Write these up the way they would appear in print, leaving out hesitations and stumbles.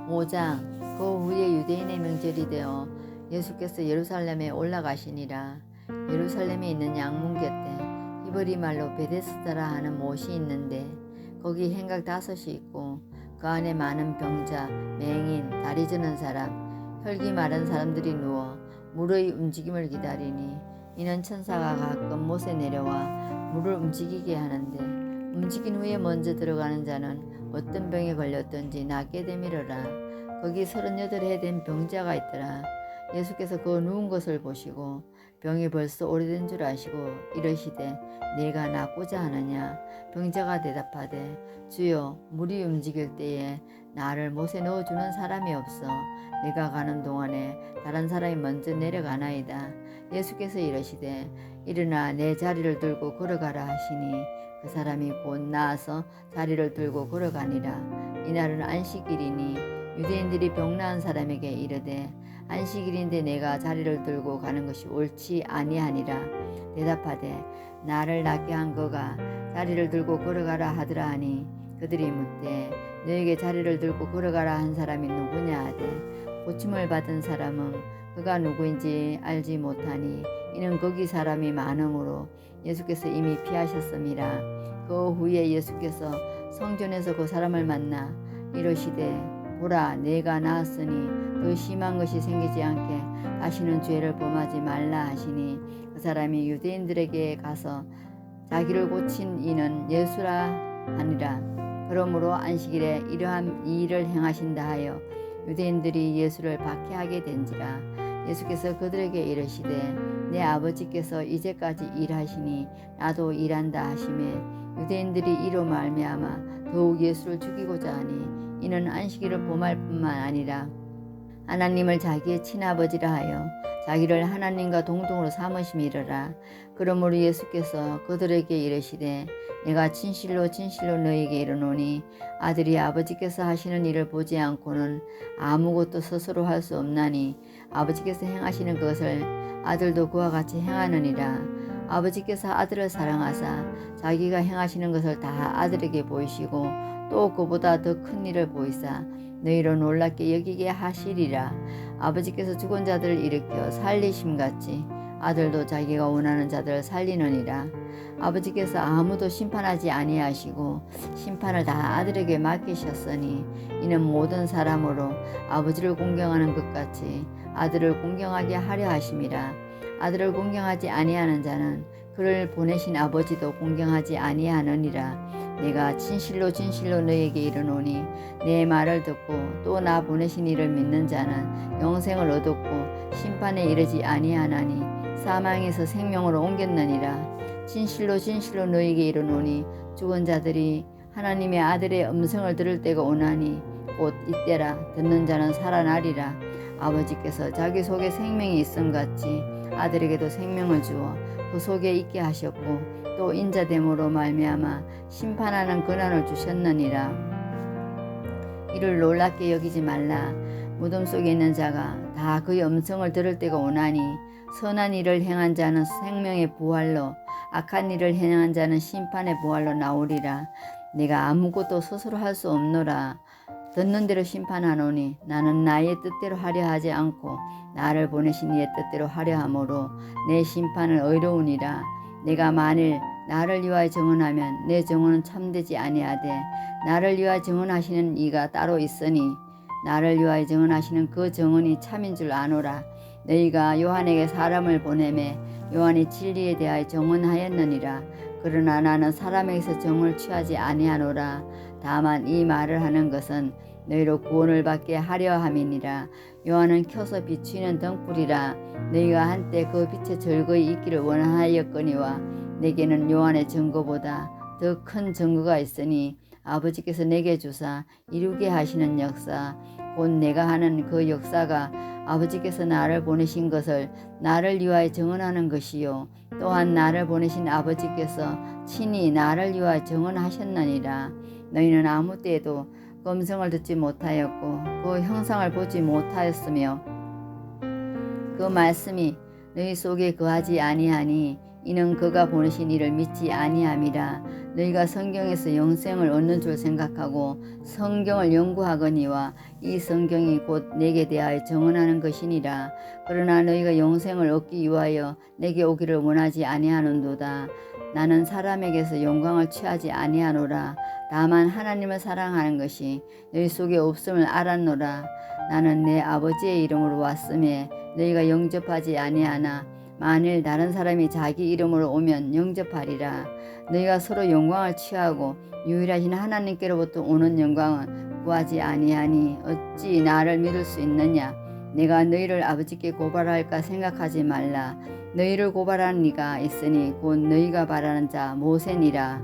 5장. 그 후에 유대인의 명절이 되어 예수께서 예루살렘에 올라가시니라. 예루살렘에 있는 양문 곁에 히브리 말로 베데스다라 하는 못이 있는데 거기 행각 5이 있고 그 안에 많은 병자, 맹인, 다리 저는 사람, 혈기 마른 사람들이 누워 물의 움직임을 기다리니 이는 천사가 가끔 못에 내려와 물을 움직이게 하는데 움직인 후에 먼저 들어가는 자는 어떤 병에 걸렸든지 낫게 되밀어라. 거기 38해 된 병자가 있더라. 예수께서 그 누운 것을 보시고 병이 벌써 오래된 줄 아시고 이르시되 내가 낫고자 하느냐. 병자가 대답하되 주여, 물이 움직일 때에 나를 못에 넣어주는 사람이 없어 내가 가는 동안에 다른 사람이 먼저 내려가나이다. 예수께서 이르시되 일어나 내 자리를 들고 걸어가라 하시니 그 사람이 곧 나아서 자리를 들고 걸어가니라. 이날은 안식일이니 유대인들이 병나은 사람에게 이르되 안식일인데 내가 자리를 들고 가는 것이 옳지 아니하니라. 대답하되 나를 낫게 한 그가 자리를 들고 걸어가라 하더라 하니 그들이 묻되 너에게 자리를 들고 걸어가라 한 사람이 누구냐 하되 고침을 받은 사람은 그가 누구인지 알지 못하니 이는 거기 사람이 많으므로 예수께서 이미 피하셨음이라. 그 후에 예수께서 성전에서 그 사람을 만나 이르시되 보라, 내가 나았으니 더 심한 것이 생기지 않게 다시는 죄를 범하지 말라 하시니 그 사람이 유대인들에게 가서 자기를 고친 이는 예수라 하니라. 그러므로 안식일에 이러한 이 일을 행하신다 하여 유대인들이 예수를 박해하게 된지라. 예수께서 그들에게 이르시되 내 아버지께서 이제까지 일하시니 나도 일한다 하시매 유대인들이 이로 말미암아 더욱 예수를 죽이고자 하니 이는 안식일을 범할 뿐만 아니라 하나님을 자기의 친아버지라 하여 자기를 하나님과 동등으로 삼으심이러라. 그러므로 예수께서 그들에게 이르시되 내가 진실로 진실로 너희에게 이르노니 아들이 아버지께서 하시는 일을 보지 않고는 아무것도 스스로 할 수 없나니 아버지께서 행하시는 것을 아들도 그와 같이 행하느니라. 아버지께서 아들을 사랑하사 자기가 행하시는 것을 다 아들에게 보이시고 또 그보다 더 큰 일을 보이사 너희로 놀랍게 여기게 하시리라. 아버지께서 죽은 자들을 일으켜 살리심같이 아들도 자기가 원하는 자들을 살리느니라. 아버지께서 아무도 심판하지 아니하시고 심판을 다 아들에게 맡기셨으니 이는 모든 사람으로 아버지를 공경하는 것 같이 아들을 공경하게 하려 하심이라. 아들을 공경하지 아니하는 자는 그를 보내신 아버지도 공경하지 아니하느니라. 내가 진실로 진실로 너희에게 이르노니 내 말을 듣고 또 나 보내신 이를 믿는 자는 영생을 얻었고 심판에 이르지 아니하나니 사망에서 생명으로 옮겼느니라. 진실로 진실로 너희에게 이르노니 죽은 자들이 하나님의 아들의 음성을 들을 때가 오나니 곧 이때라. 듣는 자는 살아나리라. 아버지께서 자기 속에 생명이 있음같이 아들에게도 생명을 주어 그 속에 있게 하셨고 또 인자됨으로 말미암아 심판하는 권한을 주셨느니라. 이를 놀랍게 여기지 말라. 무덤 속에 있는 자가 다 그의 음성을 들을 때가 오나니 선한 일을 행한 자는 생명의 부활로 악한 일을 행한 자는 심판의 부활로 나오리라. 내가 아무것도 스스로 할 수 없노라. 듣는 대로 심판하노니 나는 나의 뜻대로 하려 하지 않고 나를 보내신 이의 뜻대로 하려 하므로 내 심판은 의로우니라. 내가 만일 나를 위하여 증언하면 내 증언은 참되지 아니하되 나를 위하여 증언하시는 이가 따로 있으니 나를 위하여 증언하시는 그 증언이 참인 줄 아노라. 너희가 요한에게 사람을 보내매 요한이 진리에 대하여 증언하였느니라. 그러나 나는 사람에게서 증언을 취하지 아니하노라. 다만 이 말을 하는 것은 너희로 구원을 받게 하려 함이니라. 요한은 켜서 비추이는 등불이라. 너희가 한때 그 빛에 즐거이 있기를 원하였거니와 내게는 요한의 증거보다 더 큰 증거가 있으니 아버지께서 내게 주사 이루게 하시는 역사 곧 내가 하는 그 역사가 아버지께서 나를 보내신 것을 나를 위하여 증언하는 것이요 또한 나를 보내신 아버지께서 친히 나를 위하여 증언하셨느니라. 너희는 아무 때에도 그 음성을 듣지 못하였고 그 형상을 보지 못하였으며 그 말씀이 너희 속에 거하지 아니하니 이는 그가 보내신 이를 믿지 아니함이라. 너희가 성경에서 영생을 얻는 줄 생각하고 성경을 연구하거니와 이 성경이 곧 내게 대하여 증언하는 것이니라. 그러나 너희가 영생을 얻기 위하여 내게 오기를 원하지 아니하는도다. 나는 사람에게서 영광을 취하지 아니하노라. 다만 하나님을 사랑하는 것이 너희 속에 없음을 알았노라. 나는 내 아버지의 이름으로 왔음에 너희가 영접하지 아니하나 만일 다른 사람이 자기 이름으로 오면 영접하리라. 너희가 서로 영광을 취하고 유일하신 하나님께로부터 오는 영광은 구하지 아니하니 어찌 나를 믿을 수 있느냐. 내가 너희를 아버지께 고발할까 생각하지 말라. 너희를 고발하는 이가 있으니 곧 너희가 바라는 자 모세니라.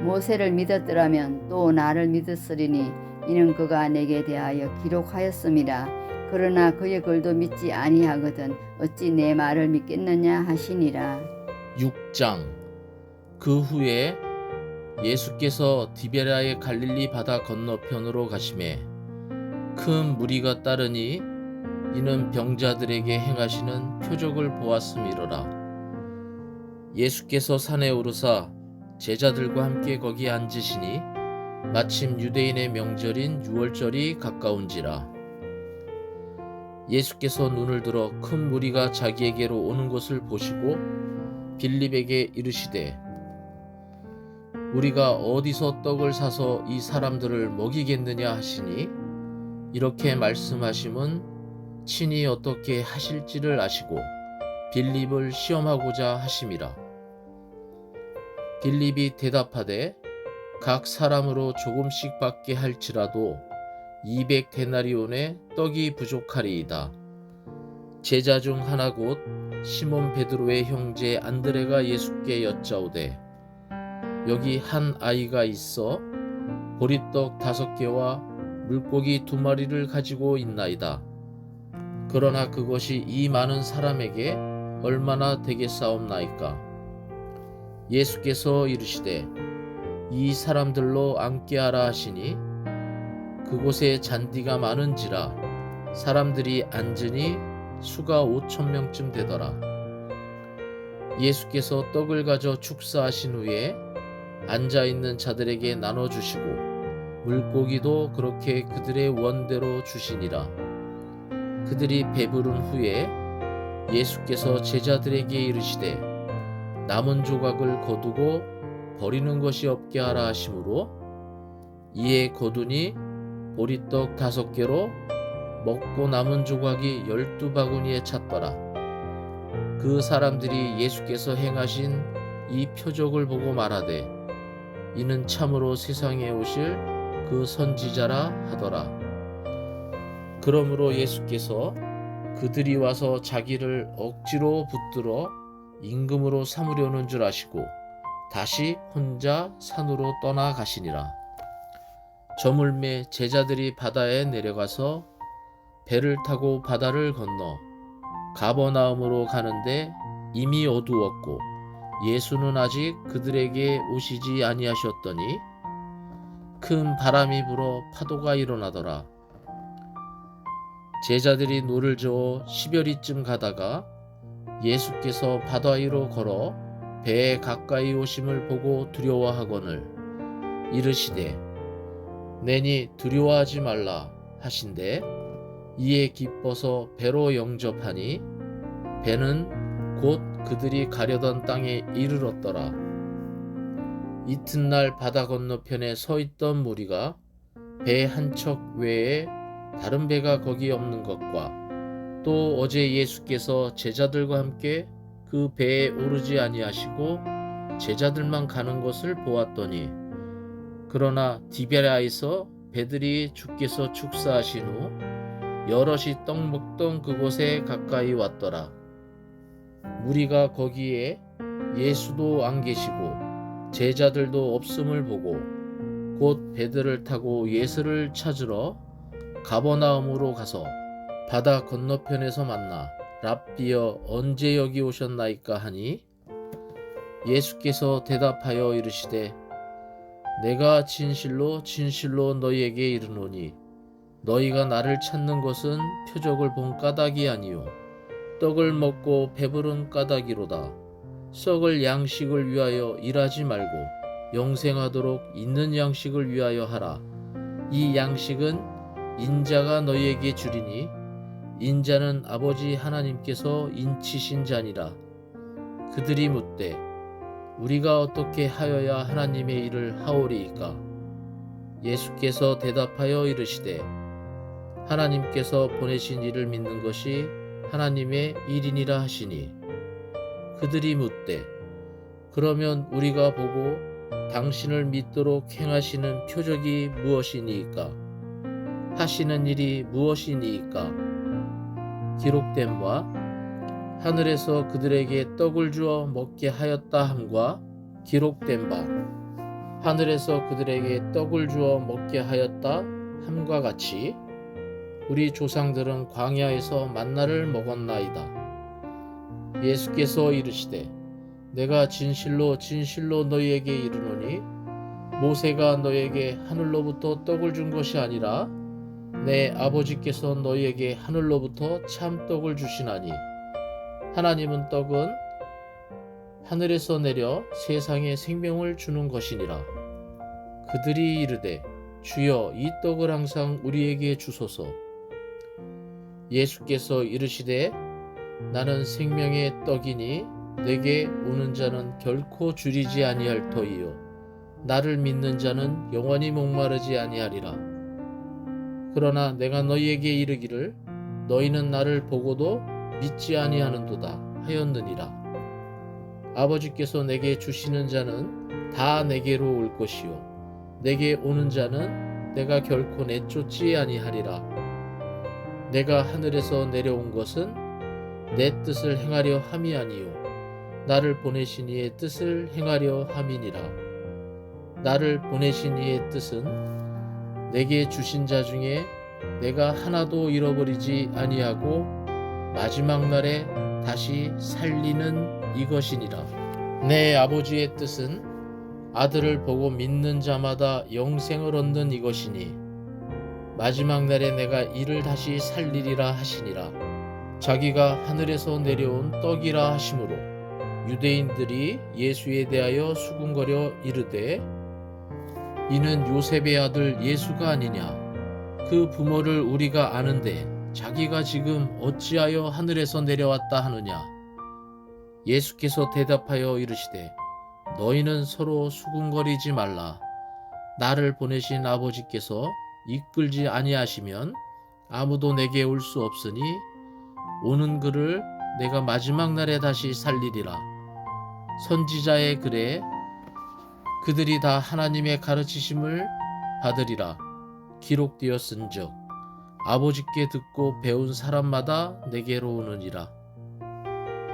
모세를 믿었더라면 또 나를 믿었으리니 이는 그가 내게 대하여 기록하였음이라. 그러나 그의 글도 믿지 아니하거든 어찌 내 말을 믿겠느냐 하시니라. 6장. 그 후에 예수께서 디베라의 갈릴리 바다 건너편으로 가시매 큰 무리가 따르니 이는 병자들에게 행하시는 표적을 보았음이로라. 예수께서 산에 오르사 제자들과 함께 거기 앉으시니 마침 유대인의 명절인 유월절이 가까운지라. 예수께서 눈을 들어 큰 무리가 자기에게로 오는 것을 보시고 빌립에게 이르시되 우리가 어디서 떡을 사서 이 사람들을 먹이겠느냐 하시니 이렇게 말씀하심은 친히 어떻게 하실지를 아시고 빌립을 시험하고자 하심이라. 빌립이 대답하되 각 사람으로 조금씩 받게 할지라도 200데나리온의 떡이 부족하리이다. 제자 중 하나 곧 시몬 베드로의 형제 안드레가 예수께 여짜오되 여기 한 아이가 있어 보리떡 5개와 물고기 2마리를 가지고 있나이다. 그러나 그것이 이 많은 사람에게 얼마나 되겠사옵나이까. 예수께서 이르시되 이 사람들로 앉게 하라 하시니 그곳에 잔디가 많은지라 사람들이 앉으니 수가 5,000명쯤 되더라. 예수께서 떡을 가져 축사하신 후에 앉아있는 자들에게 나눠주시고 물고기도 그렇게 그들의 원대로 주시니라. 그들이 배부른 후에 예수께서 제자들에게 이르시되 남은 조각을 거두고 버리는 것이 없게 하라 하시므로 이에 거두니 보리떡 5개로 먹고 남은 조각이 12바구니에 찼더라. 그 사람들이 예수께서 행하신 이 표적을 보고 말하되 이는 참으로 세상에 오실 그 선지자라 하더라. 그러므로 예수께서 그들이 와서 자기를 억지로 붙들어 임금으로 삼으려는 줄 아시고 다시 혼자 산으로 떠나가시니라. 저물매 제자들이 바다에 내려가서 배를 타고 바다를 건너 가버나움으로 가는데 이미 어두웠고 예수는 아직 그들에게 오시지 아니하셨더니 큰 바람이 불어 파도가 일어나더라. 제자들이 노를 저어 10여리쯤 가다가 예수께서 바다 위로 걸어 배에 가까이 오심을 보고 두려워하거늘 이르시되 내니 두려워하지 말라 하신대 이에 기뻐서 배로 영접하니 배는 곧 그들이 가려던 땅에 이르렀더라. 이튿날 바다 건너편에 서 있던 무리가 배 한 척 외에 다른 배가 거기 없는 것과 또 어제 예수께서 제자들과 함께 그 배에 오르지 아니하시고 제자들만 가는 것을 보았더니 그러나 디베라에서 배들이 주께서 축사하신 후 여럿이 떡 먹던 그곳에 가까이 왔더라. 무리가 거기에 예수도 안 계시고 제자들도 없음을 보고 곧 배들을 타고 예수를 찾으러 가버나움으로 가서 바다 건너편에서 만나 랍비여 언제 여기 오셨나이까 하니 예수께서 대답하여 이르시되 내가 진실로 진실로 너희에게 이르노니 너희가 나를 찾는 것은 표적을 본 까닭이 아니요 떡을 먹고 배부른 까닭이로다. 썩을 양식을 위하여 일하지 말고 영생하도록 있는 양식을 위하여 하라. 이 양식은 인자가 너희에게 주리니 인자는 아버지 하나님께서 인치신 자니라. 그들이 묻되 우리가 어떻게 하여야 하나님의 일을 하오리이까? 예수께서 대답하여 이르시되 하나님께서 보내신 이를 믿는 것이 하나님의 일이니라 하시니 그들이 묻되 그러면 우리가 보고 당신을 믿도록 행하시는 표적이 무엇이니이까? 하시는 일이 무엇이니이까? 기록된 바 하늘에서 그들에게 떡을 주어 먹게 하였다 함과 기록된 바 하늘에서 그들에게 떡을 주어 먹게 하였다 함과 같이 우리 조상들은 광야에서 만나를 먹었나이다. 예수께서 이르시되 내가 진실로 진실로 너희에게 이르노니 모세가 너희에게 하늘로부터 떡을 준 것이 아니라 내 아버지께서 너희에게 하늘로부터 참 떡을 주시나니 하나님은 떡은 하늘에서 내려 세상에 생명을 주는 것이니라. 그들이 이르되 주여 이 떡을 항상 우리에게 주소서. 예수께서 이르시되 나는 생명의 떡이니 내게 오는 자는 결코 줄이지 아니할 터이요 나를 믿는 자는 영원히 목마르지 아니하리라. 그러나 내가 너희에게 이르기를 너희는 나를 보고도 믿지 아니하는도다 하였느니라. 아버지께서 내게 주시는 자는 다 내게로 올 것이요 내게 오는 자는 내가 결코 내쫓지 아니하리라. 내가 하늘에서 내려온 것은 내 뜻을 행하려 함이 아니요 나를 보내신 이의 뜻을 행하려 함이니라. 나를 보내신 이의 뜻은 내게 주신 자 중에 내가 하나도 잃어버리지 아니하고 마지막 날에 다시 살리는 이것이니라. 내 아버지의 뜻은 아들을 보고 믿는 자마다 영생을 얻는 이것이니 마지막 날에 내가 이를 다시 살리리라 하시니라. 자기가 하늘에서 내려온 떡이라 하시므로 유대인들이 예수에 대하여 수군거려 이르되 이는 요셉의 아들 예수가 아니냐? 그 부모를 우리가 아는데 자기가 지금 어찌하여 하늘에서 내려왔다 하느냐? 예수께서 대답하여 이르시되 너희는 서로 수군거리지 말라. 나를 보내신 아버지께서 이끌지 아니하시면 아무도 내게 올 수 없으니 오는 그를 내가 마지막 날에 다시 살리리라. 선지자의 글에 그들이 다 하나님의 가르치심을 받으리라 기록되었은즉 아버지께 듣고 배운 사람마다 내게로 오느니라.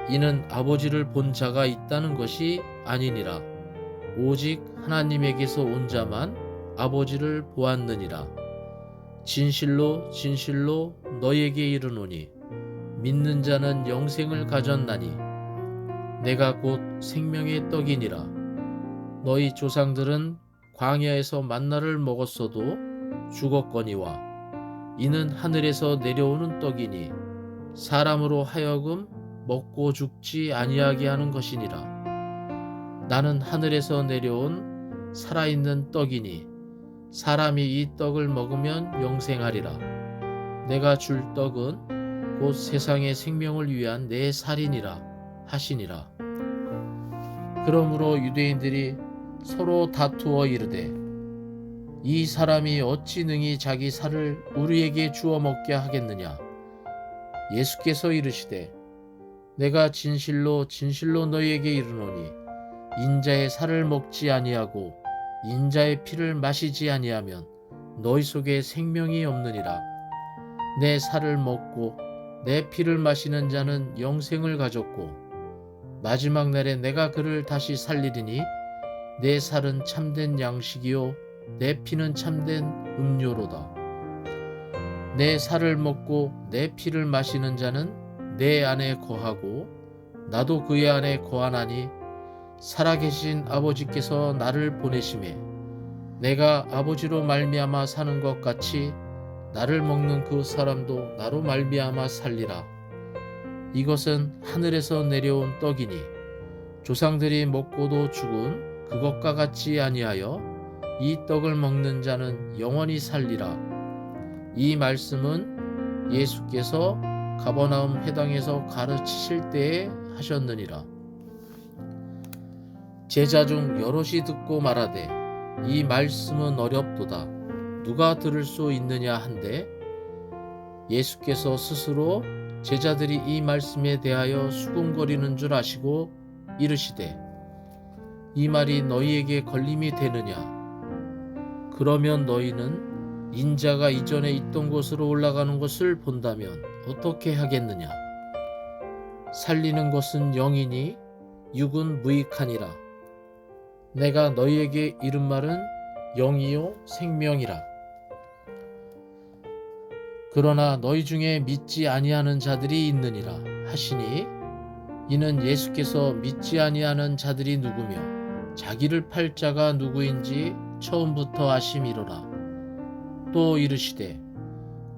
이는 아버지를 본 자가 있다는 것이 아니니라. 오직 하나님에게서 온 자만 아버지를 보았느니라. 진실로 진실로 너희에게 이르노니 믿는 자는 영생을 가졌나니 내가 곧 생명의 떡이니라. 너희 조상들은 광야에서 만나를 먹었어도 죽었거니와 이는 하늘에서 내려오는 떡이니 사람으로 하여금 먹고 죽지 아니하게 하는 것이니라. 나는 하늘에서 내려온 살아있는 떡이니 사람이 이 떡을 먹으면 영생하리라. 내가 줄 떡은 곧 세상의 생명을 위한 내 살이니라 하시니라. 그러므로 유대인들이 서로 다투어 이르되 이 사람이 어찌 능히 자기 살을 우리에게 주어 먹게 하겠느냐? 예수께서 이르시되 내가 진실로 진실로 너희에게 이르노니 인자의 살을 먹지 아니하고 인자의 피를 마시지 아니하면 너희 속에 생명이 없느니라. 내 살을 먹고 내 피를 마시는 자는 영생을 가졌고 마지막 날에 내가 그를 다시 살리리니 내 살은 참된 양식이요 내 피는 참된 음료로다. 내 살을 먹고 내 피를 마시는 자는 내 안에 거하고 나도 그의 안에 거하나니 살아계신 아버지께서 나를 보내심에 내가 아버지로 말미암아 사는 것 같이 나를 먹는 그 사람도 나로 말미암아 살리라. 이것은 하늘에서 내려온 떡이니 조상들이 먹고도 죽은 그것과 같지 아니하여 이 떡을 먹는 자는 영원히 살리라. 이 말씀은 예수께서 가버나움 회당에서 가르치실 때에 하셨느니라. 제자 중 여럿이 듣고 말하되 이 말씀은 어렵도다. 누가 들을 수 있느냐 한데 예수께서 스스로 제자들이 이 말씀에 대하여 수군거리는 줄 아시고 이르시되 이 말이 너희에게 걸림이 되느냐? 그러면 너희는 인자가 이전에 있던 곳으로 올라가는 것을 본다면 어떻게 하겠느냐? 살리는 것은 영이니 육은 무익하니라. 내가 너희에게 이른 말은 영이요 생명이라. 그러나 너희 중에 믿지 아니하는 자들이 있느니라 하시니 이는 예수께서 믿지 아니하는 자들이 누구며 자기를 팔 자가 누구인지 처음부터 아심이로라. 또 이르시되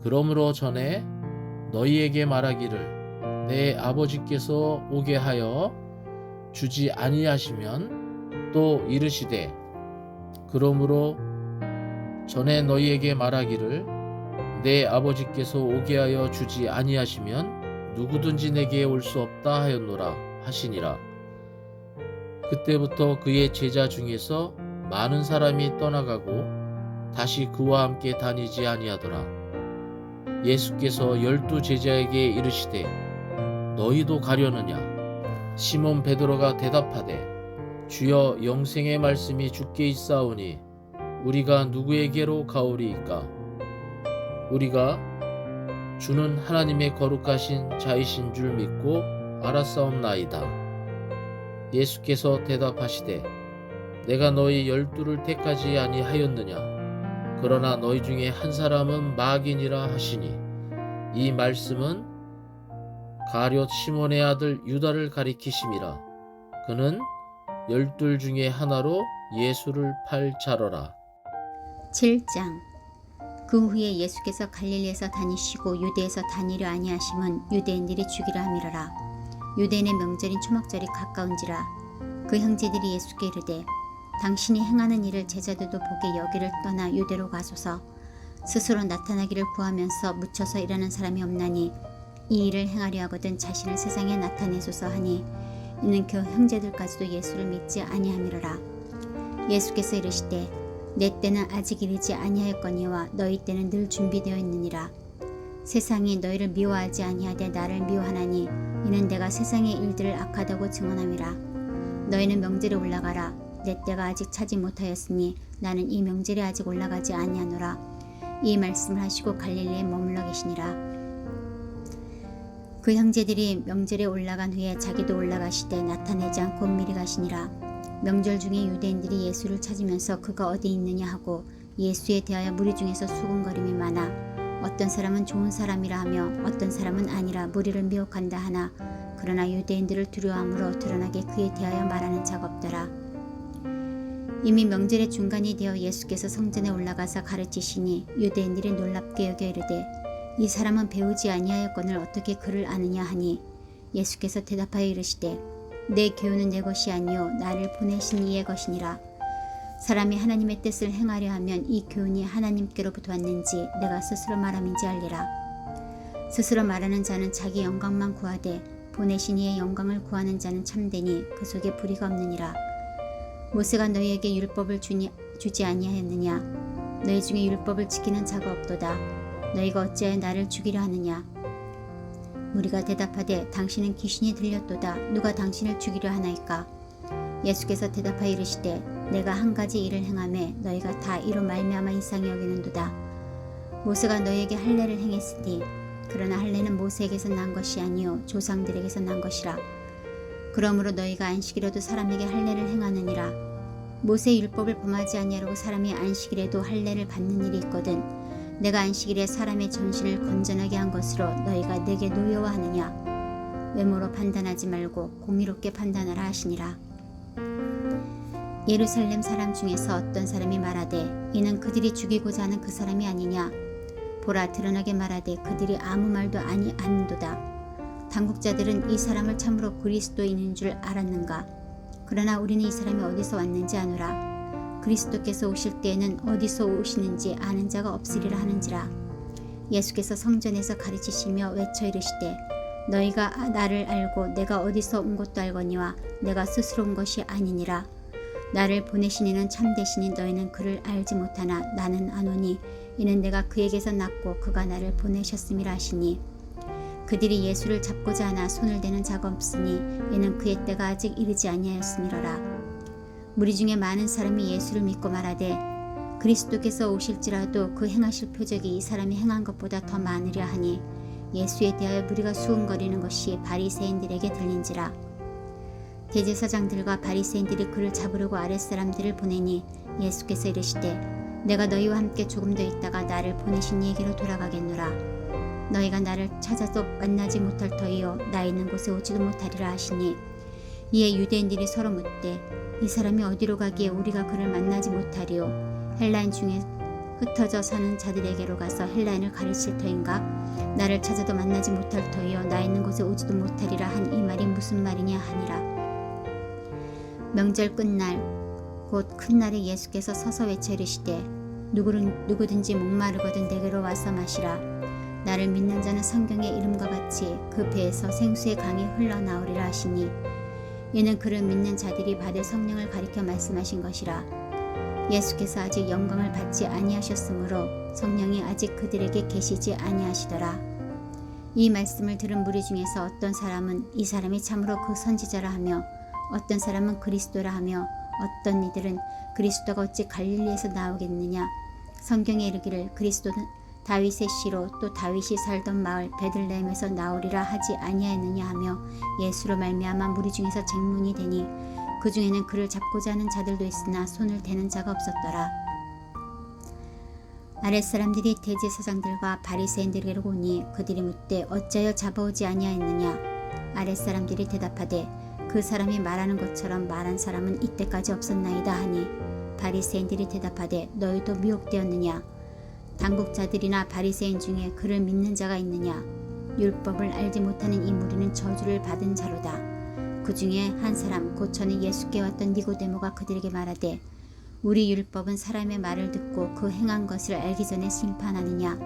그러므로 전에 너희에게 말하기를 내 아버지께서 오게 하여 주지 아니하시면 또 이르시되 그러므로 전에 너희에게 말하기를 내 아버지께서 오게 하여 주지 아니하시면 누구든지 내게 올 수 없다 하였노라 하시니라. 그때부터 그의 제자 중에서 많은 사람이 떠나가고 다시 그와 함께 다니지 아니하더라. 예수께서 12 제자에게 이르시되 너희도 가려느냐? 시몬 베드로가 대답하되 주여 영생의 말씀이 주께 있사오니 우리가 누구에게로 가오리이까? 우리가 주는 하나님의 거룩하신 자이신 줄 믿고 알았사옵나이다. 예수께서 대답하시되 내가 너희 12를 택하지 아니하였느냐? 그러나 너희 중에 한 사람은 마귀니라 하시니 이 말씀은 가룟 시몬의 아들 유다를 가리키심이라. 그는 12 중에 하나로 예수를 팔 자러라. 7장. 그 후에 예수께서 갈릴리에서 다니시고 유대에서 다니려 아니하심은 유대인들이 죽이려 함이러라. 유대인의 명절인 초막절이 가까운지라. 그 형제들이 예수께 이르되 당신이 행하는 일을 제자들도 보게 여기를 떠나 유대로 가소서. 스스로 나타나기를 구하면서 묻혀서 일하는 사람이 없나니 이 일을 행하려 하거든 자신을 세상에 나타내소서 하니 이는 그 형제들까지도 예수를 믿지 아니함이러라. 예수께서 이르시되 내 때는 아직 이르지 아니하였거니와 너희 때는 늘 준비되어 있느니라. 세상이 너희를 미워하지 아니하되 나를 미워하나니 이는 내가 세상의 일들을 악하다고 증언함이라. 너희는 명절에 올라가라. 내 때가 아직 차지 못하였으니 나는 이 명절에 아직 올라가지 아니하노라. 이 말씀을 하시고 갈릴리에 머물러 계시니라. 그 형제들이 명절에 올라간 후에 자기도 올라가시되 나타내지 않고 미리 가시니라. 명절 중에 유대인들이 예수를 찾으면서 그가 어디 있느냐 하고 예수에 대하여 무리 중에서 수군거림이 많아 어떤 사람은 좋은 사람이라 하며 어떤 사람은 아니라 무리를 미혹한다 하나 그러나 유대인들을 두려워함으로 드러나게 그에 대하여 말하는 자가 없더라. 이미 명절의 중간이 되어 예수께서 성전에 올라가서 가르치시니 유대인들이 놀랍게 여겨 이르되 이 사람은 배우지 아니하였거늘 어떻게 그를 아느냐 하니 예수께서 대답하여 이르시되 내 교훈은 내 것이 아니요 나를 보내신 이의 것이니라. 사람이 하나님의 뜻을 행하려 하면 이 교훈이 하나님께로부터 왔는지 내가 스스로 말함인지 알리라. 스스로 말하는 자는 자기 영광만 구하되 보내신 이의 영광을 구하는 자는 참되니 그 속에 불의가 없느니라. 모세가 너희에게 율법을 주지 아니하였느냐? 너희 중에 율법을 지키는 자가 없도다. 너희가 어찌하여 나를 죽이려 하느냐? 무리가 대답하되 당신은 귀신이 들렸도다. 누가 당신을 죽이려 하나이까? 예수께서 대답하여 이르시되 내가 한 가지 일을 행하매 너희가 다 이로 말미암아 이상히 여기는도다. 모세가 너희에게 할례를 행했으니 그러나 할례는 모세에게서 난 것이 아니요 조상들에게서 난 것이라. 그러므로 너희가 안식일에도 사람에게 할례를 행하느니라. 모세 율법을 범하지 아니하려고 사람이 안식일에도 할례를 받는 일이 있거든. 내가 안식일에 사람의 전신을 건전하게 한 것으로 너희가 내게 노여워하느냐? 외모로 판단하지 말고 공의롭게 판단하라 하시니라. 예루살렘 사람 중에서 어떤 사람이 말하되 이는 그들이 죽이고자 하는 그 사람이 아니냐? 보라 드러나게 말하되 그들이 아무 말도 아니하는도다. 당국자들은 이 사람을 참으로 그리스도인인 줄 알았는가? 그러나 우리는 이 사람이 어디서 왔는지 아노라. 그리스도께서 오실 때에는 어디서 오시는지 아는 자가 없으리라 하는지라. 예수께서 성전에서 가르치시며 외쳐 이르시되 너희가 나를 알고 내가 어디서 온 것도 알거니와 내가 스스로 온 것이 아니니라. 나를 보내신 이는 참되시니 너희는 그를 알지 못하나 나는 아노니 이는 내가 그에게서 났고 그가 나를 보내셨음이라 하시니 그들이 예수를 잡고자 하나 손을 대는 자가 없으니 이는 그의 때가 아직 이르지 아니하였음이로라. 무리 중에 많은 사람이 예수를 믿고 말하되 그리스도께서 오실지라도 그 행하실 표적이 이 사람이 행한 것보다 더 많으려 하니 예수에 대하여 무리가 수군거리는 것이 바리새인들에게 들린지라. 대제사장들과 바리새인들이 그를 잡으려고 아랫사람들을 보내니 예수께서 이르시되 내가 너희와 함께 조금 더 있다가 나를 보내신 이에게로 돌아가겠노라. 너희가 나를 찾아도 만나지 못할 터이요 나 있는 곳에 오지도 못하리라 하시니 이에 유대인들이 서로 묻되 이 사람이 어디로 가기에 우리가 그를 만나지 못하리요 헬라인 중에 흩어져 사는 자들에게로 가서 헬라인을 가르칠 터인가 나를 찾아도 만나지 못할 터이요 나 있는 곳에 오지도 못하리라 한 이 말이 무슨 말이냐 하니라. 명절 끝날 곧 큰 날에 예수께서 서서 외쳐 이르시되 누구든지 목마르거든 내게로 와서 마시라. 나를 믿는 자는 성경의 이름과 같이 그 배에서 생수의 강이 흘러나오리라 하시니 이는 그를 믿는 자들이 받을 성령을 가리켜 말씀하신 것이라. 예수께서 아직 영광을 받지 아니하셨으므로 성령이 아직 그들에게 계시지 아니하시더라. 이 말씀을 들은 무리 중에서 어떤 사람은 이 사람이 참으로 그 선지자라 하며 어떤 사람은 그리스도라 하며 어떤 이들은 그리스도가 어찌 갈릴리에서 나오겠느냐 성경에 이르기를 그리스도는 다윗의 씨로 또 다윗이 살던 마을 베들레헴에서 나오리라 하지 아니하였느냐 하며 예수로 말미암아 무리 중에서 쟁론이 되니 그 중에는 그를 잡고자 하는 자들도 있으나 손을 대는 자가 없었더라. 아랫사람들이 대제사장들과 바리새인들에게로 오니 그들이 묻되 어찌하여 잡아오지 아니하였느냐. 아랫사람들이 대답하되 그 사람이 말하는 것처럼 말한 사람은 이때까지 없었나이다 하니 바리새인들이 대답하되 너희도 미혹되었느냐. 당국자들이나 바리새인 중에 그를 믿는 자가 있느냐. 율법을 알지 못하는 이 무리는 저주를 받은 자로다. 그 중에 한 사람 곧 전에 예수께 왔던 니고데모가 그들에게 말하되 우리 율법은 사람의 말을 듣고 그 행한 것을 알기 전에 심판하느냐.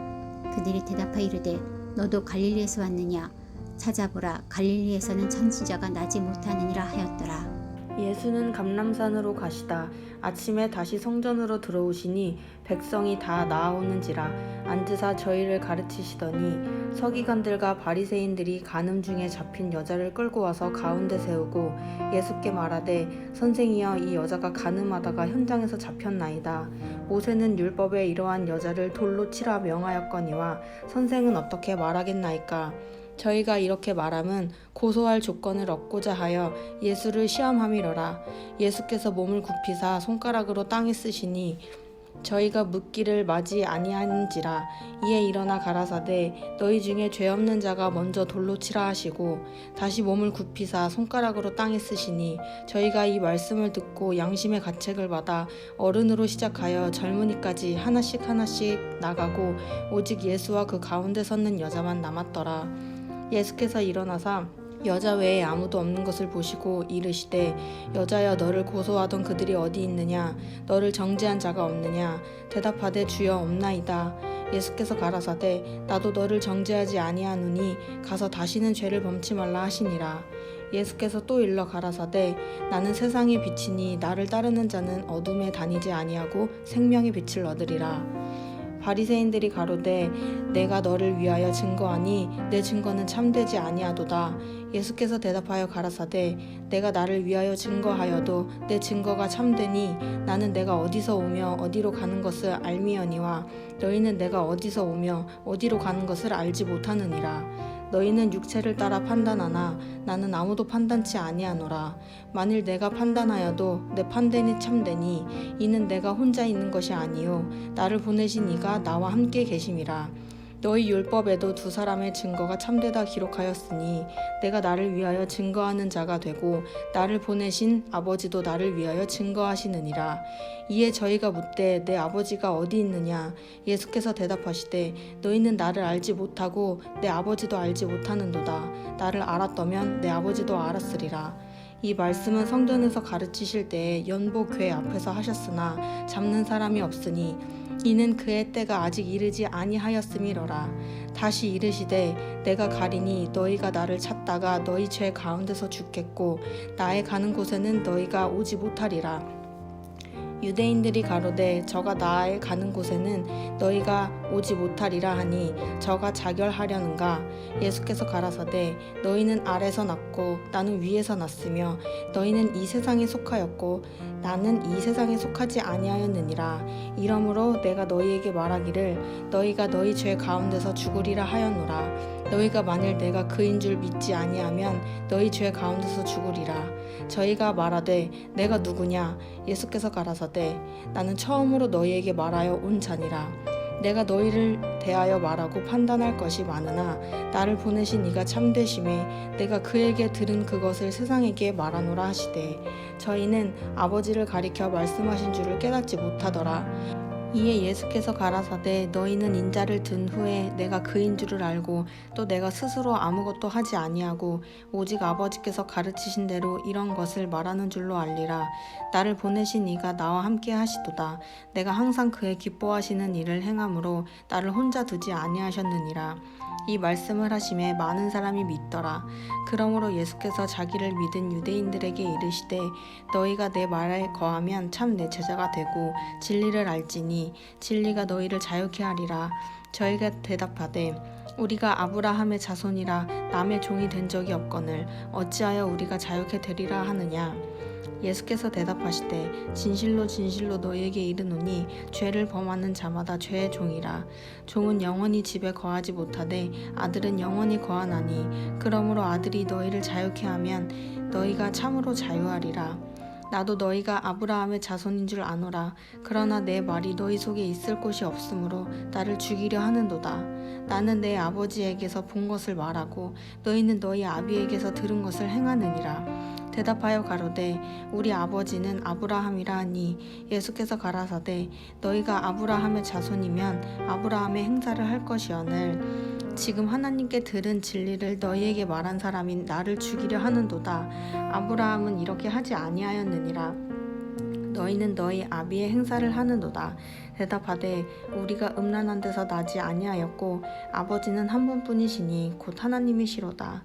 그들이 대답하여 이르되 너도 갈릴리에서 왔느냐. 찾아보라 갈릴리에서는 선지자가 나지 못하느니라 하였더라. 예수는 감람산으로 가시다 아침에 다시 성전으로 들어오시니 백성이 다 나아오는지라 앉으사 저희를 가르치시더니 서기관들과 바리새인들이 간음 중에 잡힌 여자를 끌고 와서 가운데 세우고 예수께 말하되 선생이여 이 여자가 간음하다가 현장에서 잡혔나이다. 모세는 율법에 이러한 여자를 돌로 치라 명하였거니와 선생은 어떻게 말하겠나이까. 저희가 이렇게 말함은 고소할 조건을 얻고자 하여 예수를 시험함이로라. 예수께서 몸을 굽히사 손가락으로 땅에 쓰시니 저희가 묻기를 맞이 아니하는지라. 이에 일어나 가라사대 너희 중에 죄 없는 자가 먼저 돌로 치라 하시고 다시 몸을 굽히사 손가락으로 땅에 쓰시니 저희가 이 말씀을 듣고 양심의 가책을 받아 어른으로 시작하여 젊은이까지 하나씩 나가고 오직 예수와 그 가운데 섰는 여자만 남았더라. 예수께서 일어나사 여자 외에 아무도 없는 것을 보시고 이르시되 여자여 너를 고소하던 그들이 어디 있느냐. 너를 정죄한 자가 없느냐. 대답하되 주여 없나이다. 예수께서 가라사대 나도 너를 정죄하지 아니하노니 가서 다시는 죄를 범치 말라 하시니라. 예수께서 또 일러 가라사대 나는 세상의 빛이니 나를 따르는 자는 어둠에 다니지 아니하고 생명의 빛을 얻으리라. 바리새인들이 가로되 내가 너를 위하여 증거하니 내 증거는 참되지 아니하도다. 예수께서 대답하여 가라사대 내가 나를 위하여 증거하여도 내 증거가 참되니 나는 내가 어디서 오며 어디로 가는 것을 알미언니와 너희는 내가 어디서 오며 어디로 가는 것을 알지 못하느니라. 너희는 육체를 따라 판단하나 나는 아무도 판단치 아니하노라. 만일 내가 판단하여도 내 판단이 참되니 이는 내가 혼자 있는 것이 아니요 나를 보내신 이가 나와 함께 계심이라. 너희 율법에도 두 사람의 증거가 참되다 기록하였으니 내가 나를 위하여 증거하는 자가 되고 나를 보내신 아버지도 나를 위하여 증거하시느니라. 이에 저희가 묻되 내 아버지가 어디 있느냐. 예수께서 대답하시되 너희는 나를 알지 못하고 내 아버지도 알지 못하는도다. 나를 알았더면 내 아버지도 알았으리라. 이 말씀은 성전에서 가르치실 때에 연복 궤 앞에서 하셨으나 잡는 사람이 없으니 이는 그의 때가 아직 이르지 아니하였음이로라. 다시 이르시되 내가 가리니 너희가 나를 찾다가 너희 죄 가운데서 죽겠고 나의 가는 곳에는 너희가 오지 못하리라. 유대인들이 가로되 저가 나의 가는 곳에는 너희가 오지 못하리라 하니 저가 자결하려는가. 예수께서 가라사대 너희는 아래서 났고 나는 위에서 났으며 너희는 이 세상에 속하였고 나는 이 세상에 속하지 아니하였느니라. 이러므로 내가 너희에게 말하기를 너희가 너희 죄 가운데서 죽으리라 하였노라. 너희가 만일 내가 그인 줄 믿지 아니하면 너희 죄 가운데서 죽으리라. 저희가 말하되 내가 누구냐. 예수께서 가라사대 나는 처음으로 너희에게 말하여 온 자니라. 내가 너희를 대하여 말하고 판단할 것이 많으나 나를 보내신 이가 참되심에 내가 그에게 들은 그것을 세상에게 말하노라 하시되 저희는 아버지를 가리켜 말씀하신 줄을 깨닫지 못하더라. 이에 예수께서 가라사대 너희는 인자를 든 후에 내가 그인 줄을 알고 또 내가 스스로 아무것도 하지 아니하고 오직 아버지께서 가르치신 대로 이런 것을 말하는 줄로 알리라. 나를 보내신 이가 나와 함께 하시도다. 내가 항상 그의 기뻐하시는 일을 행함으로 나를 혼자 두지 아니하셨느니라. 이 말씀을 하심에 많은 사람이 믿더라. 그러므로 예수께서 자기를 믿은 유대인들에게 이르시되 너희가 내 말에 거하면 참 내 제자가 되고 진리를 알지니 진리가 너희를 자유케 하리라. 저희가 대답하되 우리가 아브라함의 자손이라 남의 종이 된 적이 없거늘 어찌하여 우리가 자유케 되리라 하느냐. 예수께서 대답하시되 진실로 진실로 너희에게 이르노니 죄를 범하는 자마다 죄의 종이라. 종은 영원히 집에 거하지 못하되 아들은 영원히 거하나니 그러므로 아들이 너희를 자유케 하면 너희가 참으로 자유하리라. 나도 너희가 아브라함의 자손인 줄 아노라. 그러나 내 말이 너희 속에 있을 곳이 없으므로 나를 죽이려 하는도다. 나는 내 아버지에게서 본 것을 말하고 너희는 너희 아비에게서 들은 것을 행하느니라. 대답하여 가로되 우리 아버지는 아브라함이라 하니 예수께서 가라사대 너희가 아브라함의 자손이면 아브라함의 행사를 할 것이오늘 지금 하나님께 들은 진리를 너희에게 말한 사람인 나를 죽이려 하는도다. 아브라함은 이렇게 하지 아니하였느니라. 너희는 너희 아비의 행사를 하는도다. 대답하되 우리가 음란한 데서 나지 아니하였고 아버지는 한 분뿐이시니 곧 하나님이시로다.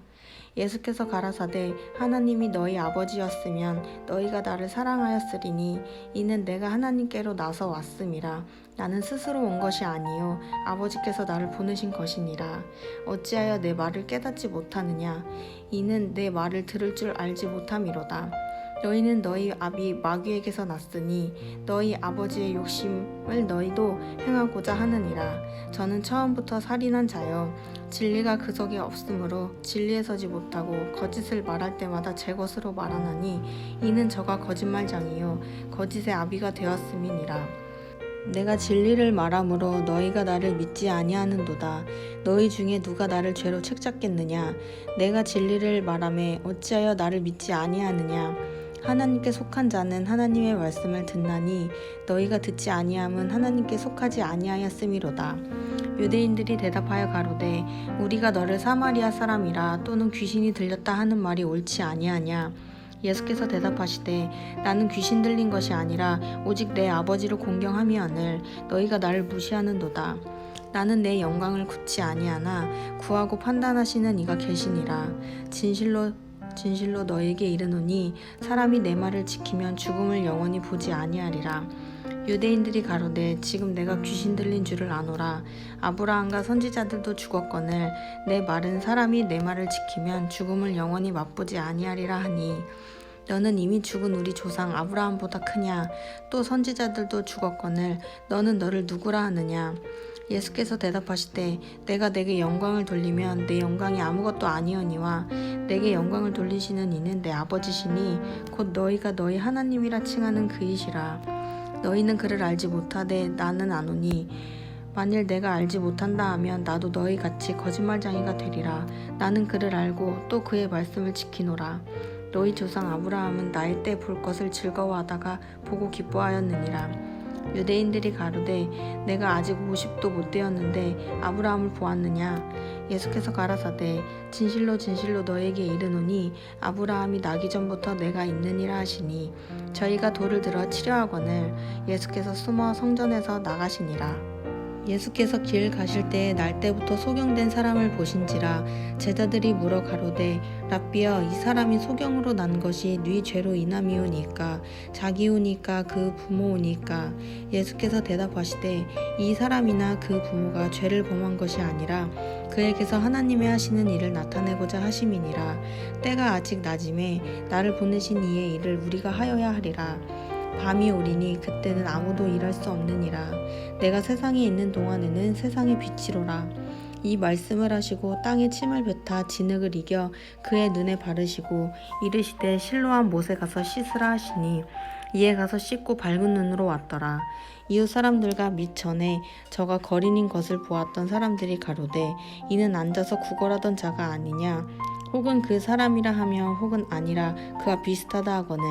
예수께서 가라사대 하나님이 너희 아버지였으면 너희가 나를 사랑하였으리니 이는 내가 하나님께로 나서 왔음이라. 나는 스스로 온 것이 아니요 아버지께서 나를 보내신 것이니라. 어찌하여 내 말을 깨닫지 못하느냐. 이는 내 말을 들을 줄 알지 못함이로다. 너희는 너희 아비 마귀에게서 났으니 너희 아버지의 욕심을 너희도 행하고자 하느니라. 저는 처음부터 살인한 자요 진리가 그 속에 없으므로 진리에 서지 못하고 거짓을 말할 때마다 제 것으로 말하나니 이는 저가 거짓말장이요 거짓의 아비가 되었음이니라. 내가 진리를 말함으로 너희가 나를 믿지 아니하는도다. 너희 중에 누가 나를 죄로 책잡겠느냐. 내가 진리를 말하매 어찌하여 나를 믿지 아니하느냐. 하나님께 속한 자는 하나님의 말씀을 듣나니 너희가 듣지 아니함은 하나님께 속하지 아니하였음이로다. 유대인들이 대답하여 가로되 우리가 너를 사마리아 사람이라 또는 귀신이 들렸다 하는 말이 옳지 아니하냐. 예수께서 대답하시되 나는 귀신 들린 것이 아니라 오직 내 아버지를 공경함이오늘 너희가 나를 무시하는도다. 나는 내 영광을 굳지 아니하나 구하고 판단하시는 이가 계시니라. 진실로 너에게 이르노니 사람이 내 말을 지키면 죽음을 영원히 보지 아니하리라. 유대인들이 가로되 지금 내가 귀신 들린 줄을 아노라. 아브라함과 선지자들도 죽었거늘 내 말은 사람이 내 말을 지키면 죽음을 영원히 맛보지 아니하리라 하니 너는 이미 죽은 우리 조상 아브라함보다 크냐. 또 선지자들도 죽었거늘 너는 너를 누구라 하느냐. 예수께서 대답하시되 내가 내게 영광을 돌리면 내 영광이 아무것도 아니오니와 내게 영광을 돌리시는 이는 내 아버지시니 곧 너희가 너희 하나님이라 칭하는 그이시라. 너희는 그를 알지 못하되 나는 아노니 만일 내가 알지 못한다 하면 나도 너희 같이 거짓말장이가 되리라. 나는 그를 알고 또 그의 말씀을 지키노라. 너희 조상 아브라함은 나의 때 볼 것을 즐거워하다가 보고 기뻐하였느니라. 유대인들이 가로되 내가 아직 50도 못 되었는데 아브라함을 보았느냐? 예수께서 가라사대 진실로 진실로 너에게 이르노니 아브라함이 나기 전부터 내가 있느니라 하시니 저희가 돌을 들어 치려하거늘 예수께서 숨어 성전에서 나가시니라. 예수께서 길 가실 때에 날 때부터 소경된 사람을 보신지라 제자들이 물어 가로되 랍비여 이 사람이 소경으로 난 것이 네 죄로 인함이오니까 자기오니까 그 부모오니까 예수께서 대답하시되 이 사람이나 그 부모가 죄를 범한 것이 아니라 그에게서 하나님의 하시는 일을 나타내고자 하심이니라. 때가 아직 낮음에 나를 보내신 이의 일을 우리가 하여야 하리라. 밤이 오리니 그때는 아무도 일할 수 없느니라. 내가 세상에 있는 동안에는 세상의 빛이로라. 이 말씀을 하시고 땅에 침을 뱉어 진흙을 이겨 그의 눈에 바르시고 이르시되 실로암 못에 가서 씻으라 하시니 이에 가서 씻고 밝은 눈으로 왔더라. 이웃 사람들과 및 전에 저가 거린인 것을 보았던 사람들이 가로되 이는 앉아서 구걸하던 자가 아니냐? 혹은 그 사람이라 하며 혹은 아니라 그와 비슷하다 하거늘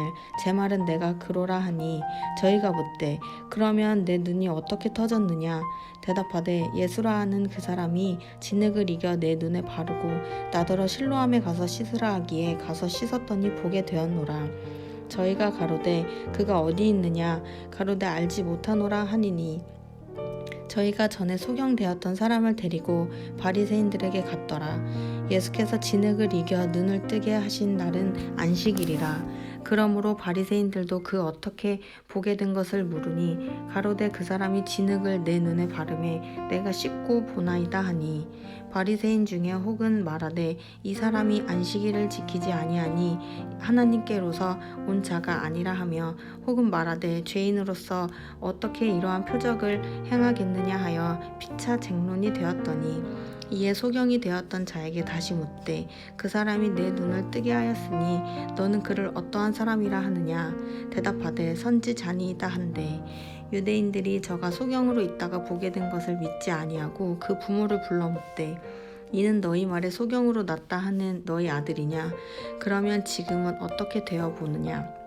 제 말은 내가 그로라 하니 저희가 묻되 그러면 내 눈이 어떻게 터졌느냐? 대답하되 예수라 하는 그 사람이 진흙을 이겨 내 눈에 바르고 나더러 실로암에 가서 씻으라 하기에 가서 씻었더니 보게 되었노라. 저희가 가로되 그가 어디 있느냐? 가로되 알지 못하노라 하니니 저희가 전에 소경되었던 사람을 데리고 바리새인들에게 갔더라. 예수께서 진흙을 이겨 눈을 뜨게 하신 날은 안식일이라. 그러므로 바리새인들도 그 어떻게 보게 된 것을 물으니 가로되 그 사람이 진흙을 내 눈에 바르매 내가 씻고 보나이다 하니 바리새인 중에 혹은 말하되 이 사람이 안식일을 지키지 아니하니 하나님께로서 온 자가 아니라 하며 혹은 말하되 죄인으로서 어떻게 이러한 표적을 행하겠느냐 하여 피차 쟁론이 되었더니 이에 소경이 되었던 자에게 다시 묻되 그 사람이 내 눈을 뜨게 하였으니 너는 그를 어떠한 사람이라 하느냐? 대답하되 선지자니이다 한데 유대인들이 저가 소경으로 있다가 보게 된 것을 믿지 아니하고 그 부모를 불러 묻되 이는 너희 말에 소경으로 났다 하는 너희 아들이냐? 그러면 지금은 어떻게 되어 보느냐?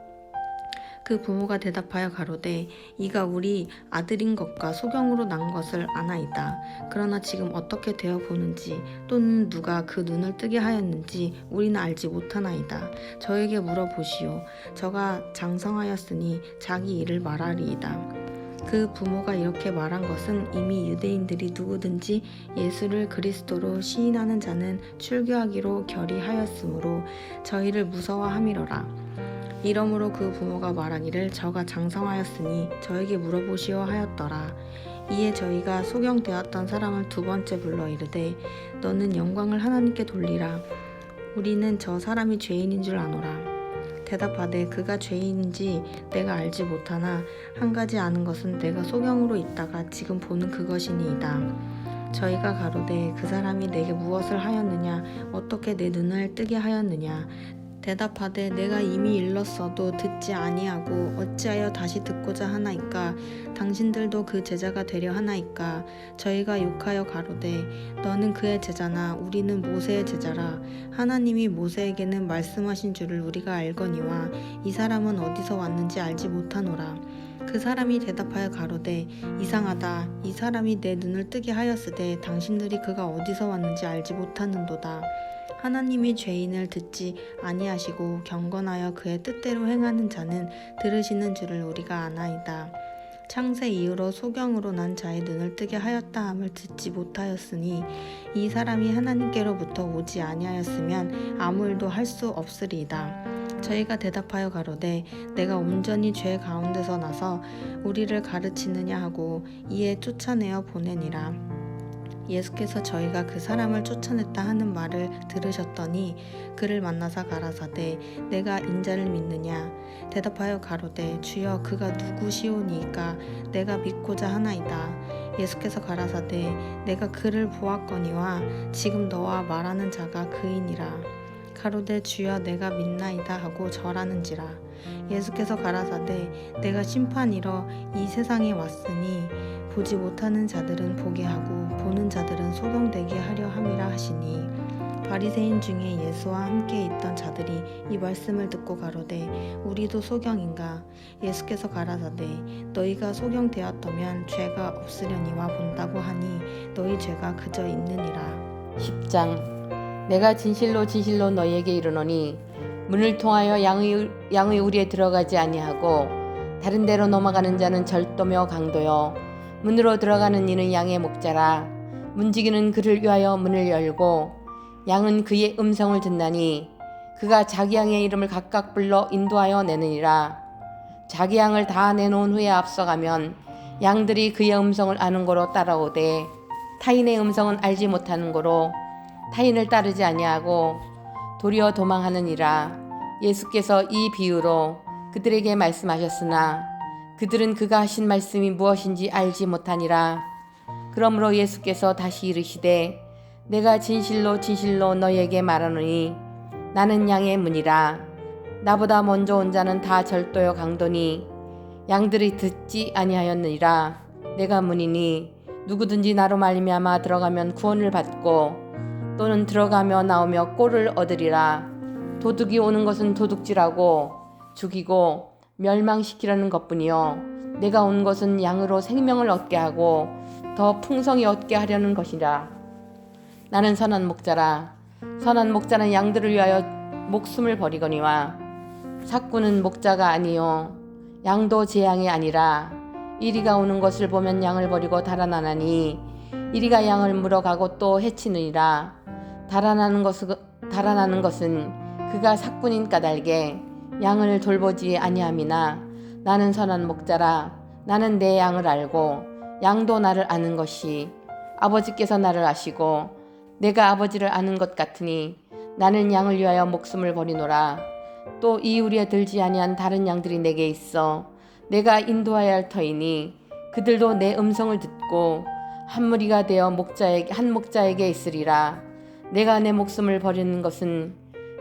그 부모가 대답하여 가로되 이가 우리 아들인 것과 소경으로 난 것을 아나이다. 그러나 지금 어떻게 되어 보는지 또는 누가 그 눈을 뜨게 하였는지 우리는 알지 못하나이다. 저에게 물어보시오. 저가 장성하였으니 자기 일을 말하리이다. 그 부모가 이렇게 말한 것은 이미 유대인들이 누구든지 예수를 그리스도로 시인하는 자는 출교하기로 결의하였으므로 저희를 무서워함이로라. 이러므로 그 부모가 말하기를 저가 장성하였으니 저에게 물어보시오 하였더라. 이에 저희가 소경되었던 사람을 두 번째 불러 이르되 너는 영광을 하나님께 돌리라. 우리는 저 사람이 죄인인 줄 아노라. 대답하되 그가 죄인인지 내가 알지 못하나 한 가지 아는 것은 내가 소경으로 있다가 지금 보는 그것이니이다. 저희가 가로되 그 사람이 내게 무엇을 하였느냐? 어떻게 내 눈을 뜨게 하였느냐? 대답하되 내가 이미 일렀어도 듣지 아니하고 어찌하여 다시 듣고자 하나이까? 당신들도 그 제자가 되려 하나이까? 저희가 욕하여 가로되 너는 그의 제자나 우리는 모세의 제자라. 하나님이 모세에게는 말씀하신 줄을 우리가 알거니와 이 사람은 어디서 왔는지 알지 못하노라. 그 사람이 대답하여 가로되 이상하다. 이 사람이 내 눈을 뜨게 하였으되 당신들이 그가 어디서 왔는지 알지 못하는도다. 하나님이 죄인을 듣지 아니하시고 경건하여 그의 뜻대로 행하는 자는 들으시는 줄을 우리가 아나이다. 창세 이후로 소경으로 난 자의 눈을 뜨게 하였다 함을 듣지 못하였으니 이 사람이 하나님께로부터 오지 아니하였으면 아무 일도 할 수 없으리이다. 저희가 대답하여 가로되 내가 온전히 죄 가운데서 나서 우리를 가르치느냐 하고 이에 쫓아내어 보내니라. 예수께서 저희가 그 사람을 쫓아냈다 하는 말을 들으셨더니 그를 만나사 가라사대 내가 인자를 믿느냐? 대답하여 가로되 주여 그가 누구시오니이까 내가 믿고자 하나이다. 예수께서 가라사대 내가 그를 보았거니와 지금 너와 말하는 자가 그이니라. 가로되 주여 내가 믿나이다 하고 절하는지라. 예수께서 가라사대 내가 심판이러 이 세상에 왔으니 보지 못하는 자들은 보게 하고 보는 자들은 소경되게 하려 함이라 하시니 바리새인 중에 예수와 함께 있던 자들이 이 말씀을 듣고 가로되 우리도 소경인가? 예수께서 가라사대 너희가 소경되었다면 죄가 없으려니와 본다고 하니 너희 죄가 그저 있느니라. 10장 내가 진실로 진실로 너희에게 이르노니 문을 통하여 양의 우리에 들어가지 아니하고 다른 데로 넘어가는 자는 절도며 강도요 문으로 들어가는 이는 양의 목자라. 문지기는 그를 위하여 문을 열고 양은 그의 음성을 듣나니 그가 자기 양의 이름을 각각 불러 인도하여 내느니라. 자기 양을 다 내놓은 후에 앞서가면 양들이 그의 음성을 아는 고로 따라오되 타인의 음성은 알지 못하는 고로 타인을 따르지 아니하고 도리어 도망하느니라. 예수께서 이 비유로 그들에게 말씀하셨으나 그들은 그가 하신 말씀이 무엇인지 알지 못하니라. 그러므로 예수께서 다시 이르시되 내가 진실로 진실로 너희에게 말하노니 나는 양의 문이라. 나보다 먼저 온 자는 다 절도요 강도니 양들이 듣지 아니하였느니라. 내가 문이니 누구든지 나로 말미암아 들어가면 구원을 받고 또는 들어가며 나오며 꼴을 얻으리라. 도둑이 오는 것은 도둑질하고 죽이고 멸망시키려는 것뿐이요 내가 온 것은 양으로 생명을 얻게 하고 더 풍성히 얻게 하려는 것이라. 나는 선한 목자라. 선한 목자는 양들을 위하여 목숨을 버리거니와 삭구는 목자가 아니요 양도 제 양이 아니라 이리가 오는 것을 보면 양을 버리고 달아나나니 이리가 양을 물어가고 또 해치느니라. 달아나는 것은 그가 삭군인 까닭에 양을 돌보지 아니함이나 나는 선한 목자라. 나는 내 양을 알고 양도 나를 아는 것이 아버지께서 나를 아시고 내가 아버지를 아는 것 같으니 나는 양을 위하여 목숨을 버리노라. 또 이 우리에 들지 아니한 다른 양들이 내게 있어 내가 인도하여야 할 터이니 그들도 내 음성을 듣고 한 무리가 되어 한 목자에게 있으리라. 내가 내 목숨을 버리는 것은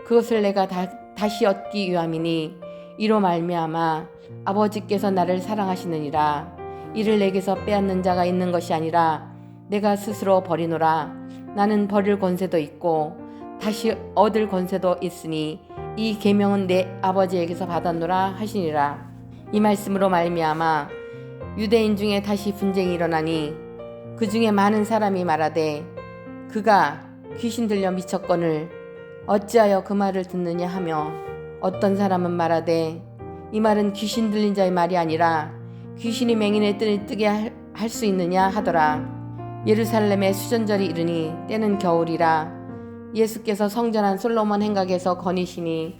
그것을 내가 다시 얻기 위함이니 이로 말미암아 아버지께서 나를 사랑하시느니라. 이를 내게서 빼앗는 자가 있는 것이 아니라 내가 스스로 버리노라. 나는 버릴 권세도 있고 다시 얻을 권세도 있으니 이 계명은 내 아버지에게서 받았노라 하시니라. 이 말씀으로 말미암아 유대인 중에 다시 분쟁이 일어나니 그 중에 많은 사람이 말하되 그가 귀신 들려 미쳤거늘 어찌하여 그 말을 듣느냐 하며 어떤 사람은 말하되 이 말은 귀신 들린 자의 말이 아니라 귀신이 맹인의 뜰을 뜨게 할 수 있느냐 하더라. 예루살렘에 수전절이 이르니 때는 겨울이라. 예수께서 성전한 솔로몬 행각에서 거니시니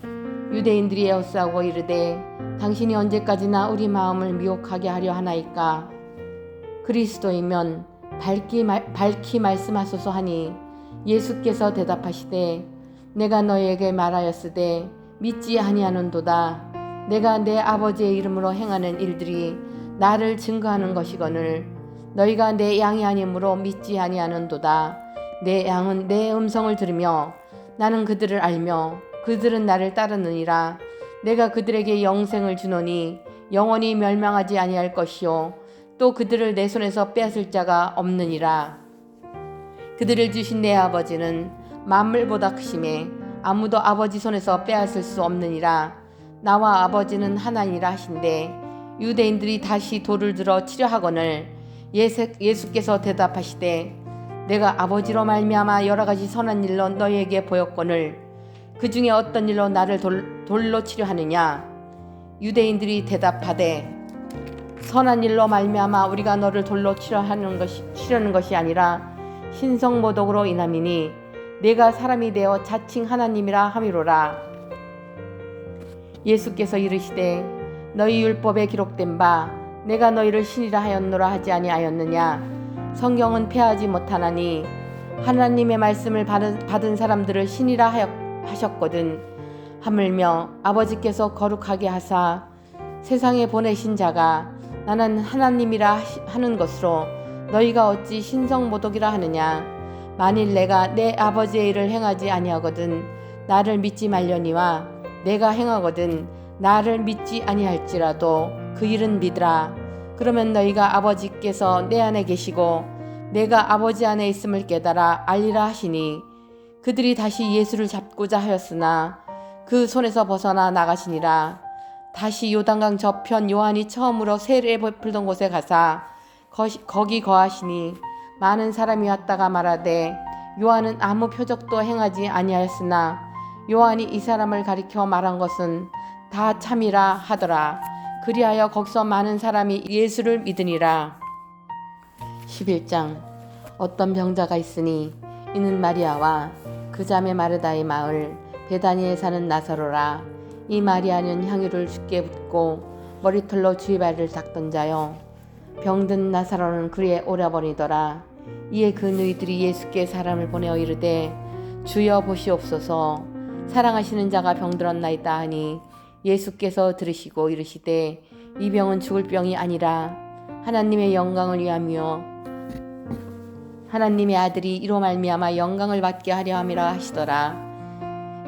유대인들이 에워싸고 이르되 당신이 언제까지나 우리 마음을 미혹하게 하려 하나이까. 그리스도이면 밝히 말씀하소서 하니 예수께서 대답하시되 내가 너희에게 말하였으되 믿지 아니하는도다. 내가 내 아버지의 이름으로 행하는 일들이 나를 증거하는 것이거늘 너희가 내 양이 아니므로 믿지 아니하는도다. 내 양은 내 음성을 들으며 나는 그들을 알며 그들은 나를 따르느니라. 내가 그들에게 영생을 주노니 영원히 멸망하지 아니할 것이요 또 그들을 내 손에서 빼앗을 자가 없느니라. 그들을 주신 내 아버지는 만물보다 크심에 아무도 아버지 손에서 빼앗을 수 없느니라. 나와 아버지는 하나니라 하신대 유대인들이 다시 돌을 들어 치려 하거늘 예수께서 대답하시되 내가 아버지로 말미암아 여러 가지 선한 일로 너희에게 보였거늘 그 중에 어떤 일로 나를 돌로 치려 하느냐. 유대인들이 대답하되 선한 일로 말미암아 우리가 너를 돌로 치려는 것이 아니라 신성모독으로 인함이니 내가 사람이 되어 자칭 하나님이라 함이로라. 예수께서 이르시되 너희 율법에 기록된 바 내가 너희를 신이라 하였노라 하지 아니하였느냐. 성경은 폐하지 못하나니 하나님의 말씀을 받은 사람들을 신이라 하셨거든. 하물며 아버지께서 거룩하게 하사 세상에 보내신 자가 나는 하나님이라 하는 것으로 너희가 어찌 신성모독이라 하느냐. 만일 내가 내 아버지의 일을 행하지 아니하거든 나를 믿지 말려니와 내가 행하거든 나를 믿지 아니할지라도 그 일은 믿으라. 그러면 너희가 아버지께서 내 안에 계시고 내가 아버지 안에 있음을 깨달아 알리라 하시니 그들이 다시 예수를 잡고자 하였으나 그 손에서 벗어나 나가시니라. 다시 요단강 저편 요한이 처음으로 세례 베풀던 곳에 가사 거기 거하시니 많은 사람이 왔다가 말하되 요한은 아무 표적도 행하지 아니하였으나 요한이 이 사람을 가리켜 말한 것은 다 참이라 하더라. 그리하여 거기서 많은 사람이 예수를 믿으니라. 11장. 어떤 병자가 있으니 이는 마리아와 그 자매 마르다의 마을 베다니에 사는 나사로라. 이 마리아는 향유를 주께 붓고 머리털로 주의 발을 닦던 자요. 병든 나사로는 그의 오라버니더라. 이에 그 누이들이 예수께 사람을 보내어 이르되 주여 보시옵소서, 사랑하시는 자가 병들었나이다 하니 예수께서 들으시고 이르시되 이 병은 죽을 병이 아니라 하나님의 영광을 위함이요 하나님의 아들이 이로 말미암아 영광을 받게 하려 함이라 하시더라.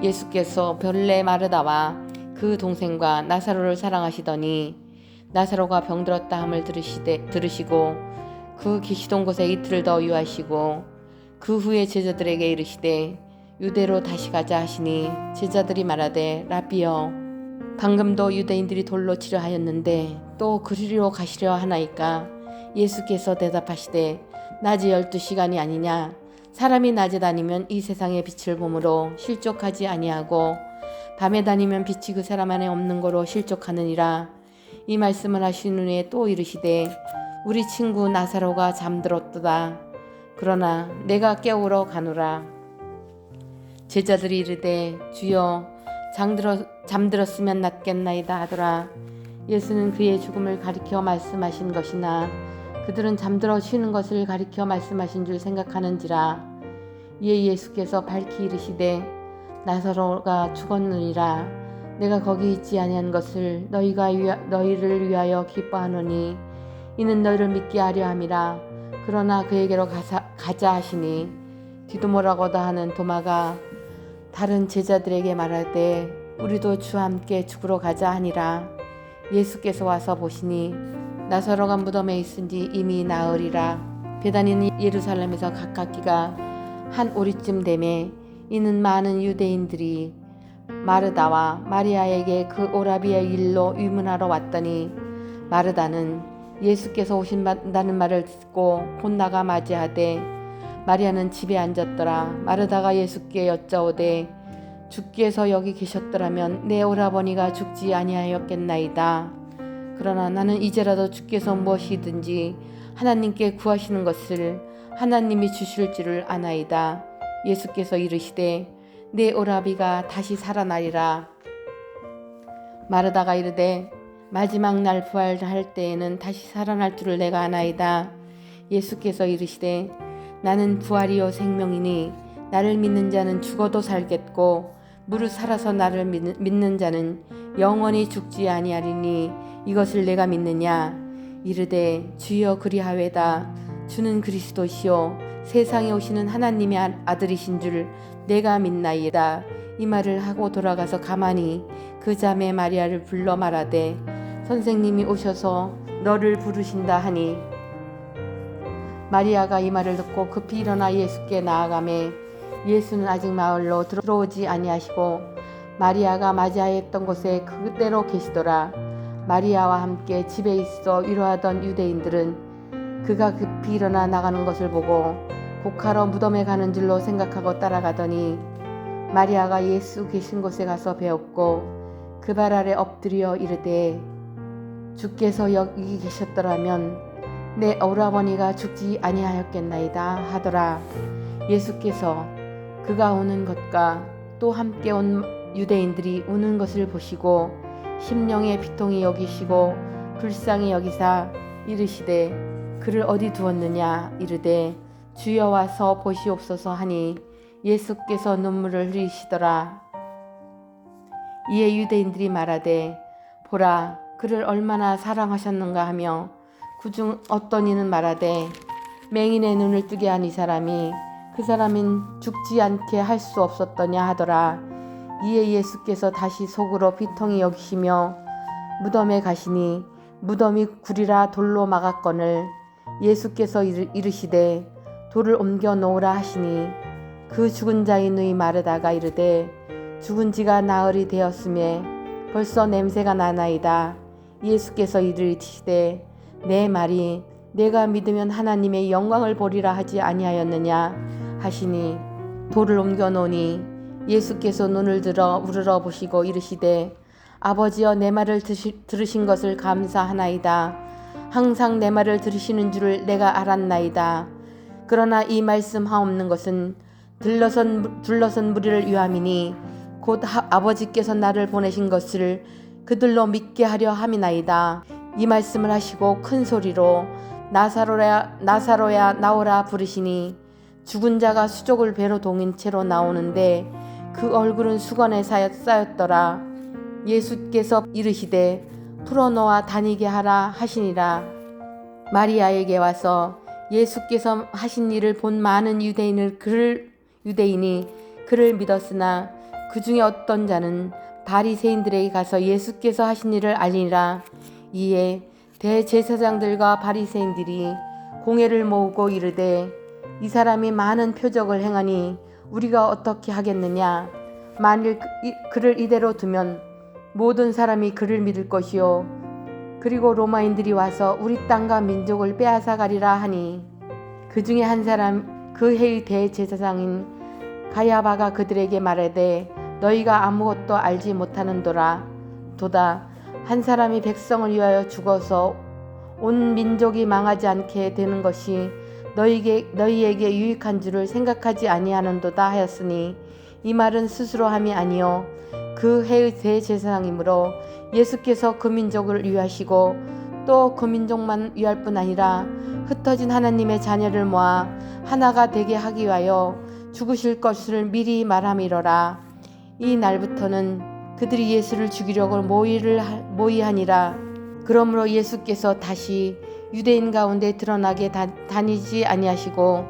예수께서 본래 마르다와 그 동생과 나사로를 사랑하시더니 나사로가 병들었다 함을 들으시고 그 계시던 곳에 이틀을 더 유하시고 그 후에 제자들에게 이르시되 유대로 다시 가자 하시니 제자들이 말하되 라비여, 방금도 유대인들이 돌로 치려 하였는데 또 그리로 가시려 하나이까? 예수께서 대답하시되 낮이 12시간이 아니냐? 사람이 낮에 다니면 이 세상의 빛을 보므로 실족하지 아니하고 밤에 다니면 빛이 그 사람 안에 없는 거로 실족하느니라. 이 말씀을 하신 후에 또 이르시되 우리 친구 나사로가 잠들었도다. 그러나 내가 깨우러 가노라. 제자들이 이르되 주여, 잠들었으면 낫겠나이다 하더라. 예수는 그의 죽음을 가리켜 말씀하신 것이나 그들은 잠들어 쉬는 것을 가리켜 말씀하신 줄 생각하는지라. 이에 예수께서 밝히 이르시되 나사로가 죽었느니라. 내가 거기 있지 아니한 것을 너희를 위하여 기뻐하노니 이는 너희를 믿게 하려 함이라. 그러나 그에게로 가자 하시니 디도모라고도 하는 도마가 다른 제자들에게 말하되 우리도 주와 함께 죽으러 가자 하니라. 예수께서 와서 보시니 나사로가 무덤에 있은지 이미 나으리라. 베다니는 예루살렘에서 가깝기가 한 오리쯤 되매 이는 많은 유대인들이 마르다와 마리아에게 그 오라비의 일로 의문하러 왔더니 마르다는 예수께서 오신다는 말을 듣고 곧 나가 맞이하되 마리아는 집에 앉았더라. 마르다가 예수께 여짜오되 주께서 여기 계셨더라면 내 오라버니가 죽지 아니하였겠나이다. 그러나 나는 이제라도 주께서 무엇이든지 하나님께 구하시는 것을 하나님이 주실 줄을 아나이다. 예수께서 이르시되 내 오라비가 다시 살아나리라. 마르다가 이르되 마지막 날 부활할 때에는 다시 살아날 줄을 내가 아나이다. 예수께서 이르시되 나는 부활이요 생명이니 나를 믿는 자는 죽어도 살겠고 무릇 살아서 나를 믿는 자는 영원히 죽지 아니하리니 이것을 내가 믿느냐? 이르되 주여 그리하외다. 주는 그리스도시요 세상에 오시는 하나님의 아들이신 줄 내가 믿나이다. 이 말을 하고 돌아가서 가만히 그 자매 마리아를 불러 말하되 선생님이 오셔서 너를 부르신다 하니 마리아가 이 말을 듣고 급히 일어나 예수께 나아가매 예수는 아직 마을로 들어오지 아니하시고 마리아가 맞이하였던 곳에 그대로 계시더라. 마리아와 함께 집에 있어 위로하던 유대인들은 그가 급히 일어나 나가는 것을 보고 곡하러 무덤에 가는 줄로 생각하고 따라가더니 마리아가 예수 계신 곳에 가서 배웠고 그 발 아래 엎드려 이르되 주께서 여기 계셨더라면 내 오라버니가 죽지 아니하였겠나이다 하더라. 예수께서 그가 우는 것과 또 함께 온 유대인들이 우는 것을 보시고 심령의 비통이 여기시고 불쌍히 여기사 이르시되 그를 어디 두었느냐? 이르되 주여 와서 보시옵소서 하니 예수께서 눈물을 흘리시더라. 이에 유대인들이 말하되 보라 그를 얼마나 사랑하셨는가 하며 그중 어떤 이는 말하되 맹인의 눈을 뜨게 한 이 사람이 그 사람은 죽지 않게 할 수 없었더냐 하더라. 이에 예수께서 다시 속으로 비통히 여기시며 무덤에 가시니 무덤이 굴이라 돌로 막았거늘 예수께서 이르시되 돌을 옮겨 놓으라 하시니 그 죽은 자의 누이 마르다가 이르되 죽은 지가 나흘이 되었음에 벌써 냄새가 나나이다. 예수께서 이르시되 내 말이 내가 믿으면 하나님의 영광을 보리라 하지 아니하였느냐 하시니 돌을 옮겨 놓으니 예수께서 눈을 들어 우러러 보시고 이르시되 아버지여 내 말을 들으신 것을 감사하나이다. 항상 내 말을 들으시는 줄을 내가 알았나이다. 그러나 이 말씀하옵는 것은 둘러선 무리를 위함이니 곧 아버지께서 나를 보내신 것을 그들로 믿게 하려 함이나이다. 이 말씀을 하시고 큰 소리로 나사로야 나오라 부르시니 죽은 자가 수족을 배로 동인 채로 나오는데 그 얼굴은 수건에 쌓였더라. 예수께서 이르시되 풀어놓아 다니게 하라 하시니라. 마리아에게 와서 예수께서 하신 일을 본 많은 유대인이 그를 믿었으나 그 중에 어떤 자는 바리새인들에게 가서 예수께서 하신 일을 알리니라. 이에 대제사장들과 바리새인들이 공회를 모으고 이르되 이 사람이 많은 표적을 행하니 우리가 어떻게 하겠느냐. 만일 그를 이대로 두면 모든 사람이 그를 믿을 것이요 그리고 로마인들이 와서 우리 땅과 민족을 빼앗아 가리라 하니 그 중에 한 사람 그 해의 대제사장인 가야바가 그들에게 말하되 너희가 아무것도 알지 못하는도다. 한 사람이 백성을 위하여 죽어서 온 민족이 망하지 않게 되는 것이 너희에게 유익한 줄을 생각하지 아니하는도다 하였으니 이 말은 스스로 함이 아니요 그 해의 대제사장이므로 예수께서 그 민족을 위하시고 또 그 민족만 위할 뿐 아니라 흩어진 하나님의 자녀를 모아 하나가 되게 하기 위하여 죽으실 것을 미리 말함이로라. 이 날부터는 그들이 예수를 죽이려고 모의하니라. 그러므로 예수께서 다시 유대인 가운데 드러나게 다니지 아니하시고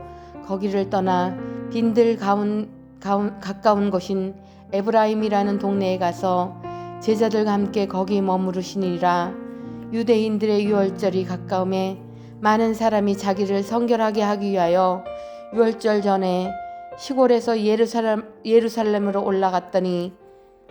거기를 떠나 빈들 가까운 곳인 에브라임이라는 동네에 가서 제자들과 함께 거기 머무르시니라. 유대인들의 유월절이 가까움에 많은 사람이 자기를 성결하게 하기 위하여 유월절 전에 시골에서 예루살렘으로 올라갔더니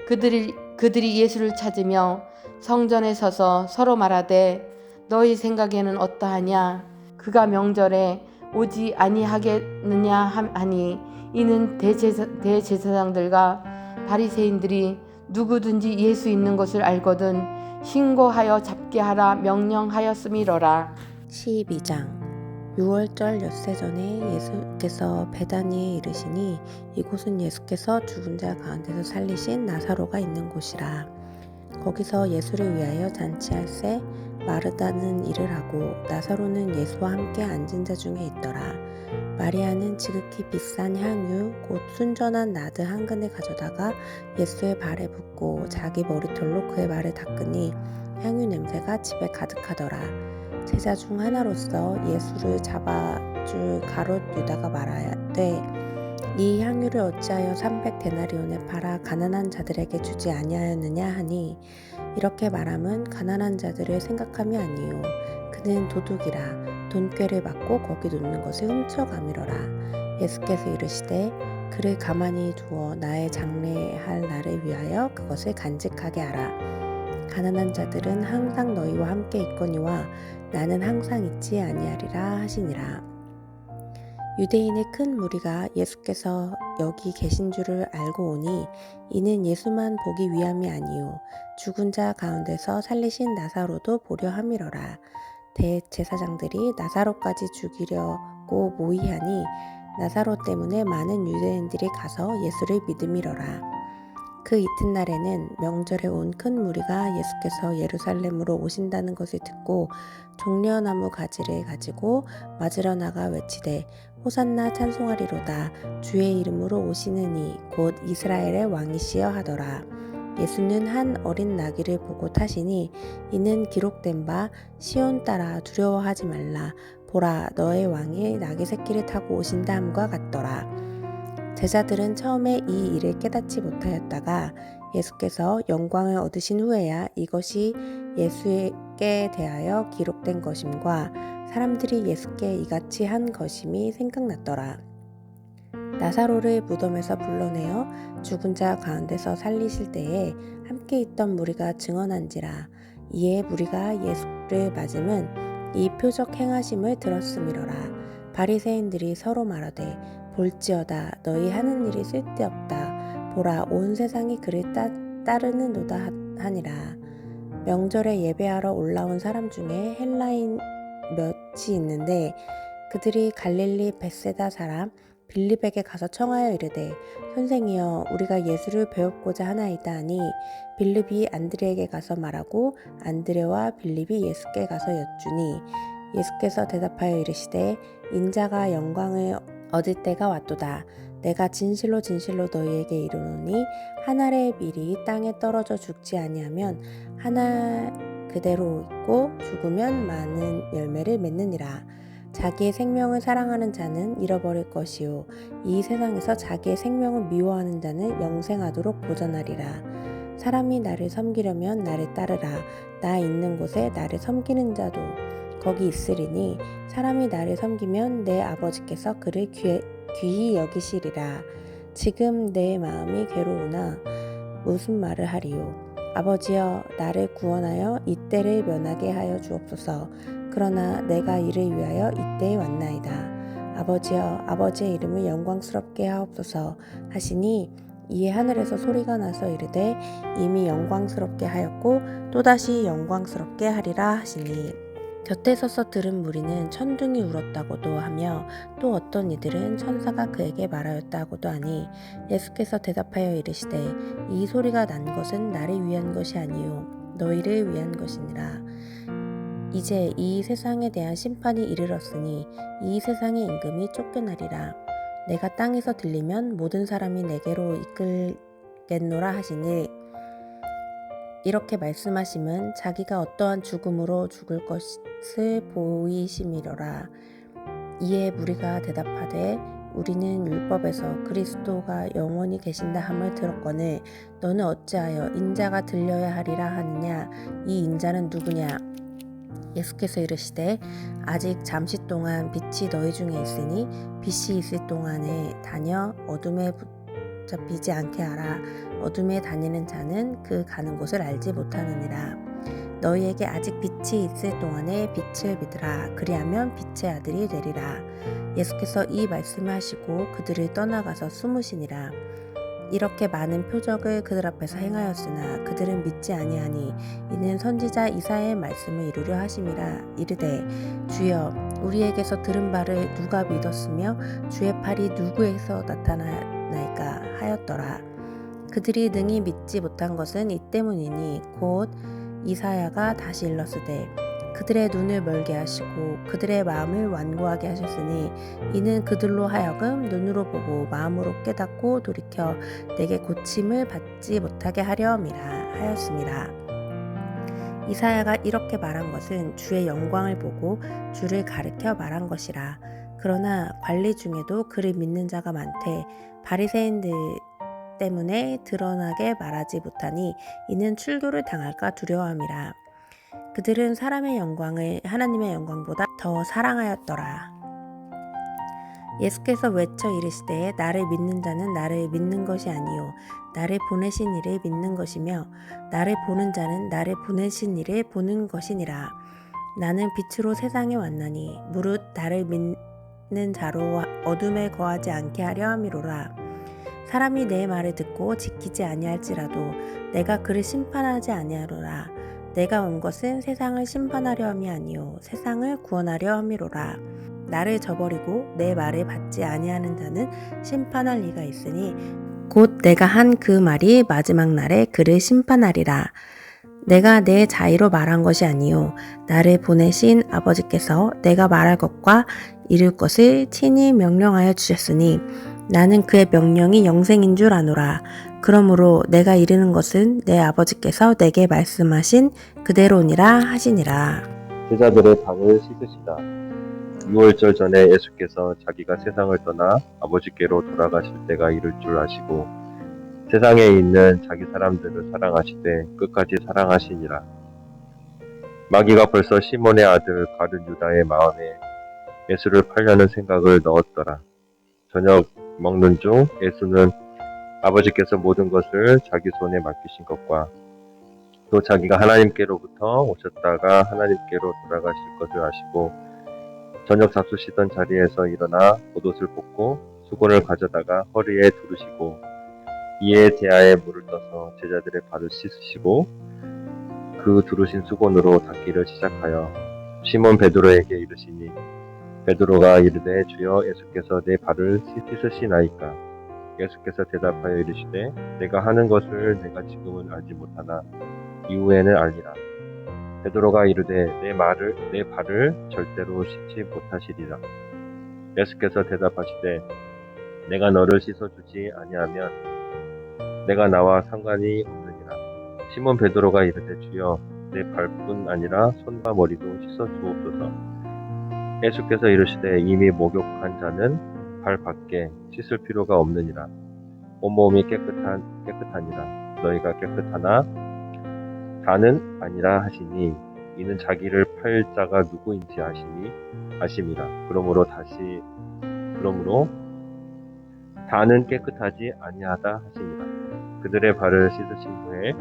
그들이 예수를 찾으며 성전에 서서 서로 말하되 너희 생각에는 어떠하냐. 그가 명절에 오지 아니하겠느냐 하니 이는 대제사장들과 바리새인들이 누구든지 예수 있는 것을 알거든 신고하여 잡게 하라 명령하였음이로라. 12장 유월절 엿새 전에 예수께서 베다니에 이르시니 이곳은 예수께서 죽은 자 가운데서 살리신 나사로가 있는 곳이라. 거기서 예수를 위하여 잔치할새 마르다는 일을 하고 나사로는 예수와 함께 앉은 자 중에 있더라. 마리아는 지극히 비싼 향유 곧 순전한 나드 한 근을 가져다가 예수의 발에 붓고 자기 머리털로 그의 발을 닦으니 향유 냄새가 집에 가득하더라. 제자 중 하나로서 예수를 잡아줄 가롯 유다가 말하되 이 향유를 어찌하여 300데나리온에 팔아 가난한 자들에게 주지 아니하였느냐 하니 이렇게 말함은 가난한 자들을 생각함이 아니요 그는 도둑이라 돈꾀를 받고 거기 놓는 것을 훔쳐가미러라. 예수께서 이르시되 그를 가만히 두어 나의 장례할 날을 위하여 그것을 간직하게 하라. 가난한 자들은 항상 너희와 함께 있거니와 나는 항상 있지 아니하리라 하시니라. 유대인의 큰 무리가 예수께서 여기 계신 줄을 알고 오니 이는 예수만 보기 위함이 아니요 죽은 자 가운데서 살리신 나사로도 보려 함이로라. 대제사장들이 나사로까지 죽이려고 모의하니 나사로 때문에 많은 유대인들이 가서 예수를 믿음이로라. 그 이튿날에는 명절에 온 큰 무리가 예수께서 예루살렘으로 오신다는 것을 듣고 종려나무 가지를 가지고 맞으러 나가 외치되 호산나 찬송하리로다. 주의 이름으로 오시는 이 곧 이스라엘의 왕이시여 하더라. 예수는 한 어린 나귀를 보고 타시니 이는 기록된 바 시온 딸아 두려워하지 말라. 보라 너의 왕이 나귀 새끼를 타고 오신다 함과 같더라. 제자들은 처음에 이 일을 깨닫지 못하였다가 예수께서 영광을 얻으신 후에야 이것이 예수에게 대하여 기록된 것임과 사람들이 예수께 이같이 한 것임이 생각났더라. 나사로를 무덤에서 불러내어 죽은 자 가운데서 살리실 때에 함께 있던 무리가 증언한지라. 이에 무리가 예수를 맞음은 이 표적 행하심을 들었음이로라. 바리새인들이 서로 말하되 볼지어다 너희 하는 일이 쓸데없다. 보라 온 세상이 그를 따르는도다 하니라. 명절에 예배하러 올라온 사람 중에 헬라인 몇이 있는데 그들이 갈릴리 벳세다 사람 빌립에게 가서 청하여 이르되 선생이여 우리가 예수를 배웁고자 하나이다 하니 빌립이 안드레에게 가서 말하고 안드레와 빌립이 예수께 가서 여쭈니 예수께서 대답하여 이르시되 인자가 영광을 얻을 때가 왔도다. 내가 진실로 진실로 너희에게 이르노니 한 알의 밀이 땅에 떨어져 죽지 아니하면 한 알 그대로 있고 죽으면 많은 열매를 맺느니라. 자기의 생명을 사랑하는 자는 잃어버릴 것이요 이 세상에서 자기의 생명을 미워하는 자는 영생하도록 보전하리라. 사람이 나를 섬기려면 나를 따르라. 나 있는 곳에 나를 섬기는 자도 거기 있으리니 사람이 나를 섬기면 내 아버지께서 그를 귀히 여기시리라. 지금 내 마음이 괴로우나 무슨 말을 하리요. 아버지여 나를 구원하여 이때를 면하게 하여 주옵소서. 그러나 내가 이를 위하여 이때에 왔나이다. 아버지여 아버지의 이름을 영광스럽게 하옵소서 하시니 이에 하늘에서 소리가 나서 이르되 이미 영광스럽게 하였고 또다시 영광스럽게 하리라 하시니 곁에 서서 들은 무리는 천둥이 울었다고도 하며 또 어떤 이들은 천사가 그에게 말하였다고도 하니 예수께서 대답하여 이르시되 이 소리가 난 것은 나를 위한 것이 아니요 너희를 위한 것이니라. 이제 이 세상에 대한 심판이 이르렀으니 이 세상의 임금이 쫓겨나리라. 내가 땅에서 들리면 모든 사람이 내게로 이끌겠노라 하시니 이렇게 말씀하심은 자기가 어떠한 죽음으로 죽을 것을 보이심이로라. 이에 무리가 대답하되 우리는 율법에서 그리스도가 영원히 계신다 함을 들었거늘 너는 어찌하여 인자가 들려야 하리라 하느냐. 이 인자는 누구냐. 예수께서 이르시되 아직 잠시 동안 빛이 너희 중에 있으니 빛이 있을 동안에 다녀 어둠에 붙잡히지 않게 하라. 어둠에 다니는 자는 그 가는 곳을 알지 못하느니라. 너희에게 아직 빛이 있을 동안에 빛을 믿으라. 그리하면 빛의 아들이 되리라. 예수께서 이 말씀을 하시고 그들을 떠나가서 숨으시니라. 이렇게 많은 표적을 그들 앞에서 행하였으나 그들은 믿지 아니하니 이는 선지자 이사야의 말씀을 이루려 하심이라. 이르되 주여 우리에게서 들은 바를 누가 믿었으며 주의 팔이 누구에서 나타나나이까 하였더라. 그들이 능히 믿지 못한 것은 이 때문이니 곧 이사야가 다시 일렀으되 그들의 눈을 멀게 하시고 그들의 마음을 완고하게 하셨으니 이는 그들로 하여금 눈으로 보고 마음으로 깨닫고 돌이켜 내게 고침을 받지 못하게 하려 함이라 하였습니다. 이사야가 이렇게 말한 것은 주의 영광을 보고 주를 가리켜 말한 것이라. 그러나 관리 중에도 그를 믿는 자가 많되 바리새인들 때문에 드러나게 말하지 못하니 이는 출교를 당할까 두려워함이라. 그들은 사람의 영광을 하나님의 영광보다 더 사랑하였더라. 예수께서 외쳐 이르시되 나를 믿는 자는 나를 믿는 것이 아니요 나를 보내신 이를 믿는 것이며 나를 보는 자는 나를 보내신 이를 보는 것이니라. 나는 빛으로 세상에 왔나니 무릇 나를 믿는 자로 어둠에 거하지 않게 하려 함이로라. 사람이 내 말을 듣고 지키지 아니할지라도 내가 그를 심판하지 아니하노라. 내가 온 것은 세상을 심판하려 함이 아니요 세상을 구원하려 함이로라. 나를 저버리고 내 말을 받지 아니하는 자는 심판할 리가 있으니 곧 내가 한 그 말이 마지막 날에 그를 심판하리라. 내가 내 자의로 말한 것이 아니요 나를 보내신 아버지께서 내가 말할 것과 이룰 것을 친히 명령하여 주셨으니 나는 그의 명령이 영생인 줄 아노라. 그러므로 내가 이르는 것은 내 아버지께서 내게 말씀하신 그대로니라 하시니라. 제자들의 방을 씻으시다. 유월절 전에 예수께서 자기가 세상을 떠나 아버지께로 돌아가실 때가 이를 줄 아시고 세상에 있는 자기 사람들을 사랑하시되 끝까지 사랑하시니라. 마귀가 벌써 시몬의 아들 가룟 유다의 마음에 예수를 팔려는 생각을 넣었더라. 저녁 먹는 중 예수는 아버지께서 모든 것을 자기 손에 맡기신 것과 또 자기가 하나님께로부터 오셨다가 하나님께로 돌아가실 것을 아시고 저녁 잡수시던 자리에서 일어나 겉옷을 벗고 수건을 가져다가 허리에 두르시고 이에 대야에 물을 떠서 제자들의 발을 씻으시고 그 두르신 수건으로 닦기를 시작하여 시몬 베드로에게 이르시니 베드로가 이르되 주여 예수께서 내 발을 씻으시나이까. 예수께서 대답하여 이르시되 내가 하는 것을 내가 지금은 알지 못하나 이후에는 알리라. 베드로가 이르되 내 발을 절대로 씻지 못하시리라. 예수께서 대답하시되 내가 너를 씻어주지 아니하면 내가 나와 상관이 없느니라. 시몬 베드로가 이르되 주여 내 발뿐 아니라 손과 머리도 씻어 주옵소서. 예수께서 이르시되 이미 목욕한 자는 발 밖에 씻을 필요가 없느니라. 온몸이 깨끗하니라. 너희가 깨끗하나 다는 아니라 하시니 이는 자기를 팔 자가 누구인지 아심이라. 그러므로 다는 깨끗하지 아니하다 하시니라. 그들의 발을 씻으신 후에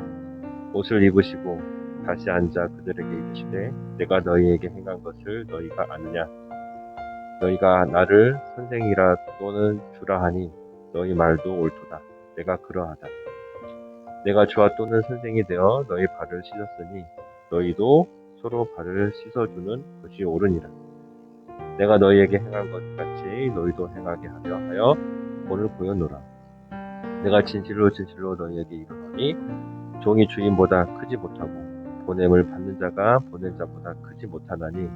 옷을 입으시고 다시 앉아 그들에게 이르시되 내가 너희에게 행한 것을 너희가 아느냐. 너희가 나를 선생이라 또는 주라 하니 너희 말도 옳도다. 내가 그러하다. 내가 주와 또는 선생이 되어 너희 발을 씻었으니 너희도 서로 발을 씻어주는 것이 옳으니라. 내가 너희에게 행한 것 같이 너희도 행하게 하려 하여 본을 보여노라. 내가 진실로 너희에게 이르노니 종이 주인보다 크지 못하고 보냄을 받는 자가 보낸 자보다 크지 못하나니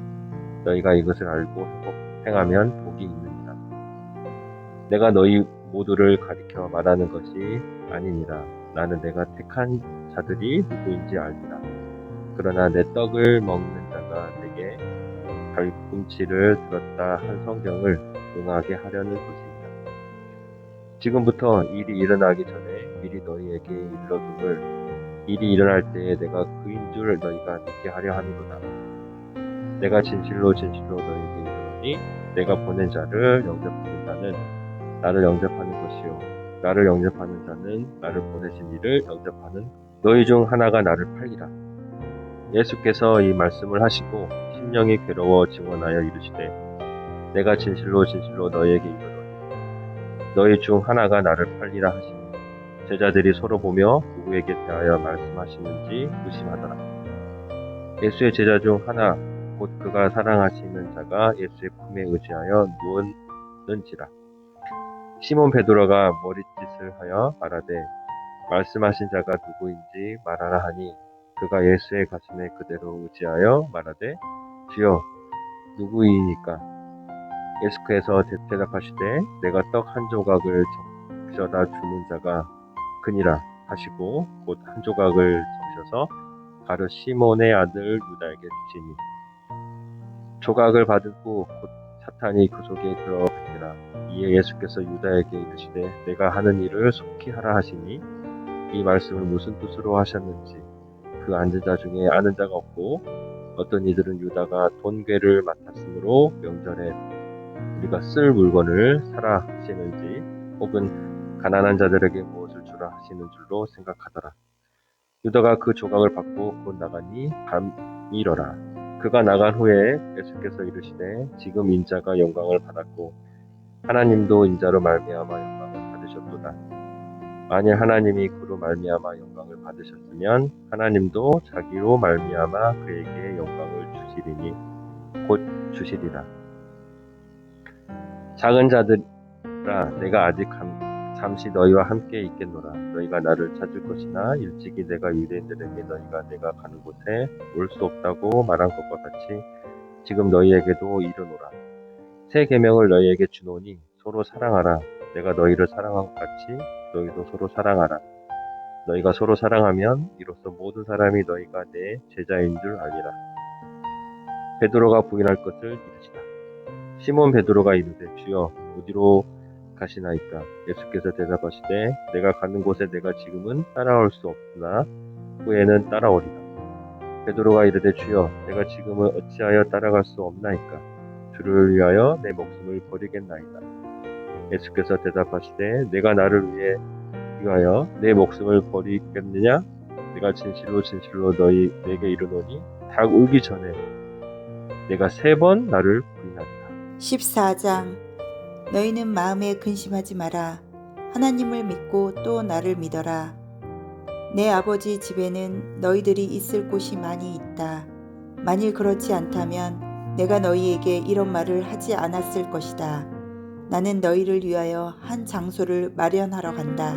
너희가 이것을 알고 행하면 복이 있느니라. 내가 너희 모두를 가리켜 말하는 것이 아니니라. 나는 내가 택한 자들이 누구인지 알리라. 그러나 내 떡을 먹는 자가 내게 발꿈치를 들었다 한 성경을 응하게 하려는 것입니다. 지금부터 일이 일어나기 전에 미리 너희에게 일러둠을 일이 일어날 때에 내가 그인 줄 너희가 믿게 하려 함이로다. 내가 진실로 너희에게 이르노니 내가 보낸 자를 영접하는 자는 나를 영접하는 것이요 나를 영접하는 자는 나를 보내신 이를 영접하는 너희 중 하나가 나를 팔리라. 예수께서 이 말씀을 하시고 심령이 괴로워 증언하여 이르시되 내가 진실로 너희에게 이르노니 너희 중 하나가 나를 팔리라 하시니 제자들이 서로 보며 누구에게 대하여 말씀하시는지 의심하더라. 예수의 제자 중 하나 곧 그가 사랑하시는 자가 예수의 품에 의지하여 누웠는지라. 시몬 베드로가 머릿짓을 하여 말하되 말씀하신 자가 누구인지 말하라 하니 그가 예수의 가슴에 그대로 의지하여 말하되 주여 누구이니까. 예수께서 대답하시되 내가 떡 한 조각을 적셔다 주는 자가 그니라 하시고 곧 한 조각을 적셔서 가룟 시몬의 아들 유다에게 주시니 조각을 받은 후 곧 사탄이 그 속에 들어가니라. 이에 예수께서 유다에게 이르시되 내가 하는 일을 속히 하라 하시니 이 말씀을 무슨 뜻으로 하셨는지 그 앉은 자 중에 아는 자가 없고 어떤 이들은 유다가 돈괴를 맡았으므로 명절에 우리가 쓸 물건을 사라 하시는지 혹은 가난한 자들에게 무엇을 주라 하시는 줄로 생각하더라. 유다가 그 조각을 받고 곧 나가니 밤이러라. 그가 나간 후에 예수께서 이르시되 지금 인자가 영광을 받았고 하나님도 인자로 말미암아 영광을 받으셨도다. 만일 하나님이 그로 말미암아 영광을 받으셨으면 하나님도 자기로 말미암아 그에게 영광을 주시리니 곧 주시리라. 작은 자들아 내가 아직 잠시 너희와 함께 있겠노라. 너희가 나를 찾을 것이나 일찍이 내가 유대인들에게 너희가 내가 가는 곳에 올 수 없다고 말한 것과 같이 지금 너희에게도 이르노라. 새 계명을 너희에게 주노니 서로 사랑하라. 내가 너희를 사랑한 것 같이 너희도 서로 사랑하라. 너희가 서로 사랑하면 이로써 모든 사람이 너희가 내 제자인 줄 알리라. 베드로가 부인할 것을 이르시다. 시몬 베드로가 이르되 주여 어디로 가시나이까. 예수께서 대답하시되 내가 가는 곳에 내가 지금은 따라올 수 없으나 후에는 따라오리라. 베드로가 이르되 주여 내가 지금은 어찌하여 따라갈 수 없나이까. 주를 위하여 내 목숨을 버리겠나이다. 예수께서 대답하시되 내가 나를 위하여 내 목숨을 버리겠느냐? 내가 진실로 진실로 너희에게 이르노니 닭 울기 전에 내가 3번 나를 부인하리라. 14장. 너희는 마음에 근심하지 마라. 하나님을 믿고 또 나를 믿어라. 내 아버지 집에는 너희들이 있을 곳이 많이 있다. 만일 그렇지 않다면 내가 너희에게 이런 말을 하지 않았을 것이다. 나는 너희를 위하여 한 장소를 마련하러 간다.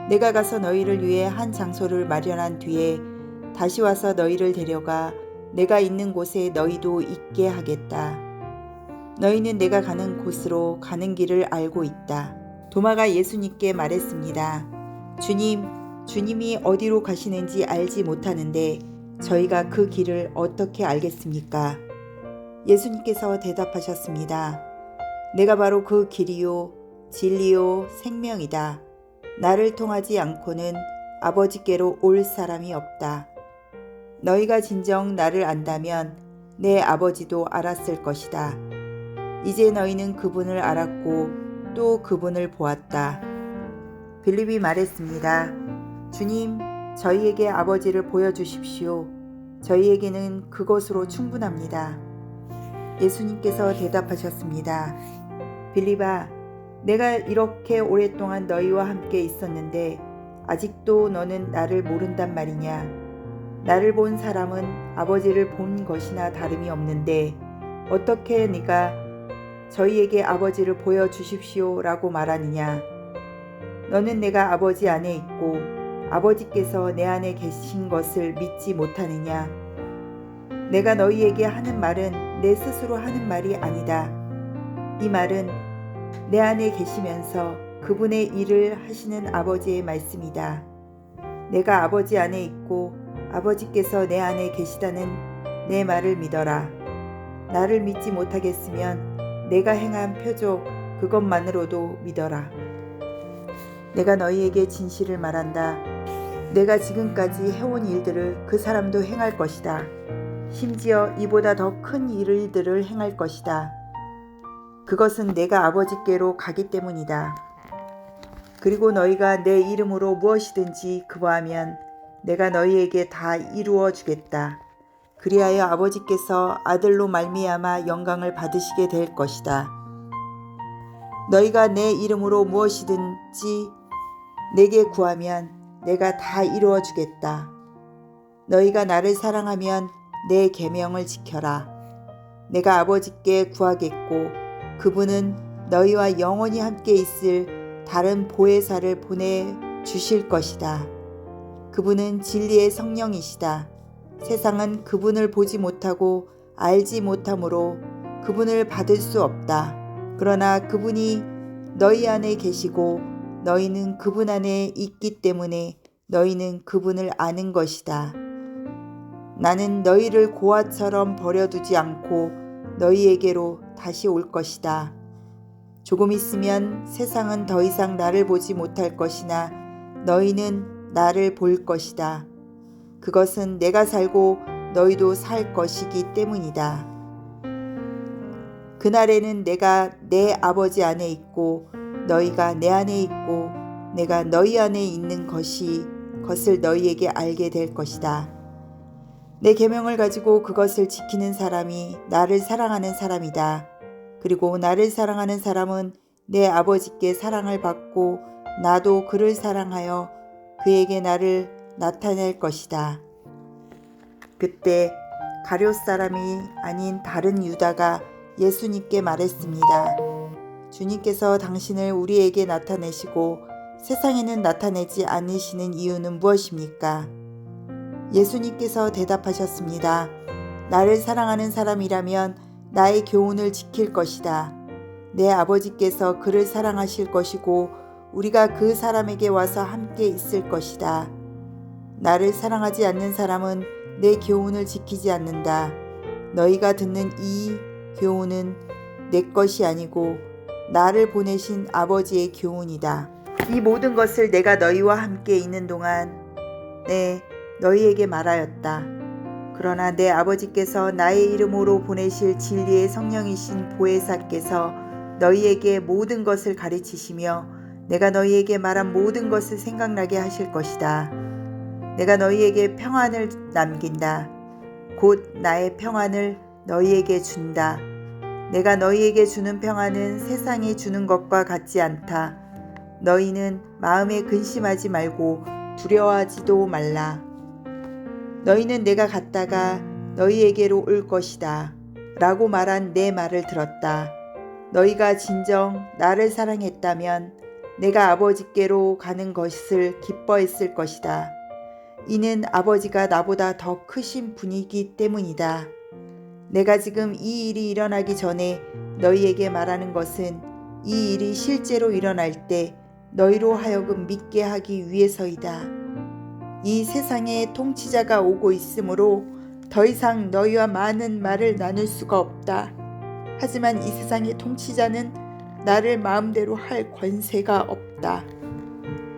내가 가서 너희를 위해 한 장소를 마련한 뒤에 다시 와서 너희를 데려가 내가 있는 곳에 너희도 있게 하겠다. 너희는 내가 가는 곳으로 가는 길을 알고 있다. 도마가 예수님께 말했습니다. 주님이 어디로 가시는지 알지 못하는데 저희가 그 길을 어떻게 알겠습니까? 예수님께서 대답하셨습니다. 내가 바로 그 길이요, 진리요, 생명이다. 나를 통하지 않고는 아버지께로 올 사람이 없다. 너희가 진정 나를 안다면 내 아버지도 알았을 것이다. 이제 너희는 그분을 알았고 또 그분을 보았다. 빌립이 말했습니다. 주님, 저희에게 아버지를 보여주십시오. 저희에게는 그것으로 충분합니다. 예수님께서 대답하셨습니다. 빌립아, 내가 이렇게 오랫동안 너희와 함께 있었는데 아직도 너는 나를 모른단 말이냐? 나를 본 사람은 아버지를 본 것이나 다름이 없는데 어떻게 네가 저희에게 아버지를 보여주십시오 라고 말하느냐? 너는 내가 아버지 안에 있고 아버지께서 내 안에 계신 것을 믿지 못하느냐? 내가 너희에게 하는 말은 내 스스로 하는 말이 아니다. 이 말은 내 안에 계시면서 그분의 일을 하시는 아버지의 말씀이다. 내가 아버지 안에 있고 아버지께서 내 안에 계시다는 내 말을 믿어라. 나를 믿지 못하겠으면 내가 행한 표적 그것만으로도 믿어라. 내가 너희에게 진실을 말한다. 내가 지금까지 해온 일들을 그 사람도 행할 것이다. 심지어 이보다 더 큰 일들을 행할 것이다. 그것은 내가 아버지께로 가기 때문이다. 그리고 너희가 내 이름으로 무엇이든지 구하면 내가 너희에게 다 이루어 주겠다. 그리하여 아버지께서 아들로 말미암아 영광을 받으시게 될 것이다. 너희가 내 이름으로 무엇이든지 내게 구하면 내가 다 이루어 주겠다. 너희가 나를 사랑하면 내 계명을 지켜라. 내가 아버지께 구하겠고 그분은 너희와 영원히 함께 있을 다른 보혜사를 보내주실 것이다. 그분은 진리의 성령이시다. 세상은 그분을 보지 못하고 알지 못하므로 그분을 받을 수 없다. 그러나 그분이 너희 안에 계시고 너희는 그분 안에 있기 때문에 너희는 그분을 아는 것이다. 나는 너희를 고아처럼 버려두지 않고 너희에게로 다시 올 것이다. 조금 있으면 세상은 더 이상 나를 보지 못할 것이나 너희는 나를 볼 것이다. 그것은 내가 살고 너희도 살 것이기 때문이다. 그날에는 내가 내 아버지 안에 있고 너희가 내 안에 있고 내가 너희 안에 있는 것을 너희에게 알게 될 것이다. 내 계명을 가지고 그것을 지키는 사람이 나를 사랑하는 사람이다. 그리고 나를 사랑하는 사람은 내 아버지께 사랑을 받고 나도 그를 사랑하여 그에게 나를 나타낼 것이다. 그때 가룟 사람이 아닌 다른 유다가 예수님께 말했습니다. 주님께서 당신을 우리에게 나타내시고 세상에는 나타내지 않으시는 이유는 무엇입니까? 예수님께서 대답하셨습니다. 나를 사랑하는 사람이라면 나의 교훈을 지킬 것이다. 내 아버지께서 그를 사랑하실 것이고 우리가 그 사람에게 와서 함께 있을 것이다. 나를 사랑하지 않는 사람은 내 교훈을 지키지 않는다. 너희가 듣는 이 교훈은 내 것이 아니고 나를 보내신 아버지의 교훈이다. 이 모든 것을 내가 너희와 함께 있는 동안 너희에게 말하였다. 그러나 내 아버지께서 나의 이름으로 보내실 진리의 성령이신 보혜사께서 너희에게 모든 것을 가르치시며 내가 너희에게 말한 모든 것을 생각나게 하실 것이다. 내가 너희에게 평안을 남긴다. 곧 나의 평안을 너희에게 준다. 내가 너희에게 주는 평안은 세상이 주는 것과 같지 않다. 너희는 마음에 근심하지 말고 두려워하지도 말라. 너희는 내가 갔다가 너희에게로 올 것이다. 라고 말한 내 말을 들었다. 너희가 진정 나를 사랑했다면 내가 아버지께로 가는 것을 기뻐했을 것이다. 이는 아버지가 나보다 더 크신 분이기 때문이다. 내가 지금 이 일이 일어나기 전에 너희에게 말하는 것은 이 일이 실제로 일어날 때 너희로 하여금 믿게 하기 위해서이다. 이 세상에 통치자가 오고 있으므로 더 이상 너희와 많은 말을 나눌 수가 없다. 하지만 이 세상의 통치자는 나를 마음대로 할 권세가 없다.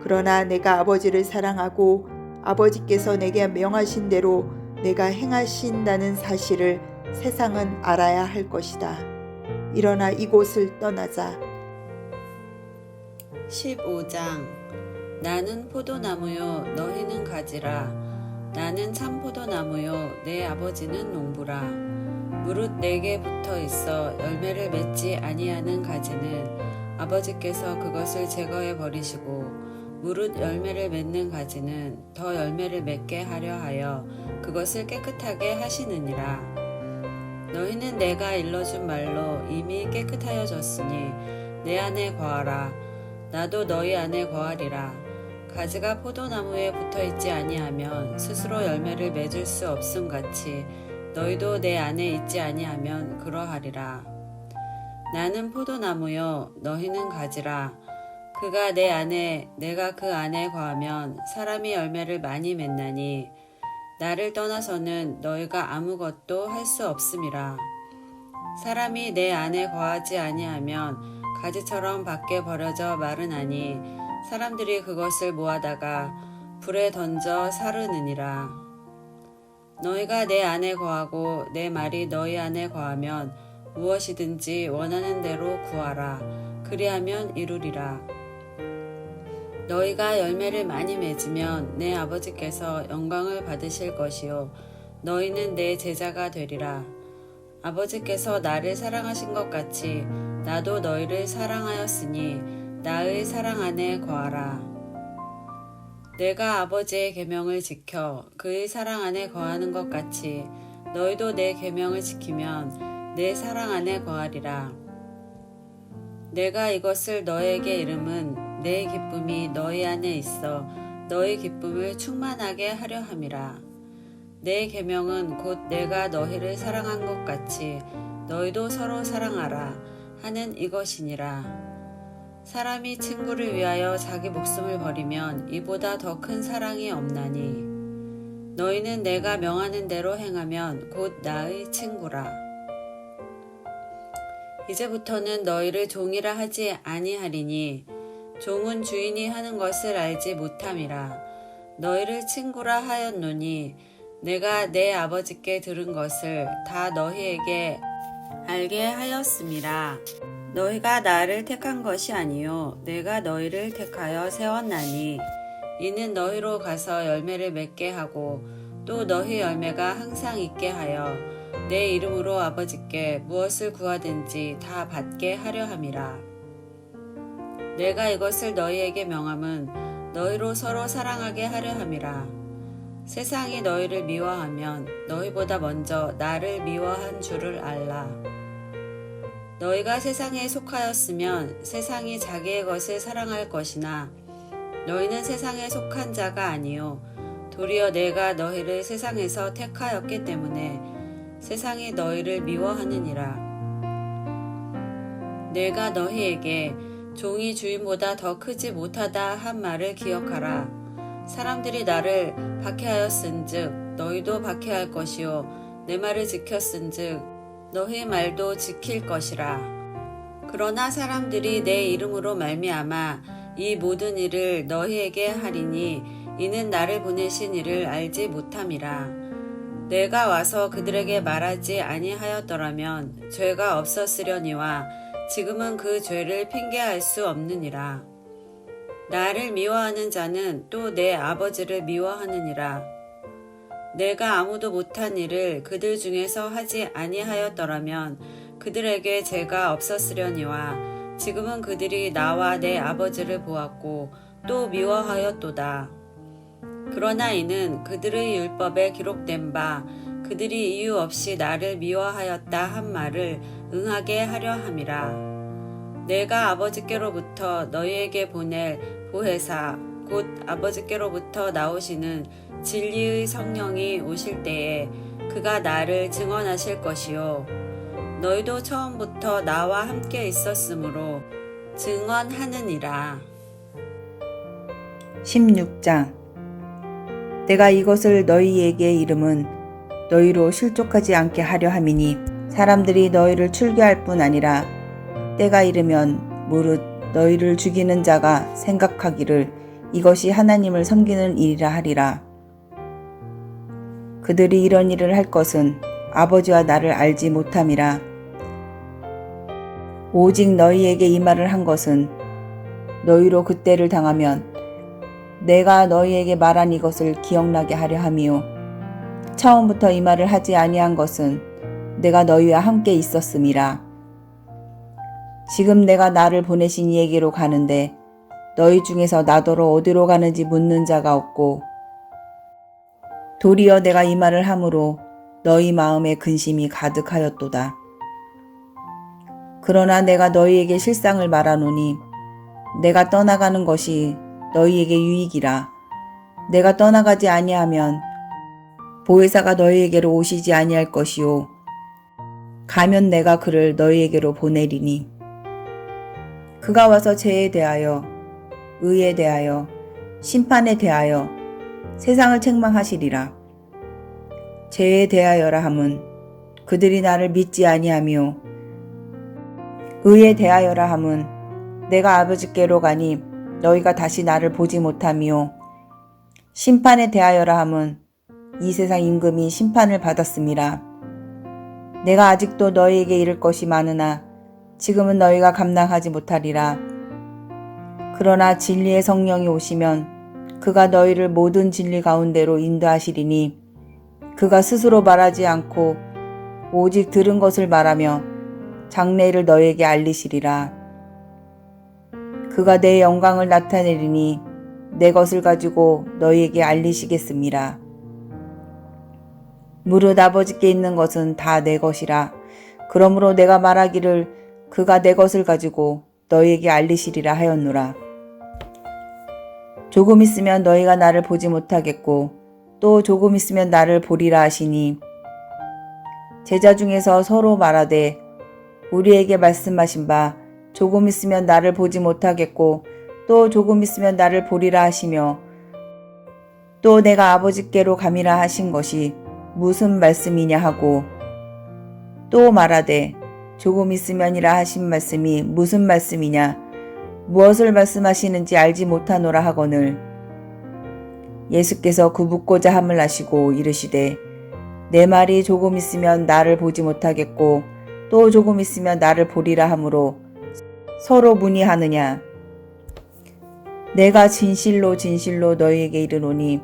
그러나 내가 아버지를 사랑하고 아버지께서 내게 명하신 대로 내가 행하신다는 사실을 세상은 알아야 할 것이다. 일어나 이곳을 떠나자. 15장 나는 포도나무요 너희는 가지라. 나는 참 포도나무요 내 아버지는 농부라. 무릇 내게 붙어 있어 열매를 맺지 아니하는 가지는 아버지께서 그것을 제거해 버리시고 무릇 열매를 맺는 가지는 더 열매를 맺게 하려 하여 그것을 깨끗하게 하시느니라. 너희는 내가 일러준 말로 이미 깨끗하여졌으니 내 안에 거하라. 나도 너희 안에 거하리라. 가지가 포도나무에 붙어있지 아니하면 스스로 열매를 맺을 수 없음 같이 너희도 내 안에 있지 아니하면 그러하리라. 나는 포도나무요 너희는 가지라. 그가 내 안에 내가 그 안에 거하면 사람이 열매를 많이 맺나니 나를 떠나서는 너희가 아무것도 할 수 없음이라. 사람이 내 안에 거하지 아니하면 가지처럼 밖에 버려져 마르나니 사람들이 그것을 모아다가 불에 던져 사르느니라. 너희가 내 안에 거하고 내 말이 너희 안에 거하면 무엇이든지 원하는 대로 구하라. 그리하면 이루리라. 너희가 열매를 많이 맺으면 내 아버지께서 영광을 받으실 것이요 너희는 내 제자가 되리라. 아버지께서 나를 사랑하신 것 같이 나도 너희를 사랑하였으니 나의 사랑 안에 거하라. 내가 아버지의 계명을 지켜 그의 사랑 안에 거하는 것 같이 너희도 내 계명을 지키면 내 사랑 안에 거하리라. 내가 이것을 너희에게 이름은 내 기쁨이 너희 안에 있어 너희 기쁨을 충만하게 하려 함이라. 내 계명은 곧 내가 너희를 사랑한 것 같이 너희도 서로 사랑하라 하는 이것이니라. 사람이 친구를 위하여 자기 목숨을 버리면 이보다 더 큰 사랑이 없나니 너희는 내가 명하는 대로 행하면 곧 나의 친구라. 이제부터는 너희를 종이라 하지 아니하리니 종은 주인이 하는 것을 알지 못함이라. 너희를 친구라 하였노니 내가 내 아버지께 들은 것을 다 너희에게 알게 하였음이라. 너희가 나를 택한 것이 아니요 내가 너희를 택하여 세웠나니 이는 너희로 가서 열매를 맺게 하고 또 너희 열매가 항상 있게 하여 내 이름으로 아버지께 무엇을 구하든지 다 받게 하려 함이라. 내가 이것을 너희에게 명함은 너희로 서로 사랑하게 하려 함이라. 세상이 너희를 미워하면 너희보다 먼저 나를 미워한 줄을 알라. 너희가 세상에 속하였으면 세상이 자기의 것을 사랑할 것이나 너희는 세상에 속한 자가 아니요 도리어 내가 너희를 세상에서 택하였기 때문에 세상이 너희를 미워하느니라. 내가 너희에게 종이 주인보다 더 크지 못하다 한 말을 기억하라. 사람들이 나를 박해하였은즉 너희도 박해할 것이요 내 말을 지켰은즉 너희 말도 지킬 것이라. 그러나 사람들이 내 이름으로 말미암아 이 모든 일을 너희에게 하리니 이는 나를 보내신 이를 알지 못함이라. 내가 와서 그들에게 말하지 아니하였더라면 죄가 없었으려니와 지금은 그 죄를 핑계할 수 없느니라. 나를 미워하는 자는 또 내 아버지를 미워하느니라. 내가 아무도 못한 일을 그들 중에서 하지 아니하였더라면 그들에게 죄가 없었으려니와 지금은 그들이 나와 내 아버지를 보았고 또 미워하였도다. 그러나 이는 그들의 율법에 기록된 바 그들이 이유 없이 나를 미워하였다 한 말을 응하게 하려 함이라. 내가 아버지께로부터 너희에게 보낼 보혜사 곧 아버지께로부터 나오시는 진리의 성령이 오실 때에 그가 나를 증언하실 것이요 너희도 처음부터 나와 함께 있었으므로 증언하느니라. 16장 내가 이것을 너희에게 이름은 너희로 실족하지 않게 하려 함이니 사람들이 너희를 출교할 뿐 아니라 때가 이르면 무릇 너희를 죽이는 자가 생각하기를 이것이 하나님을 섬기는 일이라 하리라. 그들이 이런 일을 할 것은 아버지와 나를 알지 못함이라. 오직 너희에게 이 말을 한 것은 너희로 그때를 당하면 내가 너희에게 말한 이것을 기억나게 하려 함이요 처음부터 이 말을 하지 아니한 것은 내가 너희와 함께 있었음이라. 지금 내가 나를 보내신 이에게로 가는데 너희 중에서 나더러 어디로 가는지 묻는 자가 없고 도리어 내가 이 말을 함으로 너희 마음에 근심이 가득하였도다. 그러나 내가 너희에게 실상을 말하노니 내가 떠나가는 것이 너희에게 유익이라. 내가 떠나가지 아니하면 보혜사가 너희에게로 오시지 아니할 것이요 가면 내가 그를 너희에게로 보내리니 그가 와서 죄에 대하여 의에 대하여 심판에 대하여 세상을 책망하시리라. 죄에 대하여라 함은 그들이 나를 믿지 아니하며 의에 대하여라 함은 내가 아버지께로 가니 너희가 다시 나를 보지 못하며 심판에 대하여라 함은 이 세상 임금이 심판을 받았음이라. 내가 아직도 너희에게 이를 것이 많으나 지금은 너희가 감당하지 못하리라. 그러나 진리의 성령이 오시면 그가 너희를 모든 진리 가운데로 인도하시리니 그가 스스로 말하지 않고 오직 들은 것을 말하며 장래를 너희에게 알리시리라. 그가 내 영광을 나타내리니 내 것을 가지고 너희에게 알리시겠습니다. 무릇 아버지께 있는 것은 다 내 것이라. 그러므로 내가 말하기를 그가 내 것을 가지고 너희에게 알리시리라 하였노라. 조금 있으면 너희가 나를 보지 못하겠고 또 조금 있으면 나를 보리라 하시니 제자 중에서 서로 말하되 우리에게 말씀하신 바 조금 있으면 나를 보지 못하겠고 또 조금 있으면 나를 보리라 하시며 또 내가 아버지께로 감이라 하신 것이 무슨 말씀이냐 하고 또 말하되 조금 있으면이라 하신 말씀이 무슨 말씀이냐 무엇을 말씀하시는지 알지 못하노라 하거늘 예수께서 굽고자 함을 아시고 이르시되 내 말이 조금 있으면 나를 보지 못하겠고 또 조금 있으면 나를 보리라 하므로 서로 문의하느냐. 내가 진실로 진실로 너희에게 이르노니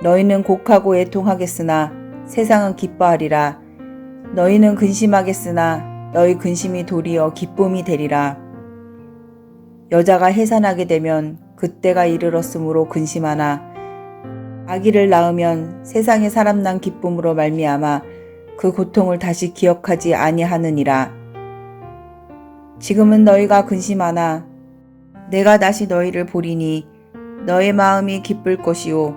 너희는 곡하고 애통하겠으나 세상은 기뻐하리라. 너희는 근심하겠으나 너희 근심이 도리어 기쁨이 되리라. 여자가 해산하게 되면 그때가 이르렀으므로 근심하나 아기를 낳으면 세상에 사람 난 기쁨으로 말미암아 그 고통을 다시 기억하지 아니하느니라. 지금은 너희가 근심하나 내가 다시 너희를 보리니 너의 마음이 기쁠 것이요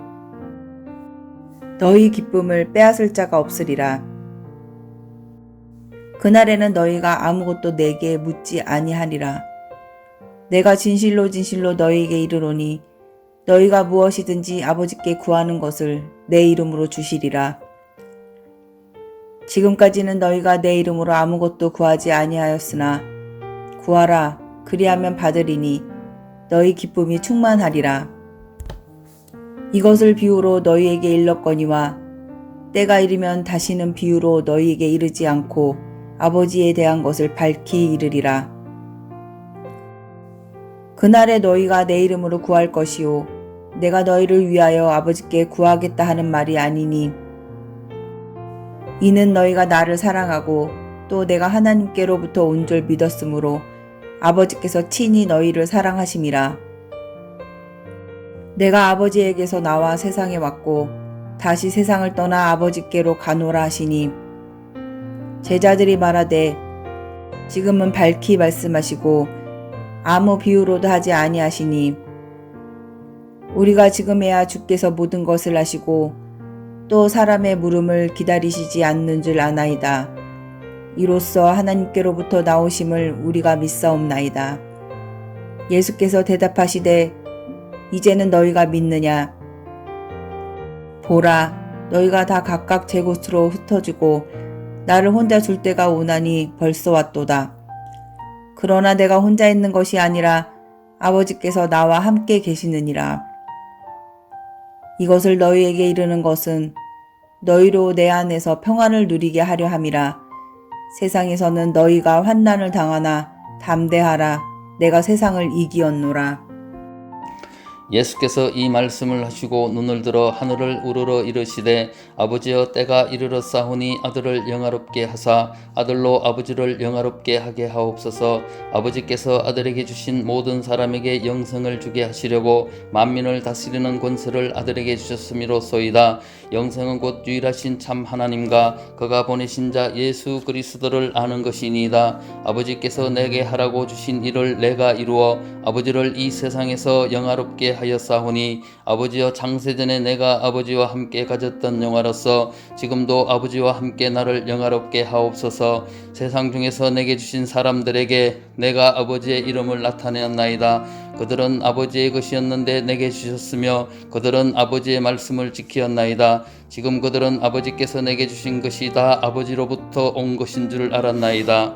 너희 기쁨을 빼앗을 자가 없으리라. 그날에는 너희가 아무것도 내게 묻지 아니하리라. 내가 진실로 진실로 너희에게 이르노니 너희가 무엇이든지 아버지께 구하는 것을 내 이름으로 주시리라. 지금까지는 너희가 내 이름으로 아무것도 구하지 아니하였으나 구하라 그리하면 받으리니 너희 기쁨이 충만하리라. 이것을 비유로 너희에게 일렀거니와 때가 이르면 다시는 비유로 너희에게 이르지 않고 아버지에 대한 것을 밝히 이르리라. 그날에 너희가 내 이름으로 구할 것이요 내가 너희를 위하여 아버지께 구하겠다 하는 말이 아니니 이는 너희가 나를 사랑하고 또 내가 하나님께로부터 온 줄 믿었으므로 아버지께서 친히 너희를 사랑하심이라. 내가 아버지에게서 나와 세상에 왔고 다시 세상을 떠나 아버지께로 가노라 하시니 제자들이 말하되 지금은 밝히 말씀하시고 아무 비유로도 하지 아니하시니 우리가 지금에야 주께서 모든 것을 아시고 또 사람의 물음을 기다리시지 않는 줄 아나이다. 이로써 하나님께로부터 나오심을 우리가 믿사옵나이다. 예수께서 대답하시되 이제는 너희가 믿느냐? 보라, 너희가 다 각각 제 곳으로 흩어지고 나를 혼자 둘 때가 오나니 벌써 왔도다. 그러나 내가 혼자 있는 것이 아니라 아버지께서 나와 함께 계시느니라. 이것을 너희에게 이르는 것은 너희로 내 안에서 평안을 누리게 하려 함이라. 세상에서는 너희가 환난을 당하나 담대하라. 내가 세상을 이기었노라. 예수께서 이 말씀을 하시고 눈을 들어 하늘을 우러러 이르시되 아버지여 때가 이르렀사오니 아들을 영화롭게 하사 아들로 아버지를 영화롭게 하게 하옵소서. 아버지께서 아들에게 주신 모든 사람에게 영생을 주게 하시려고 만민을 다스리는 권세를 아들에게 주셨음이로소이다. 영생은 곧 유일하신 참 하나님과 그가 보내신 자 예수 그리스도를 아는 것이니이다. 아버지께서 내게 하라고 주신 일을 내가 이루어 아버지를 이 세상에서 영화롭게 하였사오니 아버지여 창세전에 내가 아버지와 함께 가졌던 영화로서 지금도 아버지와 함께 나를 영화롭게 하옵소서. 세상 중에서 내게 주신 사람들에게 내가 아버지의 이름을 나타내었나이다. 그들은 아버지의 것이었는데 내게 주셨으며 그들은 아버지의 말씀을 지키었나이다. 지금 그들은 아버지께서 내게 주신 것이 다 아버지로부터 온 것인 줄 알았나이다.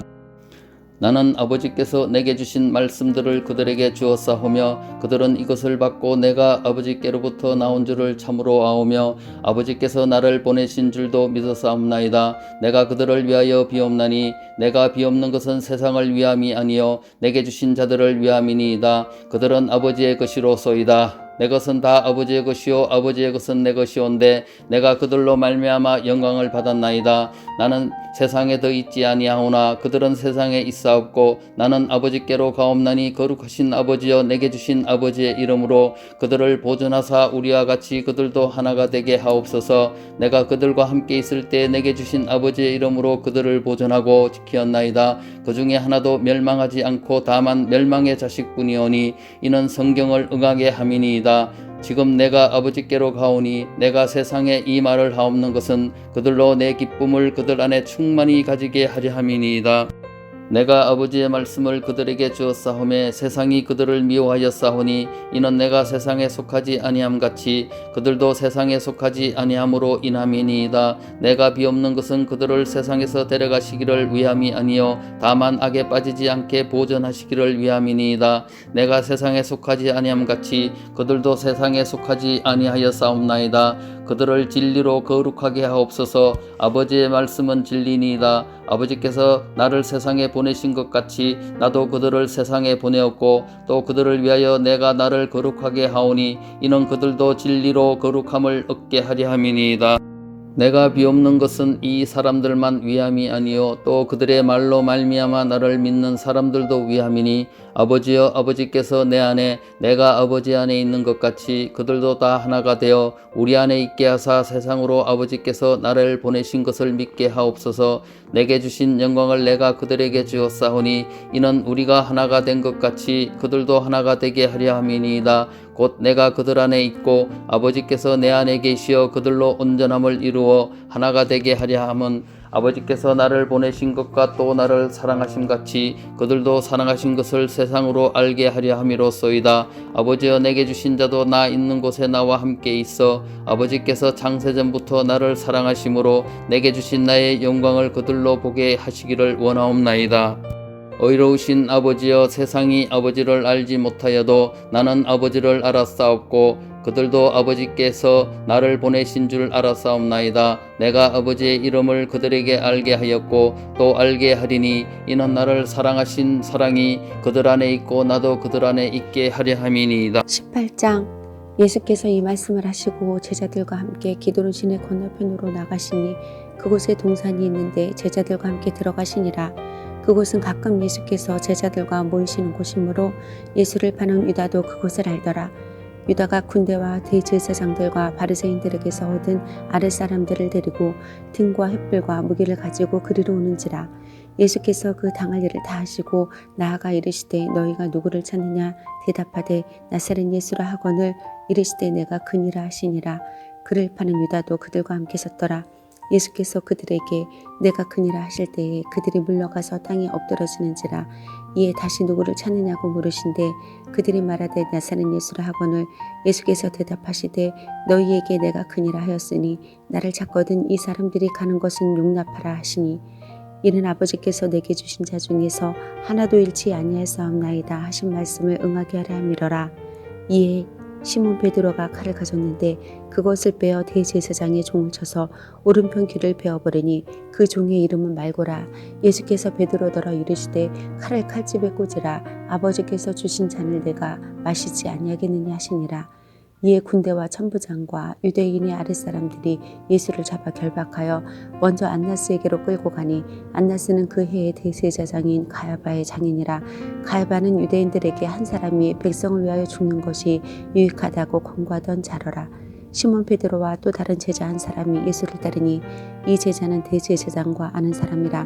나는 아버지께서 내게 주신 말씀들을 그들에게 주었사오며 그들은 이것을 받고 내가 아버지께로부터 나온 줄을 참으로 아오며 아버지께서 나를 보내신 줄도 믿었사옵나이다. 내가 그들을 위하여 비옵나니 내가 비옵는 것은 세상을 위함이 아니요 내게 주신 자들을 위함이니이다. 그들은 아버지의 것이로소이다. 내 것은 다 아버지의 것이요 아버지의 것은 내 것이온데 내가 그들로 말미암아 영광을 받았나이다. 나는 세상에 더 있지 아니하오나 그들은 세상에 있사옵고 나는 아버지께로 가옵나니 거룩하신 아버지여 내게 주신 아버지의 이름으로 그들을 보존하사 우리와 같이 그들도 하나가 되게 하옵소서. 내가 그들과 함께 있을 때 내게 주신 아버지의 이름으로 그들을 보존하고 지키었나이다. 그 중에 하나도 멸망하지 않고 다만 멸망의 자식뿐이오니 이는 성경을 응하게 함이니이다. 지금 내가 아버지께로 가오니 내가 세상에 이 말을 하옵는 것은 그들로 내 기쁨을 그들 안에 충만히 가지게 하려 함이니이다. 내가 아버지의 말씀을 그들에게 주었사오매 세상이 그들을 미워하였사오니 이는 내가 세상에 속하지 아니함 같이 그들도 세상에 속하지 아니함으로 인함이니이다. 내가 비옵는 것은 그들을 세상에서 데려가시기를 위함이 아니요 다만 악에 빠지지 않게 보존하시기를 위함이니이다. 내가 세상에 속하지 아니함 같이 그들도 세상에 속하지 아니하였사옵나이다. 그들을 진리로 거룩하게 하옵소서. 아버지의 말씀은 진리니이다. 아버지께서 나를 세상에 보내신 것 같이 나도 그들을 세상에 보내었고 또 그들을 위하여 내가 나를 거룩하게 하오니 이는 그들도 진리로 거룩함을 얻게 하려 함이니이다. 내가 비옵는 것은 이 사람들만 위함이 아니요 또 그들의 말로 말미암아 나를 믿는 사람들도 위함이니 아버지여 아버지께서 내 안에 내가 아버지 안에 있는 것 같이 그들도 다 하나가 되어 우리 안에 있게 하사 세상으로 아버지께서 나를 보내신 것을 믿게 하옵소서. 내게 주신 영광을 내가 그들에게 주었사오니 이는 우리가 하나가 된 것 같이 그들도 하나가 되게 하려 함이니이다. 곧 내가 그들 안에 있고 아버지께서 내 안에 계시어 그들로 온전함을 이루어 하나가 되게 하려 함은 아버지께서 나를 보내신 것과 또 나를 사랑하심 같이 그들도 사랑하신 것을 세상으로 알게 하려 함이로소이다. 아버지여 내게 주신 자도 나 있는 곳에 나와 함께 있어 아버지께서 창세전부터 나를 사랑하심으로 내게 주신 나의 영광을 그들로 보게 하시기를 원하옵나이다. 의로우신 아버지여 세상이 아버지를 알지 못하여도 나는 아버지를 알았사옵고 그들도 아버지께서 나를 보내신 줄 알았사옵나이다. 내가 아버지의 이름을 그들에게 알게 하였고 또 알게 하리니 이는 나를 사랑하신 사랑이 그들 안에 있고 나도 그들 안에 있게 하려 함이니이다. 18장 예수께서 이 말씀을 하시고 제자들과 함께 기도는 시내 건너편으로 나가시니 그곳에 동산이 있는데 제자들과 함께 들어가시니라. 그곳은 가끔 예수께서 제자들과 모이시는 곳이므로 예수를 파는 유다도 그곳을 알더라. 유다가 군대와 대제사장들과 바리새인들에게서 얻은 아랫사람들을 데리고 등과 횃불과 무기를 가지고 그리로 오는지라. 예수께서 그 당할 일을 다 하시고 나아가 이르시되 너희가 누구를 찾느냐 대답하되 나사렛 예수라 하거늘 이르시되 내가 그니라 하시니라. 그를 파는 유다도 그들과 함께 섰더라. 예수께서 그들에게 내가 그니라 하실 때에 그들이 물러가서 땅에 엎드러지는지라. 이에 다시 누구를 찾느냐고 물으신데 그들이 말하되 나사렛 예수라 하거늘 예수께서 대답하시되 너희에게 내가 그니라 하였으니 나를 찾거든 이 사람들이 가는 것은 용납하라 하시니 이는 아버지께서 내게 주신 자 중에서 하나도 잃지 아니하였사옵나이다 하신 말씀을 응하게 하려 함이러라. 이에 시몬 베드로가 칼을 가졌는데 그것을 빼어 대제사장의 종을 쳐서 오른편 귀를 베어버리니 그 종의 이름은 말고라. 예수께서 베드로더러 이르시되 칼을 칼집에 꽂으라. 아버지께서 주신 잔을 내가 마시지 아니하겠느냐 하시니라. 이에 군대와 천부장과 유대인의 아랫사람들이 예수를 잡아 결박하여 먼저 안나스에게로 끌고 가니 안나스는 그 해의 대제사장인 가야바의 장인이라. 가야바는 유대인들에게 한 사람이 백성을 위하여 죽는 것이 유익하다고 권고하던 자러라. 시몬 베드로와 또 다른 제자 한 사람이 예수를 따르니 이 제자는 대제사장과 아는 사람이라.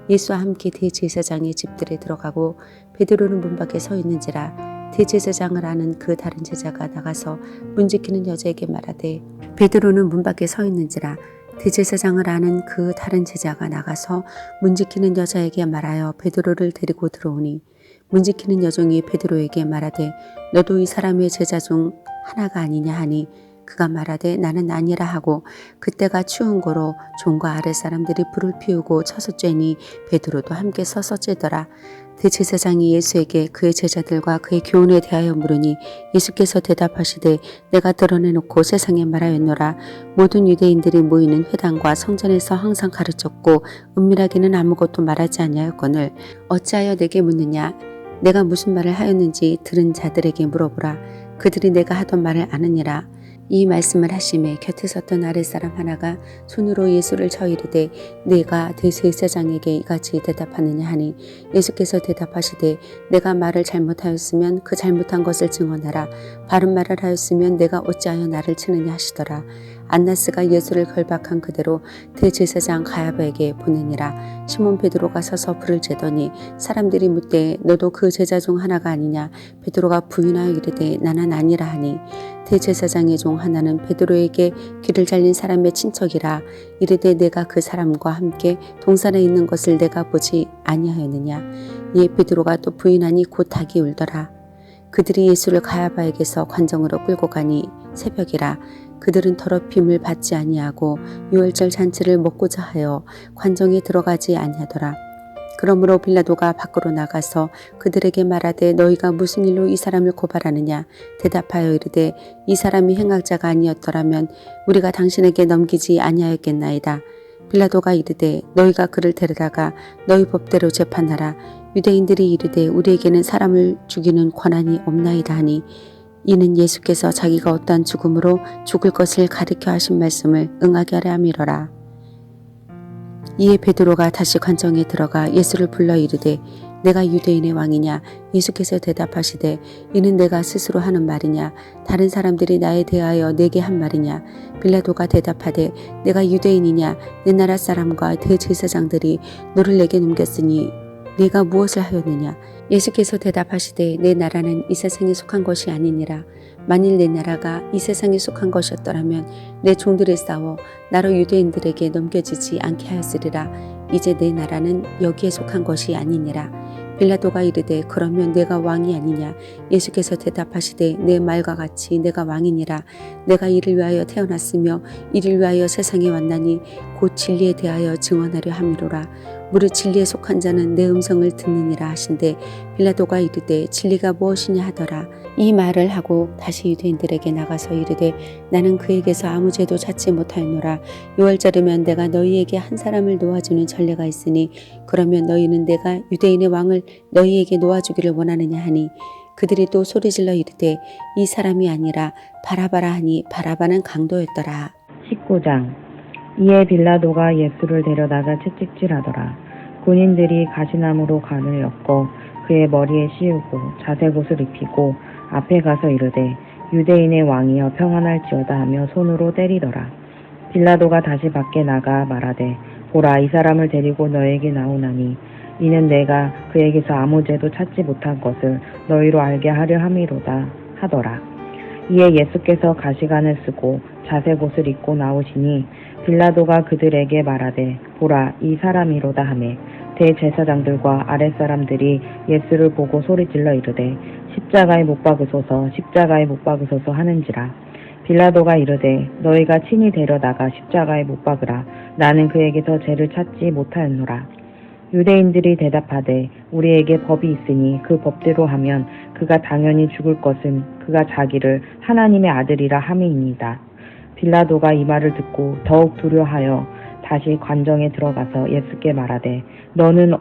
예수와 함께 대제사장의 집들에 들어가고 베드로는 문 밖에 서 있는지라. 대제사장을 아는 그 다른 제자가 나가서 문 지키는 여자에게 말하되 베드로는 문 밖에 서 있는지라. 대제사장을 아는 그 다른 제자가 나가서 문 지키는 여자에게 말하여 베드로를 데리고 들어오니 문 지키는 여종이 베드로에게 말하되 너도 이 사람의 제자 중 하나가 아니냐 하니 그가 말하되 나는 아니라 하고 그때가 추운 거로 종과 아랫사람들이 불을 피우고 쳐서 쬐니 베드로도 함께 서서 쬐더라. 대제사장이 예수에게 그의 제자들과 그의 교훈에 대하여 물으니 예수께서 대답하시되 내가 드러내놓고 세상에 말하였노라. 모든 유대인들이 모이는 회당과 성전에서 항상 가르쳤고 은밀하게는 아무것도 말하지 아니하였거늘 어찌하여 내게 묻느냐. 내가 무슨 말을 하였는지 들은 자들에게 물어보라. 그들이 내가 하던 말을 아느니라. 이 말씀을 하심에 곁에 섰던 아랫사람 하나가 손으로 예수를 쳐 이르되 네가 대제사장에게 이같이 대답하느냐 하니 예수께서 대답하시되 내가 말을 잘못하였으면 그 잘못한 것을 증언하라. 바른 말을 하였으면 내가 어찌하여 나를 치느냐 하시더라. 안나스가 예수를 결박한 그대로 대제사장 가야바에게 보내니라. 시몬 베드로가 서서 불을 쬐더니 사람들이 묻되 너도 그 제자 중 하나가 아니냐. 베드로가 부인하여 이르되 나는 아니라 하니 대제사장의 종 하나는 베드로에게 귀를 잘린 사람의 친척이라. 이르되 내가 그 사람과 함께 동산에 있는 것을 내가 보지 아니하였느냐. 이에 베드로가 또 부인하니 곧 닭이 울더라. 그들이 예수를 가야바에게서 관정으로 끌고 가니 새벽이라. 그들은 더럽힘을 받지 아니하고 유월절 잔치를 먹고자 하여 관정에 들어가지 아니하더라. 그러므로 빌라도가 밖으로 나가서 그들에게 말하되 너희가 무슨 일로 이 사람을 고발하느냐. 대답하여 이르되 이 사람이 행악자가 아니었더라면 우리가 당신에게 넘기지 아니하였겠나이다. 빌라도가 이르되 너희가 그를 데려다가 너희 법대로 재판하라. 유대인들이 이르되 우리에게는 사람을 죽이는 권한이 없나이다 하니 이는 예수께서 자기가 어떠한 죽음으로 죽을 것을 가리켜 하신 말씀을 응하게 하려 함이러라. 이에 베드로가 다시 관정에 들어가 예수를 불러 이르되 내가 유대인의 왕이냐. 예수께서 대답하시되 이는 내가 스스로 하는 말이냐. 다른 사람들이 나에 대하여 내게 한 말이냐. 빌라도가 대답하되 내가 유대인이냐. 내 나라 사람과 대제사장들이 너를 내게 넘겼으니 내가 무엇을 하였느냐. 예수께서 대답하시되 내 나라는 이 세상에 속한 것이 아니니라. 만일 내 나라가 이 세상에 속한 것이었더라면 내 종들이 싸워 나로 유대인들에게 넘겨지지 않게 하였으리라. 이제 내 나라는 여기에 속한 것이 아니니라. 빌라도가 이르되 그러면 내가 왕이 아니냐. 예수께서 대답하시되 내 말과 같이 내가 왕이니라. 내가 이를 위하여 태어났으며 이를 위하여 세상에 왔나니 곧 진리에 대하여 증언하려 함이로라. 무릇 진리에 속한 자는 내 음성을 듣느니라 하신대 빌라도가 이르되 진리가 무엇이냐 하더라. 이 말을 하고 다시 유대인들에게 나가서 이르되 나는 그에게서 아무 죄도 찾지 못하였노라. 6월절이면 내가 너희에게 한 사람을 놓아주는 전례가 있으니 그러면 너희는 내가 유대인의 왕을 너희에게 놓아주기를 원하느냐 하니 그들이 또 소리질러 이르되 이 사람이 아니라 바라바라 하니 바라바는 강도였더라. 19장. 이에 빌라도가 예수를 데려다가 채찍질하더라. 군인들이 가시나무로 간을 엮어 그의 머리에 씌우고 자색옷을 입히고 앞에 가서 이르되 유대인의 왕이여 평안할지어다 하며 손으로 때리더라. 빌라도가 다시 밖에 나가 말하되 보라 이 사람을 데리고 너에게 나오나니 이는 내가 그에게서 아무 죄도 찾지 못한 것을 너희로 알게 하려 함이로다 하더라. 이에 예수께서 가시관을 쓰고 자색옷을 입고 나오시니 빌라도가 그들에게 말하되 보라 이 사람이로다 하매 대제사장들과 아랫사람들이 예수를 보고 소리질러 이르되 십자가에 못 박으소서 십자가에 못 박으소서 하는지라. 빌라도가 이르되 너희가 친히 데려다가 십자가에 못 박으라. 나는 그에게서 죄를 찾지 못하였노라. 유대인들이 대답하되 우리에게 법이 있으니 그 법대로 하면 그가 당연히 죽을 것은 그가 자기를 하나님의 아들이라 함이니이다. 빌라도가 이 말을 듣고 더욱 두려워하여 다시 관정에 들어가서 예수께 말하되 너는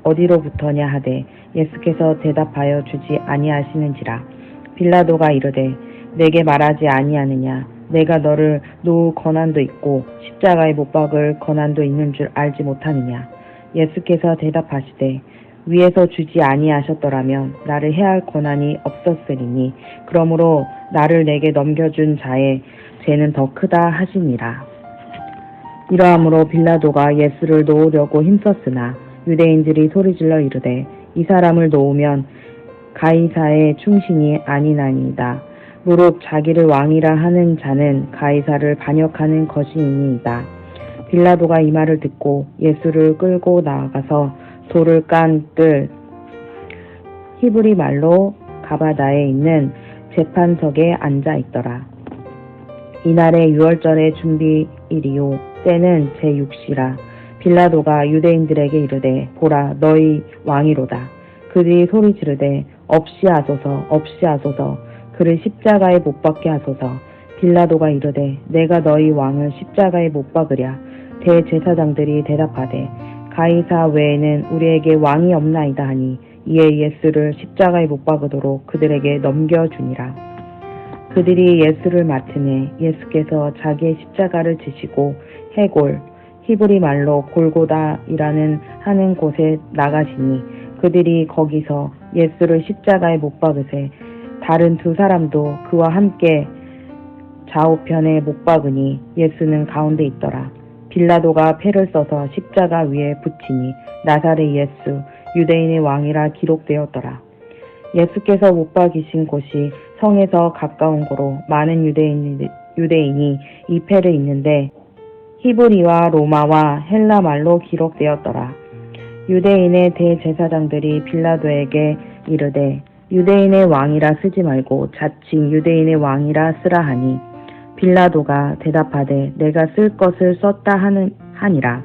어디로부터냐 하되 예수께서 대답하여 주지 아니하시는지라. 빌라도가 이르되 내게 말하지 아니하느냐 내가 너를 놓을 권한도 있고 십자가에 못 박을 권한도 있는 줄 알지 못하느냐. 예수께서 대답하시되 위에서 주지 아니하셨더라면 나를 해할 권한이 없었으리니 그러므로 나를 내게 넘겨준 자의 죄는 더 크다 하시니라. 이러함으로 빌라도가 예수를 놓으려고 힘썼으나 유대인들이 소리질러 이르되 이 사람을 놓으면 가이사의 충신이 아니나니이다. 무릇 자기를 왕이라 하는 자는 가이사를 반역하는 것이니이다. 빌라도가 이 말을 듣고 예수를 끌고 나아가서 돌을 깐 뜰 히브리 말로 가바다에 있는 재판석에 앉아 있더라. 이날의 6월절의 준비일이요 때는 제6시라. 빌라도가 유대인들에게 이르되 보라 너희 왕이로다. 그들이 소리 지르되 없이 하소서 없이 하소서 그를 십자가에 못 박게 하소서. 빌라도가 이르되 내가 너희 왕을 십자가에 못 박으랴. 대제사장들이 대답하되 가이사 외에는 우리에게 왕이 없나이다 하니 이에 예수를 십자가에 못 박으도록 그들에게 넘겨주니라. 그들이 예수를 맡으매 예수께서 자기의 십자가를 지시고 해골 히브리 말로 골고다이라는 하는 곳에 나가시니 그들이 거기서 예수를 십자가에 못 박으세 다른 두 사람도 그와 함께 좌우편에 못 박으니 예수는 가운데 있더라. 빌라도가 패를 써서 십자가 위에 붙이니 나사렛 예수 유대인의 왕이라 기록되었더라. 예수께서 못 박이신 곳이 성에서 가까운 고로 많은 유대인이 이 패를 입는데 히브리와 로마와 헬라 말로 기록되었더라. 유대인의 대제사장들이 빌라도에게 이르되 유대인의 왕이라 쓰지 말고 자칭 유대인의 왕이라 쓰라 하니 빌라도가 대답하되 내가 쓸 것을 썼다 하니라.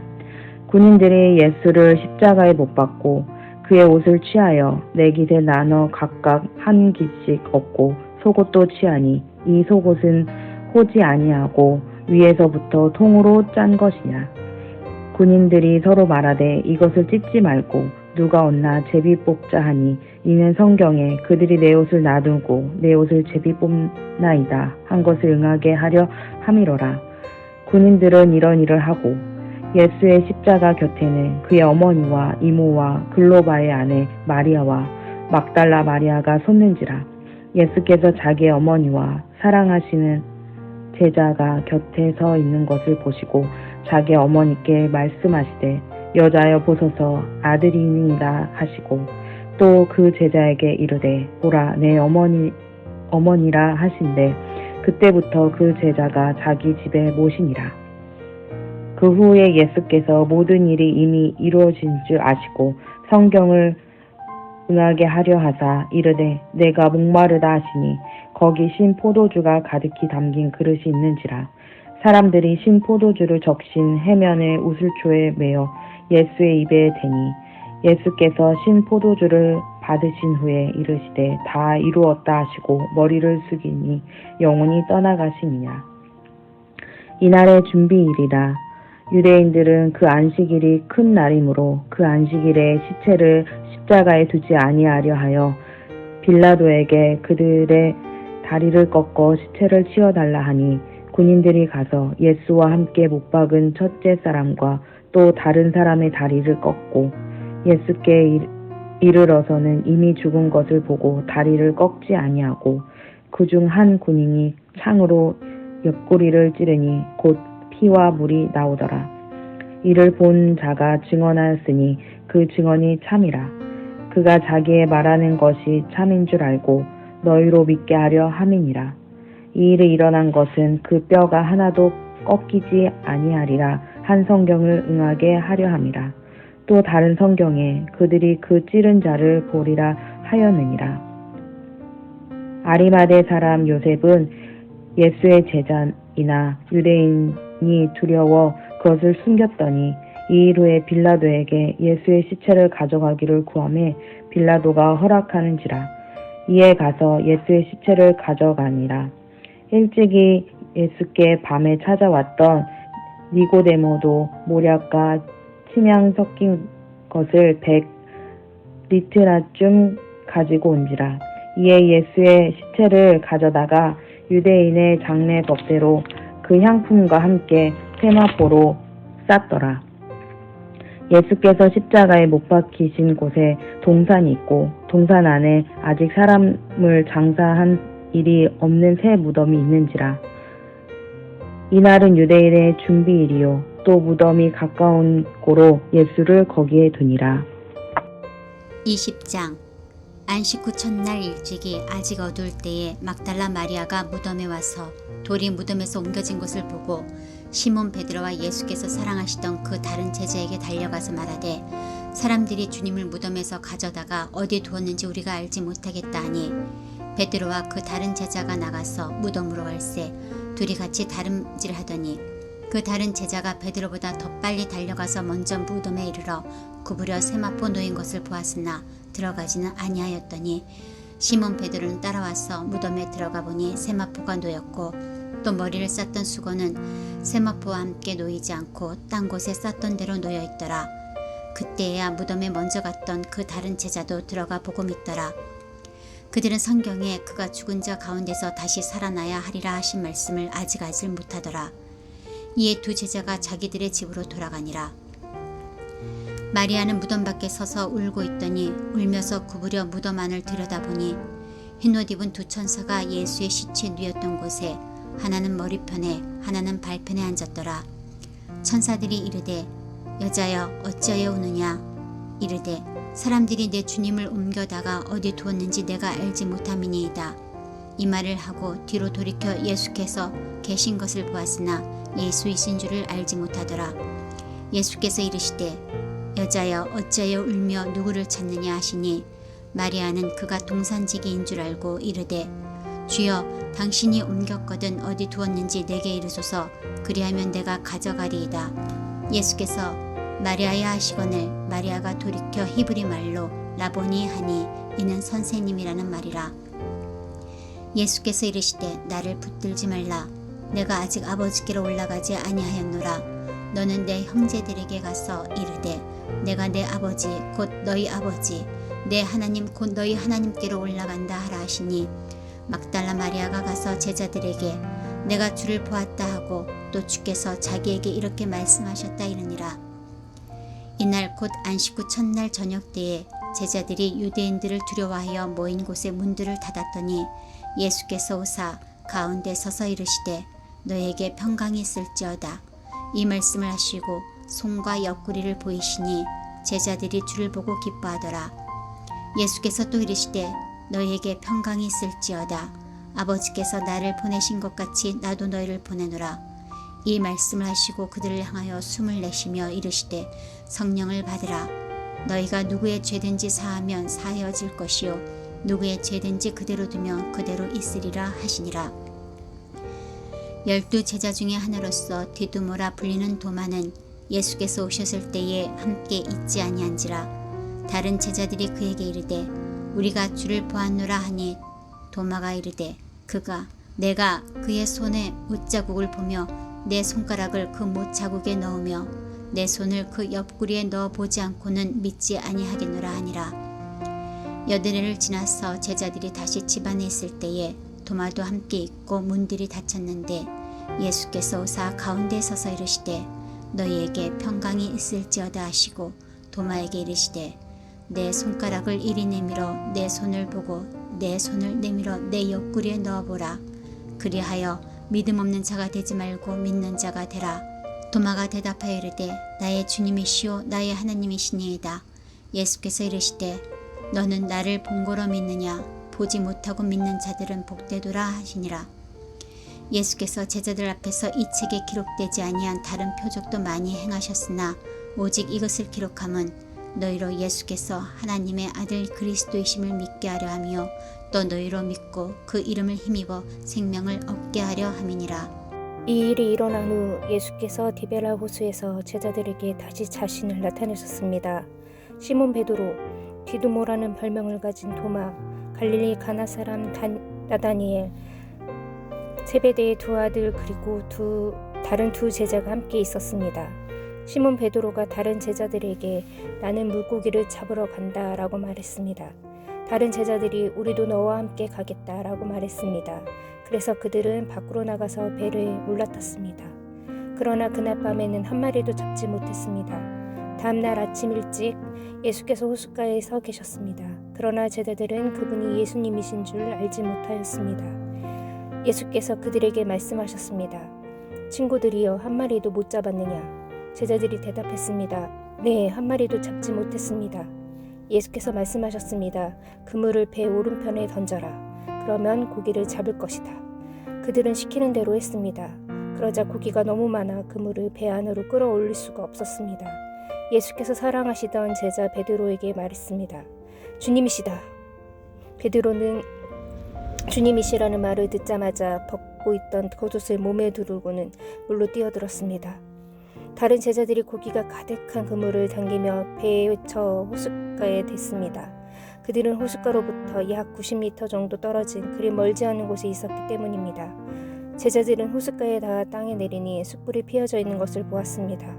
군인들이 예수를 십자가에 못 박고 그의 옷을 취하여 네 깃에 나눠 각각 한 깃씩 얻고 속옷도 취하니 이 속옷은 호지 아니하고 위에서부터 통으로 짠 것이냐. 군인들이 서로 말하되 이것을 찢지 말고 누가 얻나 제비 뽑자 하니 이는 성경에 그들이 내 옷을 나누고 내 옷을 제비 뽑나이다 한 것을 응하게 하려 함이로라. 군인들은 이런 일을 하고 예수의 십자가 곁에는 그의 어머니와 이모와 글로바의 아내 마리아와 막달라 마리아가 섰는지라. 예수께서 자기의 어머니와 사랑하시는 제자가 곁에 서 있는 것을 보시고 자기 어머니께 말씀하시되 여자여 보소서 아들이니이다 하시고 또 그 제자에게 이르되 보라 내 어머니라 하신대 그때부터 그 제자가 자기 집에 모시니라. 그 후에 예수께서 모든 일이 이미 이루어진 줄 아시고 성경을 응하게 하려 하사 이르되 내가 목마르다 하시니 거기 신 포도주가 가득히 담긴 그릇이 있는지라. 사람들이 신 포도주를 적신 해면의 우슬초에 매어 예수의 입에 대니 예수께서 신 포도주를 받으신 후에 이르시되 다 이루었다 하시고 머리를 숙이니 영혼이 떠나가시니라. 이날의 준비일이라. 유대인들은 그 안식일이 큰 날이므로 그 안식일에 시체를 십자가에 두지 아니하려 하여 빌라도에게 그들의 다리를 꺾어 시체를 치워달라 하니 군인들이 가서 예수와 함께 못 박은 첫째 사람과 또 다른 사람의 다리를 꺾고 예수께 이르러서는 이미 죽은 것을 보고 다리를 꺾지 아니하고 그중 한 군인이 창으로 옆구리를 찌르니 곧 피와 물이 나오더라. 이를 본 자가 증언하였으니 그 증언이 참이라. 그가 자기의 말하는 것이 참인 줄 알고 너희로 믿게 하려 함이니라. 이 일이 일어난 것은 그 뼈가 하나도 꺾이지 아니하리라 한 성경을 응하게 하려 함이라. 또 다른 성경에 그들이 그 찌른 자를 보리라 하였느니라. 아리마대 사람 요셉은 예수의 제자이나 유대인이 두려워 그것을 숨겼더니 이 일 후에 빌라도에게 예수의 시체를 가져가기를 구하매 빌라도가 허락하는지라. 이에 가서 예수의 시체를 가져가니라. 일찍이 예수께 밤에 찾아왔던 니고데모도 모략과 침향 섞인 것을 100리트라쯤 가지고 온지라. 이에 예수의 시체를 가져다가 유대인의 장례 법대로 그 향품과 함께 세마포로 쌌더라. 예수께서 십자가에 못 박히신 곳에 동산이 있고 동산 안에 아직 사람을 장사한 일이 없는 새 무덤이 있는지라. 이날은 유대인의 준비일이요 또 무덤이 가까운 고로 예수를 거기에 두니라. 20장 안식 후 첫날 일찍이 아직 어두울 때에 막달라 마리아가 무덤에 와서 돌이 무덤에서 옮겨진 것을 보고 시몬 베드로와 예수께서 사랑하시던 그 다른 제자에게 달려가서 말하되 사람들이 주님을 무덤에서 가져다가 어디에 두었는지 우리가 알지 못하겠다 하니 베드로와 그 다른 제자가 나가서 무덤으로 갈새 둘이 같이 다름질하더니 그 다른 제자가 베드로보다 더 빨리 달려가서 먼저 무덤에 이르러 구부려 세마포 놓인 것을 보았으나 들어가지는 아니하였더니 시몬 베드로는 따라와서 무덤에 들어가 보니 세마포가 놓였고 또 머리를 쌌던 수건은 세마포와 함께 놓이지 않고 딴 곳에 쌌던 대로 놓여 있더라. 그때야 무덤에 먼저 갔던 그 다른 제자도 들어가 보고 믿더라. 그들은 성경에 그가 죽은 자 가운데서 다시 살아나야 하리라 하신 말씀을 아직 알지 못하더라. 이에 두 제자가 자기들의 집으로 돌아가니라. 마리아는 무덤 밖에 서서 울고 있더니 울면서 구부려 무덤 안을 들여다보니 흰옷 입은 두 천사가 예수의 시체 누였던 곳에 하나는 머리편에 하나는 발편에 앉았더라. 천사들이 이르되 여자여 어찌하여 우느냐. 이르되 사람들이 내 주님을 옮겨다가 어디 두었는지 내가 알지 못함이니이다. 이 말을 하고 뒤로 돌이켜 예수께서 계신 것을 보았으나 예수이신 줄을 알지 못하더라. 예수께서 이르시되 여자여 어찌하여 울며 누구를 찾느냐 하시니 마리아는 그가 동산지기인 줄 알고 이르되 주여 당신이 옮겼거든 어디 두었는지 내게 이르소서 그리하면 내가 가져가리이다. 예수께서 마리아야 하시거늘 마리아가 돌이켜 히브리 말로 라보니 하니 이는 선생님이라는 말이라. 예수께서 이르시되 나를 붙들지 말라. 내가 아직 아버지께로 올라가지 아니하였노라. 너는 내 형제들에게 가서 이르되 내가 내 아버지 곧 너희 아버지 내 하나님 곧 너희 하나님께로 올라간다 하라 하시니 막달라 마리아가 가서 제자들에게 내가 주를 보았다 하고 또 주께서 자기에게 이렇게 말씀하셨다 이르니라. 이날 곧 안식 후 첫날 저녁 때에 제자들이 유대인들을 두려워하여 모인 곳에 문들을 닫았더니 예수께서 오사 가운데 서서 이르시되 너에게 평강이 있을지어다. 이 말씀을 하시고 손과 옆구리를 보이시니 제자들이 주를 보고 기뻐하더라. 예수께서 또 이르시되 너희에게 평강이 있을지어다. 아버지께서 나를 보내신 것 같이 나도 너희를 보내노라. 이 말씀을 하시고 그들을 향하여 숨을 내쉬며 이르시되 성령을 받으라. 너희가 누구의 죄든지 사하면 사하여질 것이요 누구의 죄든지 그대로 두면 그대로 있으리라 하시니라. 12 제자 중에 하나로서 디두모라 불리는 도마는 예수께서 오셨을 때에 함께 있지 아니한지라. 다른 제자들이 그에게 이르되 우리가 주를 보았노라 하니 도마가 이르되 내가 그의 손에 못자국을 보며 내 손가락을 그 못자국에 넣으며 내 손을 그 옆구리에 넣어 보지 않고는 믿지 아니하겠노라 하니라. 여드레를 지나서 제자들이 다시 집안에 있을 때에 도마도 함께 있고 문들이 닫혔는데 예수께서 오사 가운데 서서 이르시되 너희에게 평강이 있을지어다 하시고 도마에게 이르시되 내 손가락을 이리 내밀어 내 손을 보고 내 손을 내밀어 내 옆구리에 넣어보라. 그리하여 믿음 없는 자가 되지 말고 믿는 자가 되라. 도마가 대답하여 이르되 나의 주님이시오 나의 하나님이시니이다. 예수께서 이르시되 너는 나를 본고로 믿느냐? 보지 못하고 믿는 자들은 복되도라 하시니라. 예수께서 제자들 앞에서 이 책에 기록되지 아니한 다른 표적도 많이 행하셨으나 오직 이것을 기록함은 너희로 예수께서 하나님의 아들 그리스도이심을 믿게 하려 하며 또 너희로 믿고 그 이름을 힘입어 생명을 얻게 하려 함이니라. 이 일이 일어난 후 예수께서 디베라 호수에서 제자들에게 다시 자신을 나타내셨습니다. 시몬 베드로, 디두모라는 별명을 가진 도마, 갈릴리 가나 사람 나다니엘, 세베대의 두 아들 그리고 다른 두 제자가 함께 있었습니다. 시몬 베드로가 다른 제자들에게 나는 물고기를 잡으러 간다 라고 말했습니다. 다른 제자들이 우리도 너와 함께 가겠다 라고 말했습니다. 그래서 그들은 밖으로 나가서 배를 올라탔습니다. 그러나 그날 밤에는 한 마리도 잡지 못했습니다. 다음날 아침 일찍 예수께서 호숫가에 서 계셨습니다. 그러나 제자들은 그분이 예수님이신 줄 알지 못하였습니다. 예수께서 그들에게 말씀하셨습니다. 친구들이여 한 마리도 못 잡았느냐? 제자들이 대답했습니다. 네, 한 마리도 잡지 못했습니다. 예수께서 말씀하셨습니다. 그물을 배 오른편에 던져라. 그러면 고기를 잡을 것이다. 그들은 시키는 대로 했습니다. 그러자 고기가 너무 많아 그물을 배 안으로 끌어올릴 수가 없었습니다. 예수께서 사랑하시던 제자 베드로에게 말했습니다. 주님이시다. 베드로는 주님이시라는 말을 듣자마자 벗고 있던 겉옷을 몸에 두르고는 물로 뛰어들었습니다. 다른 제자들이 고기가 가득한 그물을 당기며 배에 외쳐 호숫가에 댔습니다. 그들은 호숫가로부터 약 90m 정도 떨어진 그리 멀지 않은 곳에 있었기 때문입니다. 제자들은 호숫가에 닿아 땅에 내리니 숯불이 피어져 있는 것을 보았습니다.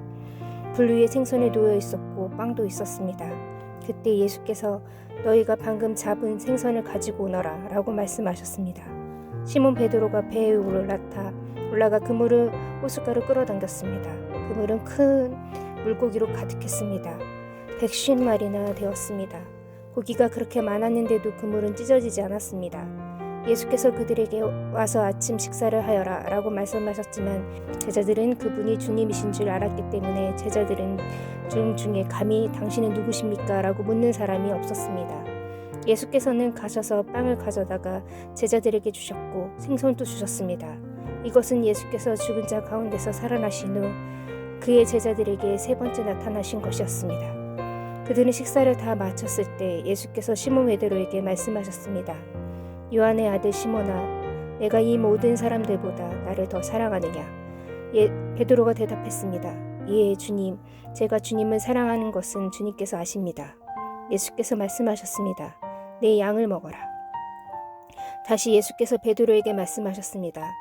불 위에 생선이 놓여 있었고 빵도 있었습니다. 그때 예수께서 너희가 방금 잡은 생선을 가지고 오너라 라고 말씀하셨습니다. 시몬 베드로가 배에 올라가 그물을 호숫가로 끌어당겼습니다. 그물은 큰 물고기로 가득했습니다. 150마리나 되었습니다. 고기가 그렇게 많았는데도 그물은 찢어지지 않았습니다. 예수께서 그들에게 와서 아침 식사를 하여라 라고 말씀하셨지만 제자들은 그분이 주님이신 줄 알았기 때문에 제자들은 중에 감히 당신은 누구십니까? 라고 묻는 사람이 없었습니다. 예수께서는 가셔서 빵을 가져다가 제자들에게 주셨고 생선도 주셨습니다. 이것은 예수께서 죽은 자 가운데서 살아나신 후 그의 제자들에게 세 번째 나타나신 것이었습니다. 그들은 식사를 다 마쳤을 때 예수께서 시몬 베드로에게 말씀하셨습니다. 요한의 아들 시몬아, 내가 이 모든 사람들보다 나를 더 사랑하느냐? 베드로가 대답했습니다. 예, 주님, 제가 주님을 사랑하는 것은 주님께서 아십니다. 예수께서 말씀하셨습니다. 내 양을 먹어라. 다시 예수께서 베드로에게 말씀하셨습니다.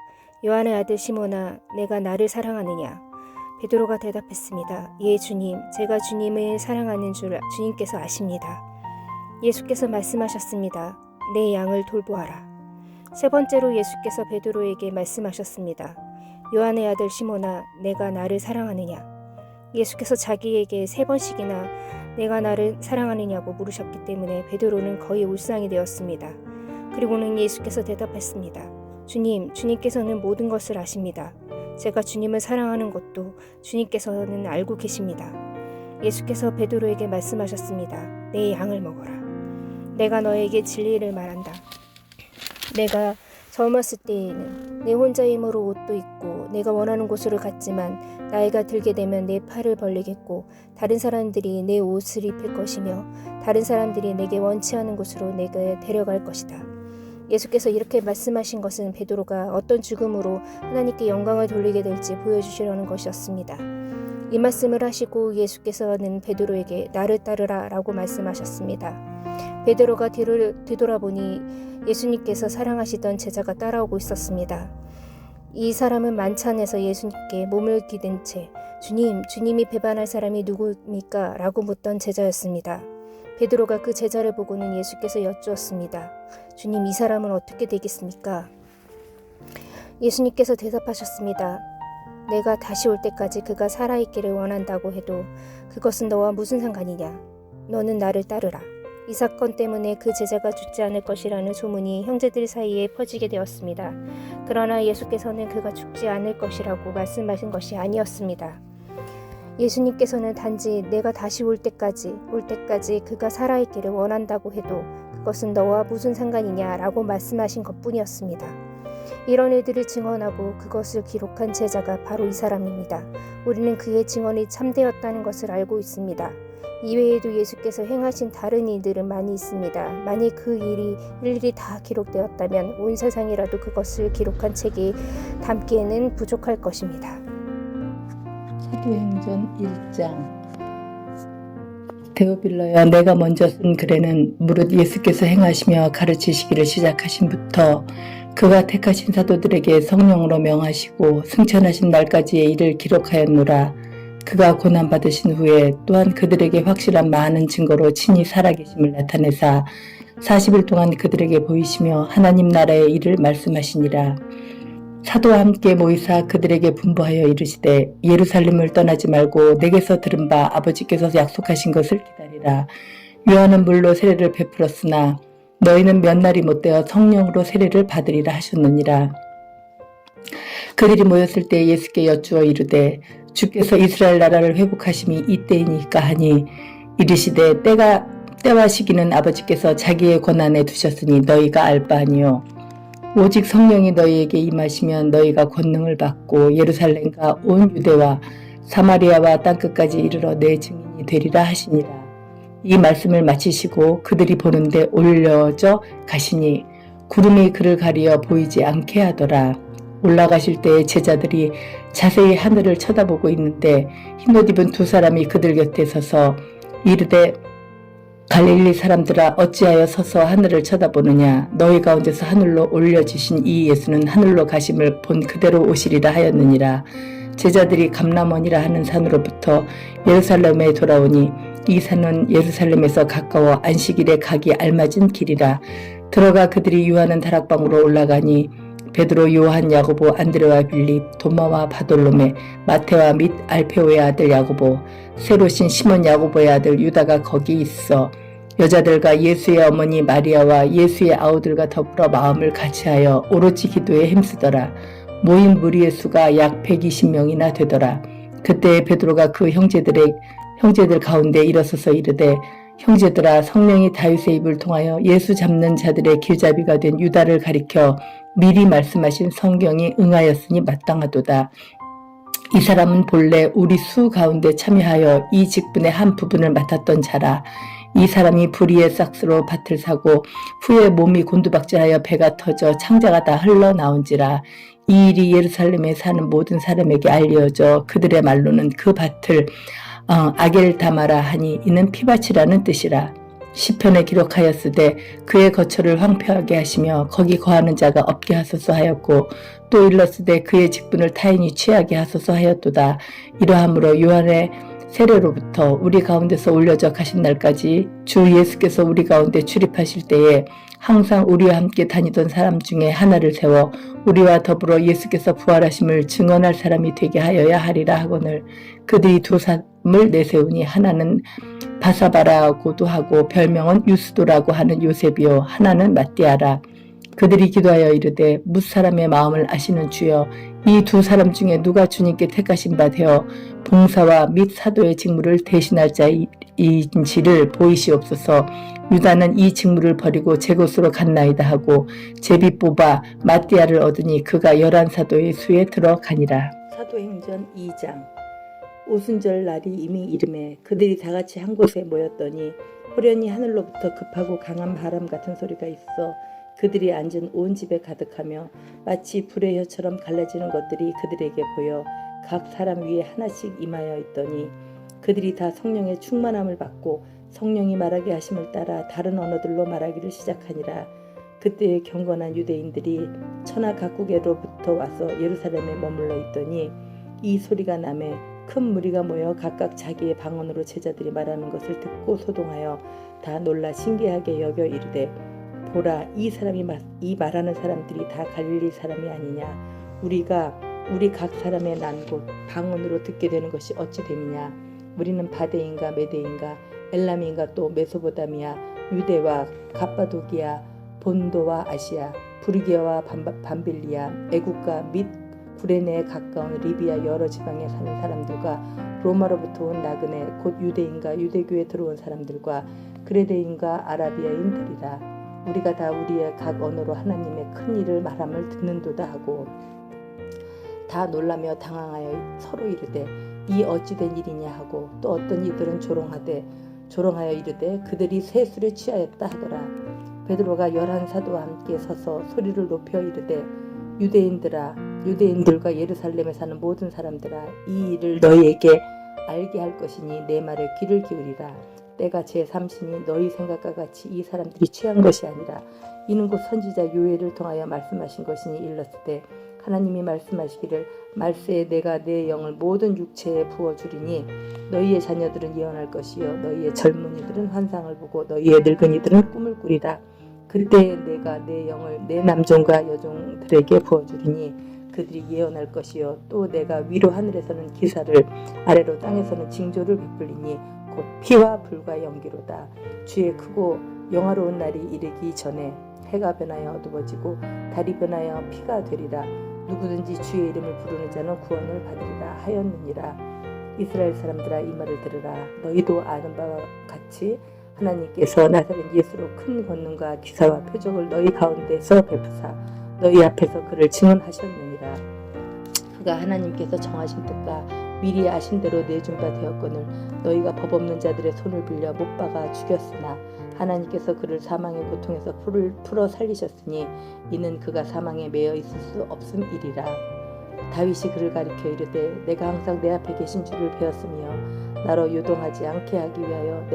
요한의 아들 시몬아, 내가 나를 사랑하느냐? 베드로가 대답했습니다. 예, 주님, 제가 주님을 사랑하는 줄 주님께서 아십니다. 예수께서 말씀하셨습니다. 내 양을 돌보아라. 세 번째로 예수께서 베드로에게 말씀하셨습니다. 요한의 아들 시몬아, 내가 나를 사랑하느냐? 예수께서 자기에게 세 번씩이나 내가 나를 사랑하느냐고 물으셨기 때문에 베드로는 거의 울상이 되었습니다. 그리고는 예수께서 대답했습니다. 주님, 주님께서는 모든 것을 아십니다. 제가 주님을 사랑하는 것도 주님께서는 알고 계십니다. 예수께서 베드로에게 말씀하셨습니다. 내 양을 먹어라. 내가 너에게 진리를 말한다. 내가 젊었을 때에는 내 혼자 힘으로 옷도 입고 내가 원하는 곳으로 갔지만 나이가 들게 되면 내 팔을 벌리겠고 다른 사람들이 내 옷을 입힐 것이며 다른 사람들이 내게 원치 않은 곳으로 내게 데려갈 것이다. 예수께서 이렇게 말씀하신 것은 베드로가 어떤 죽음으로 하나님께 영광을 돌리게 될지 보여주시려는 것이었습니다. 이 말씀을 하시고 예수께서는 베드로에게 나를 따르라 라고 말씀하셨습니다. 베드로가 뒤를 뒤돌아보니 예수님께서 사랑하시던 제자가 따라오고 있었습니다. 이 사람은 만찬에서 예수님께 몸을 기댄 채 주님이 배반할 사람이 누구입니까? 라고 묻던 제자였습니다. 베드로가 그 제자를 보고는 예수께서 여쭈었습니다. 주님, 이 사람은 어떻게 되겠습니까? 예수님께서 대답하셨습니다. 내가 다시 올 때까지 그가 살아있기를 원한다고 해도 그것은 너와 무슨 상관이냐? 너는 나를 따르라. 이 사건 때문에 그 제자가 죽지 않을 것이라는 소문이 형제들 사이에 퍼지게 되었습니다. 그러나 예수께서는 그가 죽지 않을 것이라고 말씀하신 것이 아니었습니다. 예수님께서는 단지 내가 다시 올 때까지 그가 살아있기를 원한다고 해도 그것은 너와 무슨 상관이냐라고 말씀하신 것뿐이었습니다. 이런 일들을 증언하고 그것을 기록한 제자가 바로 이 사람입니다. 우리는 그의 증언이 참되었다는 것을 알고 있습니다. 이외에도 예수께서 행하신 다른 일들은 많이 있습니다. 만일 그 일이 일일이 다 기록되었다면 온 세상이라도 그것을 기록한 책이 담기에는 부족할 것입니다. 사도행전 1장. 데오빌러여, 내가 먼저 쓴 글에는 무릇 예수께서 행하시며 가르치시기를 시작하신부터 그가 택하신 사도들에게 성령으로 명하시고 승천하신 날까지의 일을 기록하였노라. 그가 고난받으신 후에 또한 그들에게 확실한 많은 증거로 친히 살아계심을 나타내사 40일 동안 그들에게 보이시며 하나님 나라의 일을 말씀하시니라. 사도와 함께 모이사 그들에게 분부하여 이르시되 예루살렘을 떠나지 말고 내게서 들은 바 아버지께서 약속하신 것을 기다리라. 요한은 물로 세례를 베풀었으나 너희는 몇 날이 못되어 성령으로 세례를 받으리라 하셨느니라. 그들이 모였을 때 예수께 여쭈어 이르되 주께서 이스라엘 나라를 회복하심이 이때이니까 하니 이르시되 때와 시기는 아버지께서 자기의 권한에 두셨으니 너희가 알 바 아니요 오직 성령이 너희에게 임하시면 너희가 권능을 받고 예루살렘과 온 유대와 사마리아와 땅끝까지 이르러 내 증인이 되리라 하시니라. 이 말씀을 마치시고 그들이 보는데 올려져 가시니 구름이 그를 가리어 보이지 않게 하더라. 올라가실 때에 제자들이 자세히 하늘을 쳐다보고 있는데 흰옷 입은 두 사람이 그들 곁에 서서 이르되 갈릴리 사람들아 어찌하여 서서 하늘을 쳐다보느냐. 너희 가운데서 하늘로 올려지신 이 예수는 하늘로 가심을 본 그대로 오시리라 하였느니라. 제자들이 감람원이라 하는 산으로부터 예루살렘에 돌아오니 이 산은 예루살렘에서 가까워 안식일에 가기 알맞은 길이라. 들어가 그들이 유하는 다락방으로 올라가니 베드로, 요한, 야고보, 안드레와 빌립, 도마와 바돌로메, 마테와 및 알페오의 아들 야고보, 새로 신 시몬 야고보의 아들 유다가 거기 있어 여자들과 예수의 어머니 마리아와 예수의 아우들과 더불어 마음을 같이하여 오로지 기도에 힘쓰더라. 모인 무리의 수가 약 120명이나 되더라. 그때 베드로가 그 형제들 가운데 일어서서 이르되 형제들아, 성령이 다윗의 입을 통하여 예수 잡는 자들의 길잡이가 된 유다를 가리켜 미리 말씀하신 성경이 응하였으니 마땅하도다. 이 사람은 본래 우리 수 가운데 참여하여 이 직분의 한 부분을 맡았던 자라. 이 사람이 불의의 싹스로 밭을 사고 후에 몸이 곤두박질하여 배가 터져 창자가 다 흘러나온지라. 이 일이 예루살렘에 사는 모든 사람에게 알려져 그들의 말로는 그 밭을 아겔다마라 하니 이는 피밭이라는 뜻이라. 시편에 기록하였으되 그의 거처를 황폐하게 하시며 거기 거하는 자가 없게 하소서 하였고 또 일렀으되 그의 직분을 타인이 취하게 하소서 하였도다. 이러함으로 요한의 세례로부터 우리 가운데서 올려져 가신 날까지 주 예수께서 우리 가운데 출입하실 때에 항상 우리와 함께 다니던 사람 중에 하나를 세워 우리와 더불어 예수께서 부활하심을 증언할 사람이 되게 하여야 하리라 하거늘 그들이 두 사람을 내세우니 하나는 바사바라고도 하고 별명은 유스도라고 하는 요셉이요 하나는 마띠아라. 그들이 기도하여 이르되 뭇사람의 마음을 아시는 주여 이 두 사람 중에 누가 주님께 택하신 바 되어 봉사와 및 사도의 직무를 대신할 자인지를 보이시옵소서. 유다는 이 직무를 버리고 제 곳으로 갔나이다 하고 제비 뽑아 마띠아를 얻으니 그가 11사도의 수에 들어가니라. 사도행전 2장. 오순절 날이 이미 이름에 그들이 다같이 한 곳에 모였더니 호련히 하늘로부터 급하고 강한 바람 같은 소리가 있어 그들이 앉은 온 집에 가득하며 마치 불의 혀처럼 갈라지는 것들이 그들에게 보여 각 사람 위에 하나씩 임하여 있더니 그들이 다 성령의 충만함을 받고 성령이 말하게 하심을 따라 다른 언어들로 말하기를 시작하니라. 그때의 경건한 유대인들이 천하 각국에로부터 와서 예루살렘에 머물러 있더니 이 소리가 나매 큰 무리가 모여 각각 자기의 방언으로 제자들이 말하는 것을 듣고 소동하여 다 놀라 신기하게 여겨 이르되 보라, 이 말하는 사람들이 다 갈릴리 사람이 아니냐. 우리 각 사람의 난 곳 방언으로 듣게 되는 것이 어찌 됨이냐. 우리는 바데인가 메데인가 엘람인가 또 메소보다미아 유대와 갑바도기아 본도와 아시아 부르기아와 밤빌리아 애국가 및 구레네에 가까운 리비아 여러 지방에 사는 사람들과 로마로부터 온 나그네 곧 유대인과 유대교에 들어온 사람들과 그레데인과 아라비아인들이라. 우리가 다 우리의 각 언어로 하나님의 큰 일을 말함을 듣는도다 하고 다 놀라며 당황하여 서로 이르되 이 어찌된 일이냐 하고 또 어떤 이들은 조롱하여 이르되 그들이 새 술에 취하였다 하더라. 베드로가 11사도와 함께 서서 소리를 높여 이르되 유대인들과 예루살렘에 사는 모든 사람들아, 이 일을 너희에게 알게 할 것이니 내 말에 귀를 기울이라. 때가 제3신이 너희 생각과 같이 이 사람들이 취한 것이 아니라 이는 곧 선지자 요엘을 통하여 말씀하신 것이니 일렀으되 하나님이 말씀하시기를 말세에 내가 내 영을 모든 육체에 부어주리니 너희의 자녀들은 예언할 것이요 너희의 젊은이들은 환상을 보고 너희의 늙은이들은 꿈을 꾸리라. 그때에 내가 내 영을 내 남종과 여종들에게 부어주리니 그들이 예언할 것이요 또 내가 위로 하늘에서는 기사를 아래로 땅에서는 징조를 베풀리니 곧 피와 불과 연기로다. 주의 크고 영화로운 날이 이르기 전에 해가 변하여 어두워지고 달이 변하여 피가 되리라. 누구든지 주의 이름을 부르는 자는 구원을 받으리라 하였느니라. 이스라엘 사람들아, 이 말을 들으라. 너희도 아는 바와 같이 하나님께서 나사렛 예수로 큰 권능과 기사와 표적을 너희 가운데서 베푸사 너희 앞에서 그를 증언하셨느니라. 그가 하나님께서 정하신 뜻과 미리 아신 대로 내준 바 되었거늘 너희가 법 없는 자들의 손을 빌려 못 박아 죽였으나 하나님께서 그를 사망의 고통에서 풀어 살리셨으니 이는 그가 사망에 매여 있을 수 없음이리라. 다윗이 그를 가리켜 이르되 내가 항상 내 앞에 계신 줄을 배웠으며 나로 요동하지 않게 하기 위하여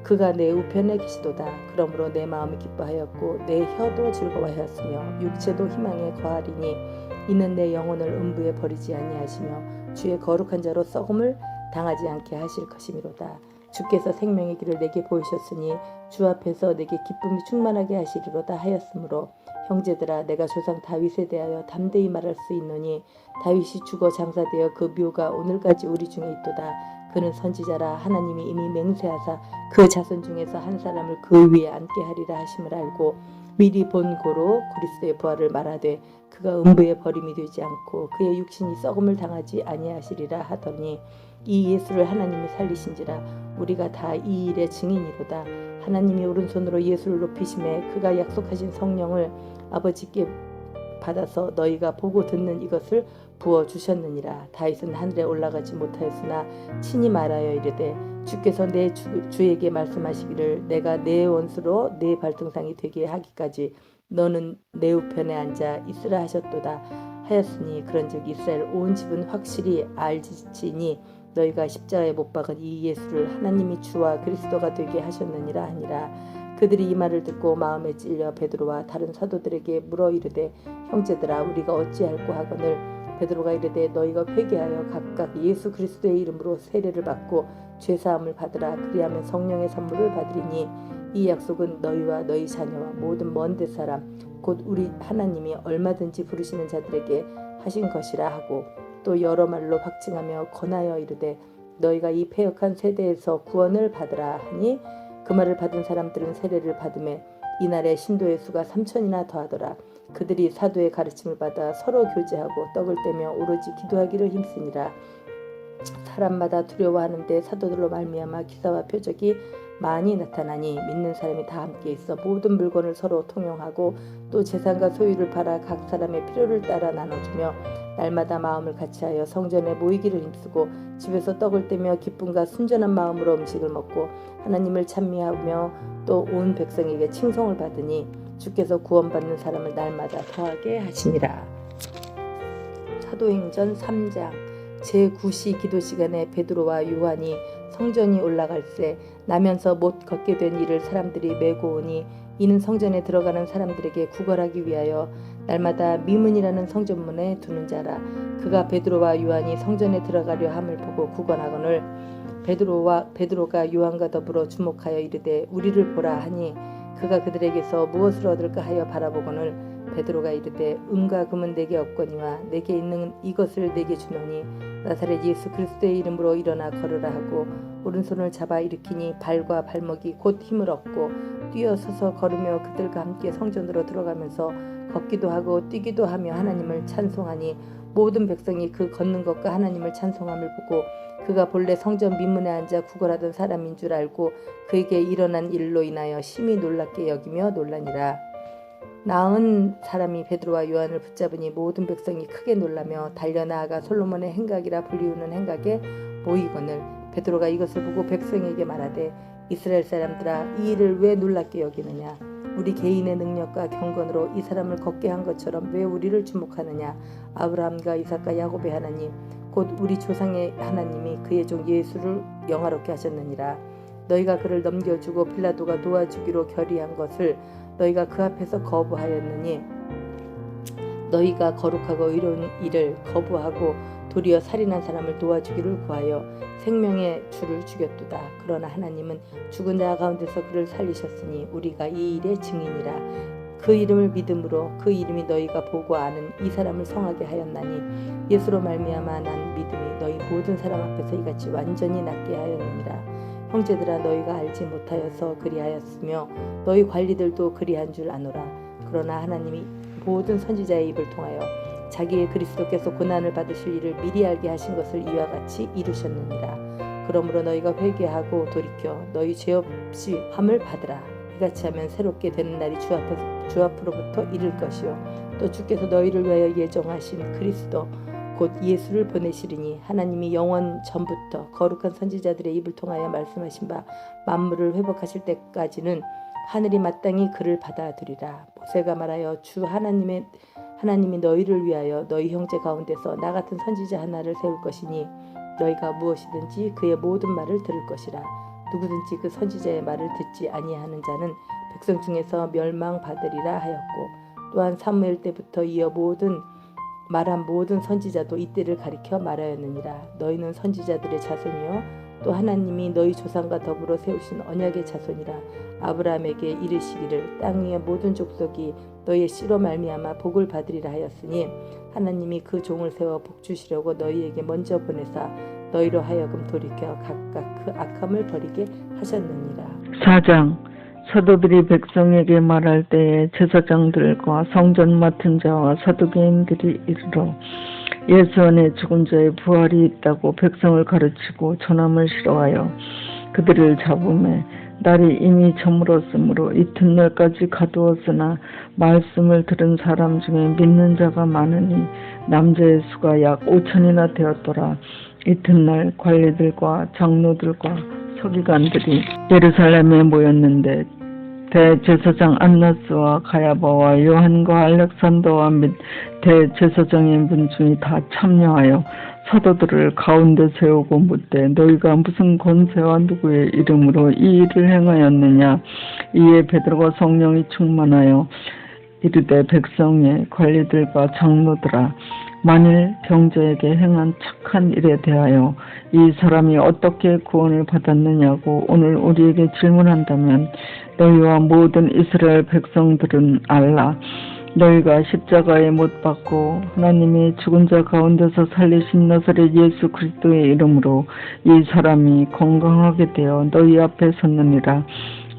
그가 내 우편에 계시도다. 그러므로 내 마음이 기뻐하였고 내 혀도 즐거워하였으며 육체도 희망에 거하리니 이는 내 영혼을 음부에 버리지 아니하시며 주의 거룩한 자로 썩음을 당하지 않게 하실 것이미로다. 주께서 생명의 길을 내게 보이셨으니 주 앞에서 내게 기쁨이 충만하게 하시리로다 하였으므로 형제들아, 내가 조상 다윗에 대하여 담대히 말할 수 있노니 다윗이 죽어 장사되어 그 묘가 오늘까지 우리 중에 있도다. 그는 선지자라. 하나님이 이미 맹세하사 그 자손 중에서 한 사람을 그 위에 앉게 하리라 하심을 알고 미리 본 고로 그리스도의 부활을 말하되 그가 음부에 버림이 되지 않고 그의 육신이 썩음을 당하지 아니하시리라 하더니 이 예수를 하나님이 살리신지라. 우리가 다 이 일의 증인이로다. 하나님이 오른손으로 예수를 높이심에 그가 약속하신 성령을 아버지께 받아서 너희가 보고 듣는 이것을 부어주셨느니라. 다윗은 하늘에 올라가지 못하였으나 친히 말하여 이르되 주께서 내 주에게 말씀하시기를 내가 내 원수로 내 발등상이 되게 하기까지 너는 내 우편에 앉아 있으라 하셨도다 하였으니 그런즉 이스라엘 온 집은 확실히 알지니 너희가 십자가에 못 박은 이 예수를 하나님이 주와 그리스도가 되게 하셨느니라 하니라. 그들이 이 말을 듣고 마음에 찔려 베드로와 다른 사도들에게 물어 이르되 형제들아, 우리가 어찌할꼬 하거늘 베드로가 이르되 너희가 회개하여 각각 예수 그리스도의 이름으로 세례를 받고 죄사함을 받으라. 그리하면 성령의 선물을 받으리니 이 약속은 너희와 너희 자녀와 모든 먼 데 사람 곧 우리 하나님이 얼마든지 부르시는 자들에게 하신 것이라 하고 또 여러 말로 확증하며 권하여 이르되 너희가 이 패역한 세대에서 구원을 받으라 하니 그 말을 받은 사람들은 세례를 받음에 이날에 신도의 수가 3,000이나 더하더라. 그들이 사도의 가르침을 받아 서로 교제하고 떡을 떼며 오로지 기도하기를 힘쓰니라. 사람마다 두려워하는데 사도들로 말미암아 기사와 표적이 많이 나타나니 믿는 사람이 다 함께 있어 모든 물건을 서로 통용하고 또 재산과 소유를 팔아 각 사람의 필요를 따라 나눠주며 날마다 마음을 같이하여 성전에 모이기를 힘쓰고 집에서 떡을 떼며 기쁨과 순전한 마음으로 음식을 먹고 하나님을 찬미하며 또 온 백성에게 칭송을 받으니 주께서 구원받는 사람을 날마다 더하게 하시니라. 사도행전 3장 제9시 기도 시간에 베드로와 요한이 성전이 올라갈새 나면서 못 걷게 된 이를 사람들이 메고 오니 이는 성전에 들어가는 사람들에게 구걸하기 위하여 날마다 미문이라는 성전문에 두는 자라. 그가 베드로와 요한이 성전에 들어가려 함을 보고 구걸하거늘 베드로가 요한과 더불어 주목하여 이르되 우리를 보라 하니 그가 그들에게서 무엇을 얻을까 하여 바라보거늘 베드로가 이르되 은과 금은 내게 없거니와 내게 있는 이것을 내게 주노니 나사렛 예수 그리스도의 이름으로 일어나 걸으라 하고 오른손을 잡아 일으키니 발과 발목이 곧 힘을 얻고 뛰어서서 걸으며 그들과 함께 성전으로 들어가면서 걷기도 하고 뛰기도 하며 하나님을 찬송하니 모든 백성이 그 걷는 것과 하나님을 찬송함을 보고 그가 본래 성전 민문에 앉아 구걸하던 사람인 줄 알고 그에게 일어난 일로 인하여 심히 놀랍게 여기며 놀라니라. 나은 사람이 베드로와 요한을 붙잡으니 모든 백성이 크게 놀라며 달려나아가 솔로몬의 행각이라 불리우는 행각에 모이거늘 베드로가 이것을 보고 백성에게 말하되 이스라엘 사람들아 이 일을 왜 놀랍게 여기느냐 우리 개인의 능력과 경건으로 이 사람을 걷게 한 것처럼 왜 우리를 주목하느냐 아브라함과 이삭과 야곱의 하나님 곧 우리 조상의 하나님이 그의 종 예수를 영화롭게 하셨느니라. 너희가 그를 넘겨주고 빌라도가 도와주기로 결의한 것을 너희가 그 앞에서 거부하였느니 너희가 거룩하고 의로운 일을 거부하고 도리어 살인한 사람을 도와주기를 구하여 생명의 주를 죽였도다. 그러나 하나님은 죽은 자 가운데서 그를 살리셨으니 우리가 이 일의 증인이라. 그 이름을 믿음으로 그 이름이 너희가 보고 아는 이 사람을 성하게 하였나니 예수로 말미암아 난 믿음이 너희 모든 사람 앞에서 이같이 완전히 낫게 하였느니라. 형제들아 너희가 알지 못하여서 그리하였으며 너희 관리들도 그리한 줄 아노라. 그러나 하나님이 모든 선지자의 입을 통하여 자기의 그리스도께서 고난을 받으실 일을 미리 알게 하신 것을 이와 같이 이루셨느니라. 그러므로 너희가 회개하고 돌이켜 너희 죄 없이 함을 받으라. 이같이 하면 새롭게 되는 날이 주 앞으로부터 이를 것이요 또 주께서 너희를 위하여 예정하신 그리스도 곧 예수를 보내시리니 하나님이 영원 전부터 거룩한 선지자들의 입을 통하여 말씀하신 바 만물을 회복하실 때까지는 하늘이 마땅히 그를 받아들이라. 모세가 말하여 주 하나님이 너희를 위하여 너희 형제 가운데서 나 같은 선지자 하나를 세울 것이니 너희가 무엇이든지 그의 모든 말을 들을 것이라. 누구든지 그 선지자의 말을 듣지 아니하는 자는 백성 중에서 멸망받으리라 하였고 또한 사무엘 때부터 이어 말한 모든 선지자도 이때를 가리켜 말하였느니라. 너희는 선지자들의 자손이요 또 하나님이 너희 조상과 더불어 세우신 언약의 자손이라. 아브라함에게 이르시기를 땅 위의 모든 족속이 너희의 씨로 말미암아 복을 받으리라 하였으니 하나님이 그 종을 세워 복 주시려고 너희에게 먼저 보내사 너희로 하여금 돌이켜 각각 그 악함을 버리게 하셨느니라. 4장 사도들이 백성에게 말할 때에 제사장들과 성전 맡은 자와 사두개인들이 이르러 예수 안에 죽은 자의 부활이 있다고 백성을 가르치고 전함을 싫어하여 그들을 잡음에 날이 이미 저물었으므로 이튿날까지 가두었으나 말씀을 들은 사람 중에 믿는 자가 많으니 남자의 수가 약 5천이나 되었더라. 이튿날 관리들과 장로들과 서기관들이 예루살렘에 모였는데 대제사장 안나스와 가야바와 요한과 알렉산더와 및 대제사장인 분 중이 다 참여하여 사도들을 가운데 세우고 묻되 너희가 무슨 권세와 누구의 이름으로 이 일을 행하였느냐. 이에 베드로가 성령이 충만하여 이르되 백성의 관리들과 장로들아 만일 병자에게 행한 착한 일에 대하여 이 사람이 어떻게 구원을 받았느냐고 오늘 우리에게 질문한다면 너희와 모든 이스라엘 백성들은 알라. 너희가 십자가에 못 박고 하나님이 죽은 자 가운데서 살리신 나사렛 예수 그리스도의 이름으로 이 사람이 건강하게 되어 너희 앞에 섰느니라.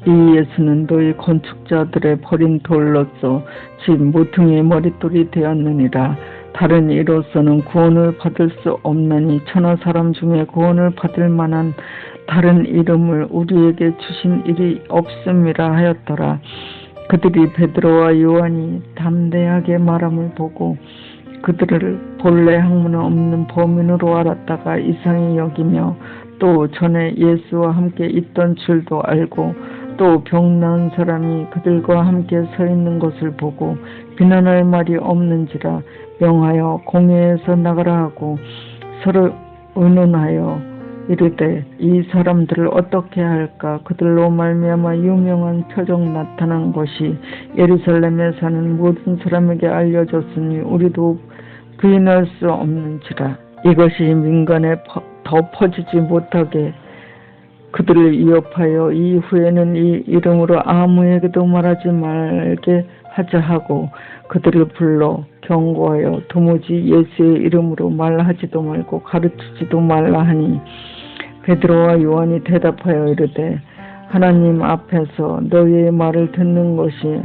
이 예수는 너희 건축자들의 버린 돌로서 집 모퉁이의 머릿돌이 되었느니라. 다른 이로서는 구원을 받을 수 없나니 천하 사람 중에 구원을 받을 만한 다른 이름을 우리에게 주신 일이 없음이라 하였더라. 그들이 베드로와 요한이 담대하게 말함을 보고 그들을 본래 학문은 없는 범인으로 알았다가 이상히 여기며 또 전에 예수와 함께 있던 줄도 알고 또 병 나은 사람이 그들과 함께 서 있는 것을 보고 비난할 말이 없는지라 명하여 공회에서 나가라 하고 서로 의논하여 이르되 이 사람들을 어떻게 할까? 그들로 말미암아 유명한 표적 나타난 것이 예루살렘에 사는 모든 사람에게 알려졌으니 우리도 부인할 수 없는지라. 이것이 민간에 더 퍼지지 못하게 그들을 위협하여 이후에는 이 이름으로 아무에게도 말하지 말게 하자 하고 그들을 불러 경고하여 도무지 예수의 이름으로 말하지도 말고 가르치지도 말라 하니 베드로와 요한이 대답하여 이르되 하나님 앞에서 너희의 말을 듣는 것이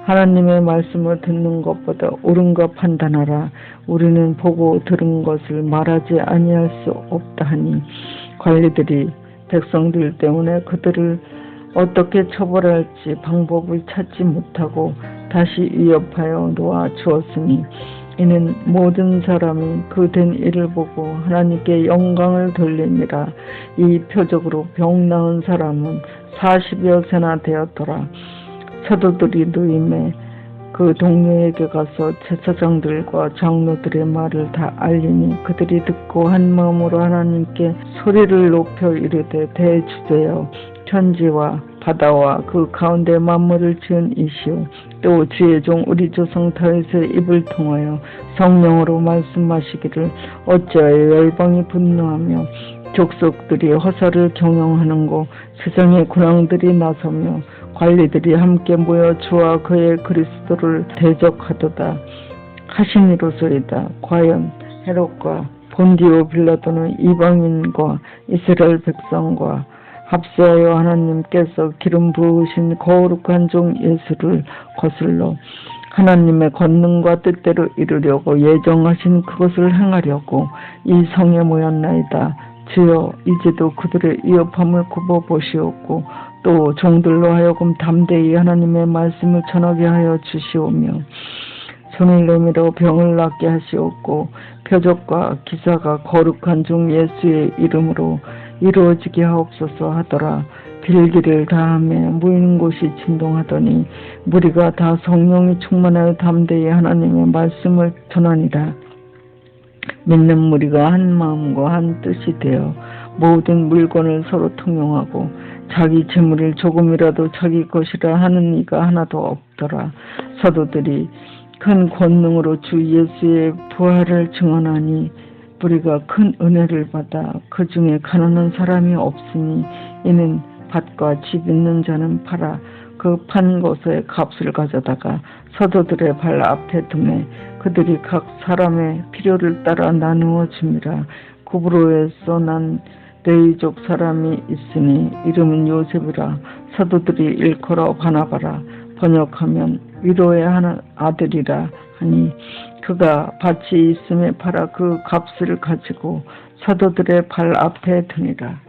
하나님의 말씀을 듣는 것보다 옳은가 판단하라. 우리는 보고 들은 것을 말하지 아니할 수 없다 하니 관리들이 백성들 때문에 그들을 어떻게 처벌할지 방법을 찾지 못하고 다시 위협하여 놓아 주었으니 이는 모든 사람이 그 된 일을 보고 하나님께 영광을 돌립니다. 이 표적으로 병 나은 사람은 40여 세나 되었더라. 사도들이 누임에 그 동료에게 가서 제사장들과 장로들의 말을 다 알리니 그들이 듣고 한 마음으로 하나님께 소리를 높여 이르되 대주제여 천지와 바다와 그 가운데 만물을 지은 이시오 또 주의 종 우리 조상 다윗의 입을 통하여 성령으로 말씀하시기를 어찌하여 열방이 분노하며 족속들이 허사를 경영하는고 세상의 군왕들이 나서며 관리들이 함께 모여 주와 그의 그리스도를 대적하도다 하시니로소이다. 과연 헤롯과 본디오 빌라도는 이방인과 이스라엘 백성과 합세하여 하나님께서 기름 부으신 거룩한 종 예수를 거슬러 하나님의 권능과 뜻대로 이루려고 예정하신 그것을 행하려고 이 성에 모였나이다. 주여 이제도 그들의 위협함을 굽어보시옵고 또 종들로 하여금 담대히 하나님의 말씀을 전하게 하여 주시오며 손을 내밀어 병을 낫게 하시옵고 표적과 기사가 거룩한 종 예수의 이름으로 이루어지게 하옵소서 하더라. 빌기를 다하며 모이는 곳이 진동하더니 무리가 다 성령이 충만하여 담대히 하나님의 말씀을 전하니라. 믿는 무리가 한 마음과 한 뜻이 되어 모든 물건을 서로 통용하고 자기 재물을 조금이라도 자기 것이라 하는 이가 하나도 없더라. 사도들이 큰 권능으로 주 예수의 부활을 증언하니 우리가 큰 은혜를 받아 그 중에 가난한 사람이 없으니 이는 밭과 집 있는 자는 팔아 그 판 것의 값을 가져다가 사도들의 발 앞에 두매 그들이 각 사람의 필요를 따라 나누어 줍니다. 구브로에서 난 레위족 사람이 있으니 이름은 요셉이라 사도들이 일컬어 바나바라 번역하면 위로의 하는 아들이라 하니 그가 밭이 있음에 팔아 그 값을 가지고 사도들의 발 앞에 두니라.